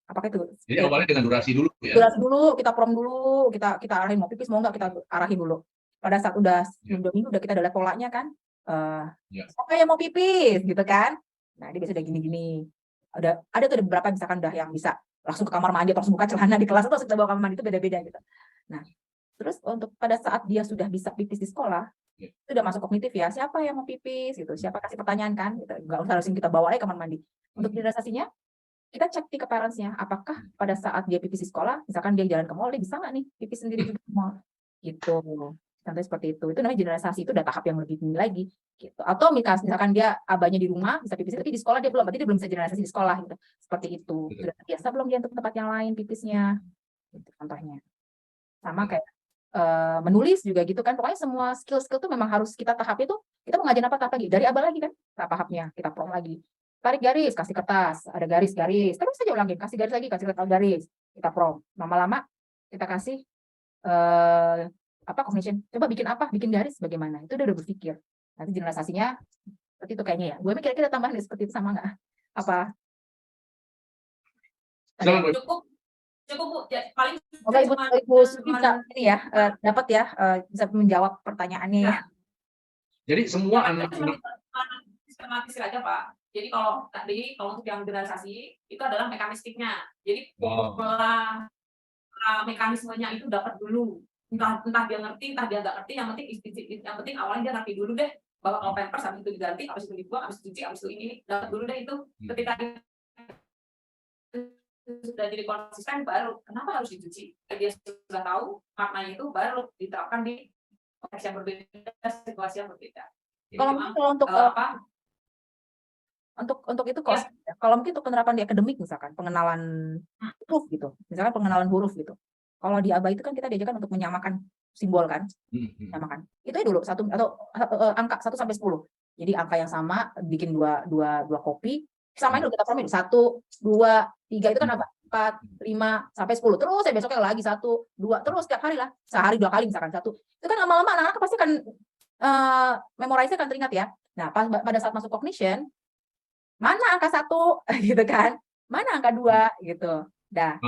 Apakah itu? Jadi awalnya dengan durasi dulu ya. Durasi dulu, kita prom dulu, kita arahin mau pipis mau nggak, kita arahin dulu. Pada saat udah minggu udah kita udah lihat polanya kan, siapa yang mau pipis gitu kan. Nah dia biasa udah gini-gini. Ada tuh beberapa misalkan udah yang bisa langsung ke kamar mandi atau langsung buka celana di kelas atau kita bawa kamar mandi itu beda-beda gitu. Nah terus untuk pada saat dia sudah bisa pipis di sekolah, itu udah masuk kognitif ya, siapa yang mau pipis gitu, siapa kasih pertanyaan kan, gitu. Nggak usah langsung kita bawa aja kamar mandi. Untuk generalisasinya kita cek ke parentsnya, apakah pada saat dia pipis di sekolah, misalkan dia jalan ke mall, dia bisa nggak nih pipis sendiri juga di mall, gitu. Contohnya seperti itu namanya generalisasi, itu udah tahap yang lebih tinggi lagi, gitu. Atau misalkan dia abahnya di rumah bisa pipis, tapi di sekolah dia belum, berarti dia belum bisa generalisasi di sekolah, gitu. Seperti itu, sudah terbiasa belum dia untuk tempat yang lain pipisnya, gitu contohnya. Sama kayak menulis juga gitu kan, pokoknya semua skill tuh memang harus kita tahap itu, kita mau ngajarin apa tahap lagi, dari abah lagi kan, tahapnya kita prom lagi. Tarik garis, kasih kertas, ada garis, terus saja ulangin, kasih garis lagi, kasih kertas garis, kita prom. Lama-lama kita kasih cognition, coba bikin garis bagaimana, itu udah berpikir. Nanti generalisasinya seperti itu kayaknya ya. Gue mikir kira tambahin seperti itu sama nggak? Apa? Cukup Bu, ya, paling Ibu bisa ini ya, dapat ya, bisa menjawab pertanyaannya ya. Jadi semua anak sistematis aja Pak. Jadi kalau untuk yang generalisasi itu adalah mekanistiknya. Jadi pola mekanismenya itu dapat dulu. Entah dia ngerti, entah dia nggak ngerti. Yang penting awalnya dia ngerti dulu deh bahwa kalau pampers habis itu diganti, habis itu dibuang, habis itu cuci, habis itu ini dapat dulu deh itu. Ketika sudah jadi konsisten baru kenapa harus dicuci, dia sudah tahu maknanya itu baru diterapkan di konteks yang berbeda, situasi yang berbeda. Kalau untuk itu kalau mungkin untuk penerapan di akademik misalkan pengenalan huruf gitu, misalkan pengenalan huruf gitu, kalau di aba itu kan kita diajarkan untuk menyamakan simbol kan, menyamakan itu dulu satu atau angka 1 sampai 10, jadi angka yang sama bikin dua kopi, samain dulu kita formin 1, 2, 3 itu kan apa? 4, 5 sampai 10. Terus besoknya lagi 1, 2, terus setiap hari lah. Sehari 2 kali misalkan 1. Itu kan lama-lama anak-anak pasti akan memorize akan teringat ya. Nah, pada saat masuk cognition, mana angka 1 gitu kan? Mana angka 2 gitu. Nah,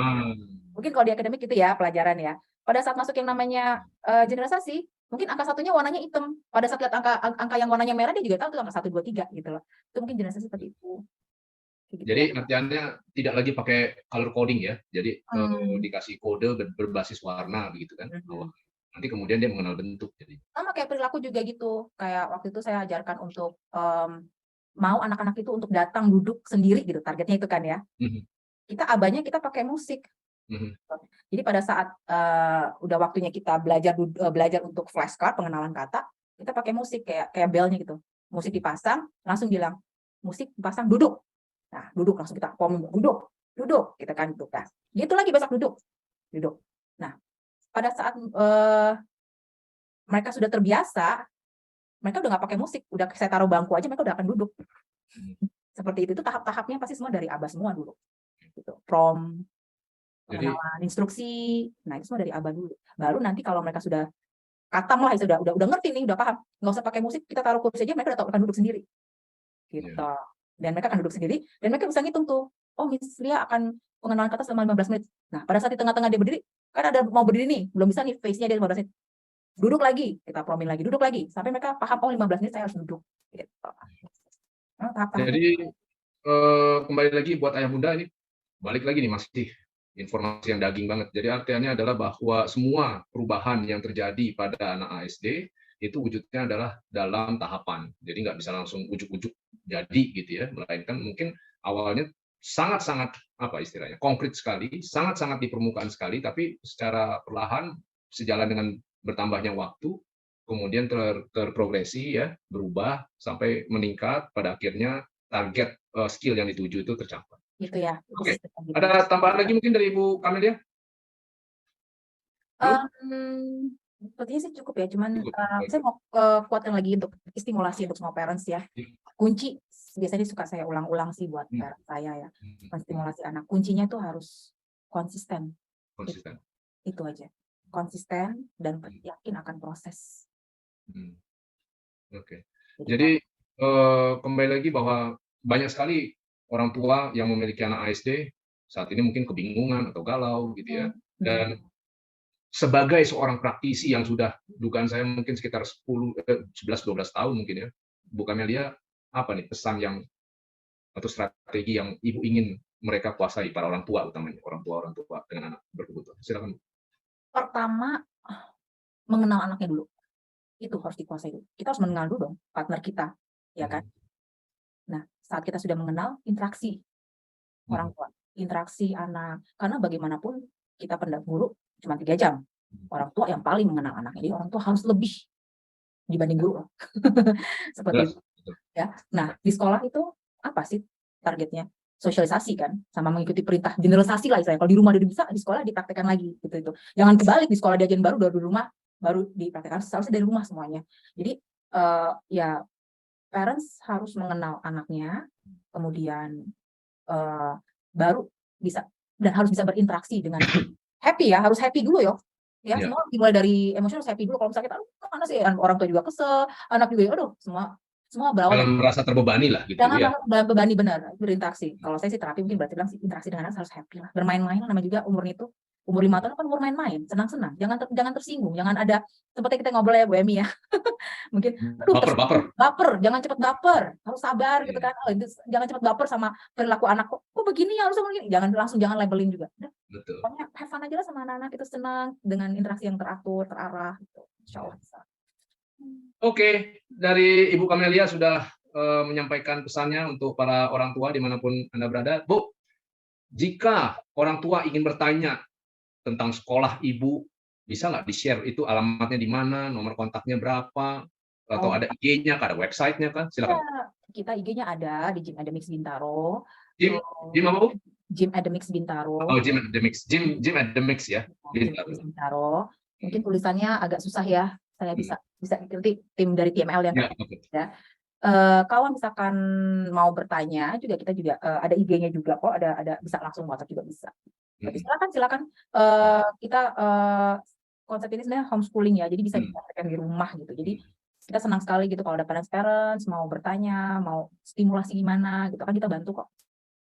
mungkin kalau di akademik gitu ya pelajaran ya. Pada saat masuk yang namanya generalisasi, mungkin angka 1-nya warnanya hitam. Pada saat lihat angka yang warnanya merah dia juga tahu tuh angka 1, 2, 3 gitu loh. Itu mungkin generalisasi seperti itu. Gitu. Jadi latihannya tidak lagi pakai color coding ya, jadi dikasih kode berbasis warna begitu kan. Nanti kemudian dia mengenal bentuk. Jadi sama kayak perilaku juga gitu. Kayak waktu itu saya ajarkan untuk mau anak-anak itu untuk datang duduk sendiri gitu, targetnya itu kan ya. Kita abahnya kita pakai musik. Jadi pada saat udah waktunya kita belajar untuk flashcard pengenalan kata, kita pakai musik kayak belnya gitu. Musik dipasang, langsung bilang musik dipasang duduk. Nah, duduk langsung kita duduk, kita kan duduk. Nah, gitu lagi besok duduk. Nah, pada saat mereka sudah terbiasa, mereka udah nggak pakai musik, udah saya taruh bangku aja mereka udah akan duduk. Seperti itu tahap-tahapnya pasti semua dari aba semua dulu. Gitu. From pengenalan instruksi, nah itu semua dari aba dulu. Baru nanti kalau mereka sudah katam lah, udah ngerti nih, udah paham. Nggak usah pakai musik, kita taruh kursi aja, mereka udah tahu akan duduk sendiri. Gitu. Dan mereka akan duduk sendiri, dan mereka bisa ngitung tuh, oh Miss Lia akan pengenalan kata selama 15 menit. Nah, pada saat di tengah-tengah dia berdiri, kan ada mau berdiri nih, belum bisa nih face-nya dia 15 menit. Duduk lagi, kita promin lagi, duduk lagi, sampai mereka paham, oh 15 menit saya harus duduk. Gitu. Nah, Jadi kembali lagi buat ayah bunda ini, balik lagi nih masih informasi yang daging banget. Jadi artinya adalah bahwa semua perubahan yang terjadi pada anak ASD itu wujudnya adalah dalam tahapan. Jadi nggak bisa langsung ujuk-ujuk jadi gitu ya, melainkan mungkin awalnya sangat-sangat apa istilahnya konkret sekali, sangat-sangat di permukaan sekali, tapi secara perlahan sejalan dengan bertambahnya waktu, kemudian terprogresi ya, berubah sampai meningkat, pada akhirnya target skill yang dituju itu tercapai. Gitu ya. Oke. Ada tambahan lagi mungkin dari Ibu Kamelia? Sepertinya sih cukup ya, cuman Cukup. saya mau kuatkan lagi untuk stimulasi untuk semua parents ya. Kunci biasanya suka saya ulang-ulang sih buat parents saya ya. Menstimulasi anak. Kuncinya tuh harus konsisten. Konsisten. Itu aja. Konsisten dan yakin akan proses. Oke. Jadi kembali lagi bahwa banyak sekali orang tua yang memiliki anak ASD saat ini mungkin kebingungan atau galau gitu ya. Dan sebagai seorang praktisi yang sudah dugaan saya mungkin sekitar 11-12 tahun mungkin ya, Bu Kamelia, apa nih pesan yang atau strategi yang Ibu ingin mereka kuasai, para orang tua utamanya, orang tua dengan anak berkebutuhan? Silakan. Pertama, mengenal anaknya dulu. Itu harus dikuasai dulu. Kita harus mengenal dulu dong partner kita, ya kan? Nah, saat kita sudah mengenal, interaksi orang tua, interaksi anak. Karena bagaimanapun kita pendamping guru cuma 3 jam. Orang tua yang paling mengenal anak. Jadi orang tua harus lebih dibanding guru. Seperti itu. Ya. Nah, di sekolah itu apa sih targetnya? Sosialisasi kan, sama mengikuti perintah generalisasi lah istilahnya. Kalau di rumah dia bisa, di sekolah dipraktekkan lagi gitu itu. Jangan kebalik, di sekolah diajarin baru, dari rumah baru dipraktekkan, seharusnya dari rumah semuanya. Jadi ya parents harus mengenal anaknya, kemudian baru bisa dan harus bisa berinteraksi dengan happy ya, harus happy dulu ya. Semua dimulai dari emosional, happy dulu. Kalau misalnya kita mana sih orang tua juga kesel, anak juga aduh, semua berawal Jangan merasa terbebani lah gitu jangan ya. terbebani, benar, berinteraksi. Kalau saya sih terapi mungkin berarti bilang interaksi dengan anak harus happy lah, bermain-main, namanya juga umurnya itu umur 5 tahun kan umur main-main, senang-senang, jangan tersinggung, jangan ada seperti kita ngobrol ya Bu Emi ya. Mungkin baper, jangan cepat baper, harus sabar gitu kan. Jangan cepat baper sama perilaku anak, kok begini ya, harus begini, jangan labelin juga. Betul. Pokoknya have fun aja lah sama anak-anak, itu senang dengan interaksi yang teratur, terarah gitu. Insyaallah bisa. Oke, dari Ibu Kamelia sudah menyampaikan pesannya untuk para orang tua dimanapun Anda berada. Bu, jika orang tua ingin bertanya tentang sekolah Ibu, bisa nggak di-share itu alamatnya di mana, nomor kontaknya berapa, atau ada IG-nya, ada website-nya kan? Silakan. Ya, kita IG-nya ada di Gym Ademix Bintaro. Gym apa, Bu? Gym Ademix Bintaro. Oh, Gym Ademix. Gym Ademix ya. Bintaro. Mungkin tulisannya agak susah ya. Saya bisa ikuti tim dari TML yang ya. Kalau misalkan mau bertanya juga, kita juga ada IG-nya juga kok, ada bisa langsung WhatsApp juga bisa. Tapi silakan kita konsep ini sebenarnya homeschooling ya, jadi bisa dipraktekkan di rumah gitu. Jadi kita senang sekali gitu kalau ada parents mau bertanya, mau stimulasi gimana gitu kan, kita bantu kok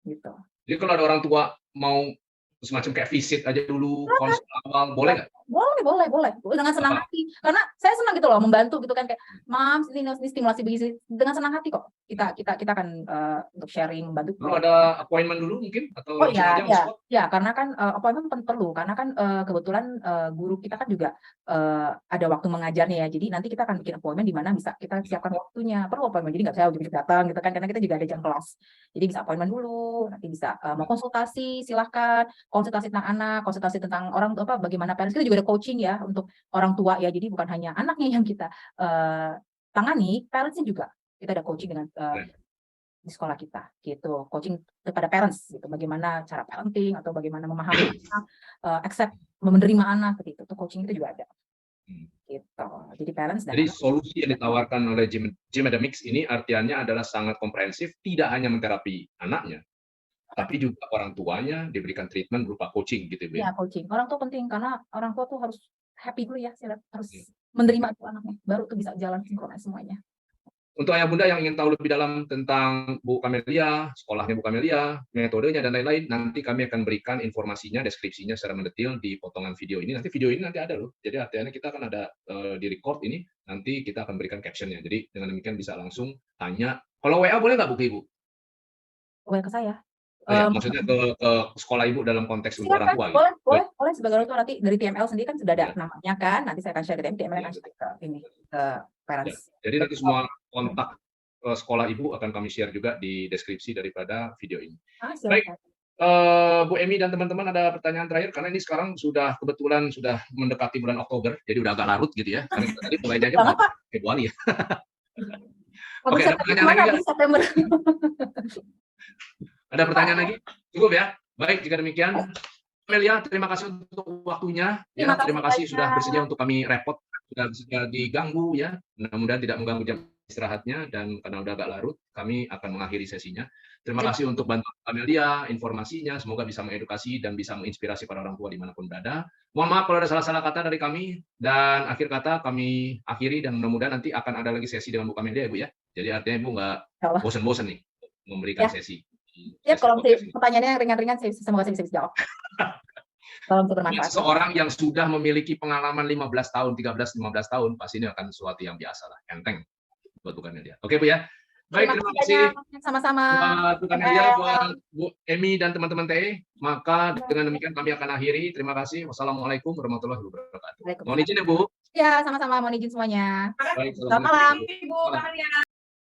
gitu. Jadi kalau ada orang tua mau semacam kayak visit aja dulu, konsul awal, boleh nggak? Boleh. Dengan senang hati. Karena saya senang gitu loh membantu gitu kan, kayak Mam, ini stimulasi begini, dengan senang hati kok. Kita akan untuk sharing, membantu. Kalau ada appointment dulu mungkin atau ya, karena kan appointment perlu, karena kan kebetulan guru kita kan juga ada waktu mengajarnya ya. Jadi nanti kita akan bikin appointment di mana bisa kita siapkan waktunya. Perlu appointment, jadi nggak bisa ujug-ujug datang gitu kan, karena kita juga ada jam kelas. Jadi bisa appointment dulu, nanti bisa mau konsultasi, silahkan konsultasi tentang anak, konsultasi tentang orang tua, bagaimana parents. Kita juga ada coaching ya untuk orang tua ya, jadi bukan hanya anaknya yang kita tangani, parentsnya juga kita ada coaching dengan di sekolah kita gitu, coaching kepada parents gitu, bagaimana cara parenting atau bagaimana memahami anak, accept menerima anak gitu, itu coaching itu juga ada gitu. Jadi parents jadi solusi yang ditawarkan oleh Gym Ademix ini artinya adalah sangat komprehensif, tidak hanya menterapi anaknya, tapi juga orang tuanya diberikan treatment berupa coaching gitu ya. Iya, coaching. Orang tua penting karena orang tua tuh harus happy dulu ya, harus menerima tuh anaknya, baru tuh bisa jalan sinkronis semuanya. Untuk ayah bunda yang ingin tahu lebih dalam tentang Bu Kamelia, sekolahnya Bu Kamelia, metodenya dan lain-lain, nanti kami akan berikan informasinya, deskripsinya secara mendetil di potongan video ini. Nanti video ini nanti ada loh. Jadi artinya kita akan ada di record ini, nanti kita akan berikan captionnya. Jadi dengan demikian bisa langsung tanya. Kalau WA boleh nggak Bu ke Ibu? WA ke saya. Maksudnya ke sekolah Ibu dalam konteks untuk orang tua. Boleh sebagai orang tua, nanti dari TML sendiri kan sudah ada namanya kan, nanti saya akan share ke TML akan share ke ini ke parents. Jadi nanti semua kontak sekolah Ibu akan kami share juga di deskripsi daripada video ini. Baik, Bu Emi dan teman-teman, ada pertanyaan terakhir karena ini sekarang kebetulan sudah mendekati bulan Oktober, jadi udah agak larut gitu ya. Karena tadi mulainya aja Februari ya. Oke, ada pertanyaan lagi? Ada pertanyaan lagi? Cukup ya? Baik, jika demikian, Kamelia, terima kasih untuk waktunya. Terima kasih sudah bersedia untuk kami repot, sudah diganggu ya. Mudah-mudahan tidak mengganggu jam istirahatnya, dan karena udah agak larut, kami akan mengakhiri sesinya. Terima kasih untuk bantuan Kamelia, informasinya, semoga bisa mengedukasi dan bisa menginspirasi para orang tua dimanapun berada. Mohon maaf kalau ada salah-salah kata dari kami, dan akhir kata kami akhiri, dan mudah-mudahan nanti akan ada lagi sesi dengan Bu Kamelia ya Bu ya. Jadi artinya Ibu nggak bosan-bosan nih memberikan sesi. Ya, kalau pertanyaannya ringan-ringan, semoga saya bisa jawab. Kalau bermanfaat. Seorang yang sudah memiliki pengalaman 15 tahun, 13-15 tahun, pasti ini akan sesuatu yang biasa lah, enteng buat Bu Kamelia. Oke Bu ya. Baik, terima kasih. Sama-sama. Buat Bu Kamelia, buat Bu Emi dan teman-teman TE. Maka dengan demikian kami akan akhiri. Terima kasih. Wassalamualaikum warahmatullahi wabarakatuh. Mohon izin ya Bu. Ya, sama-sama. Mohon izin semuanya. Baik, Selamat malam. Ibu Kamelia.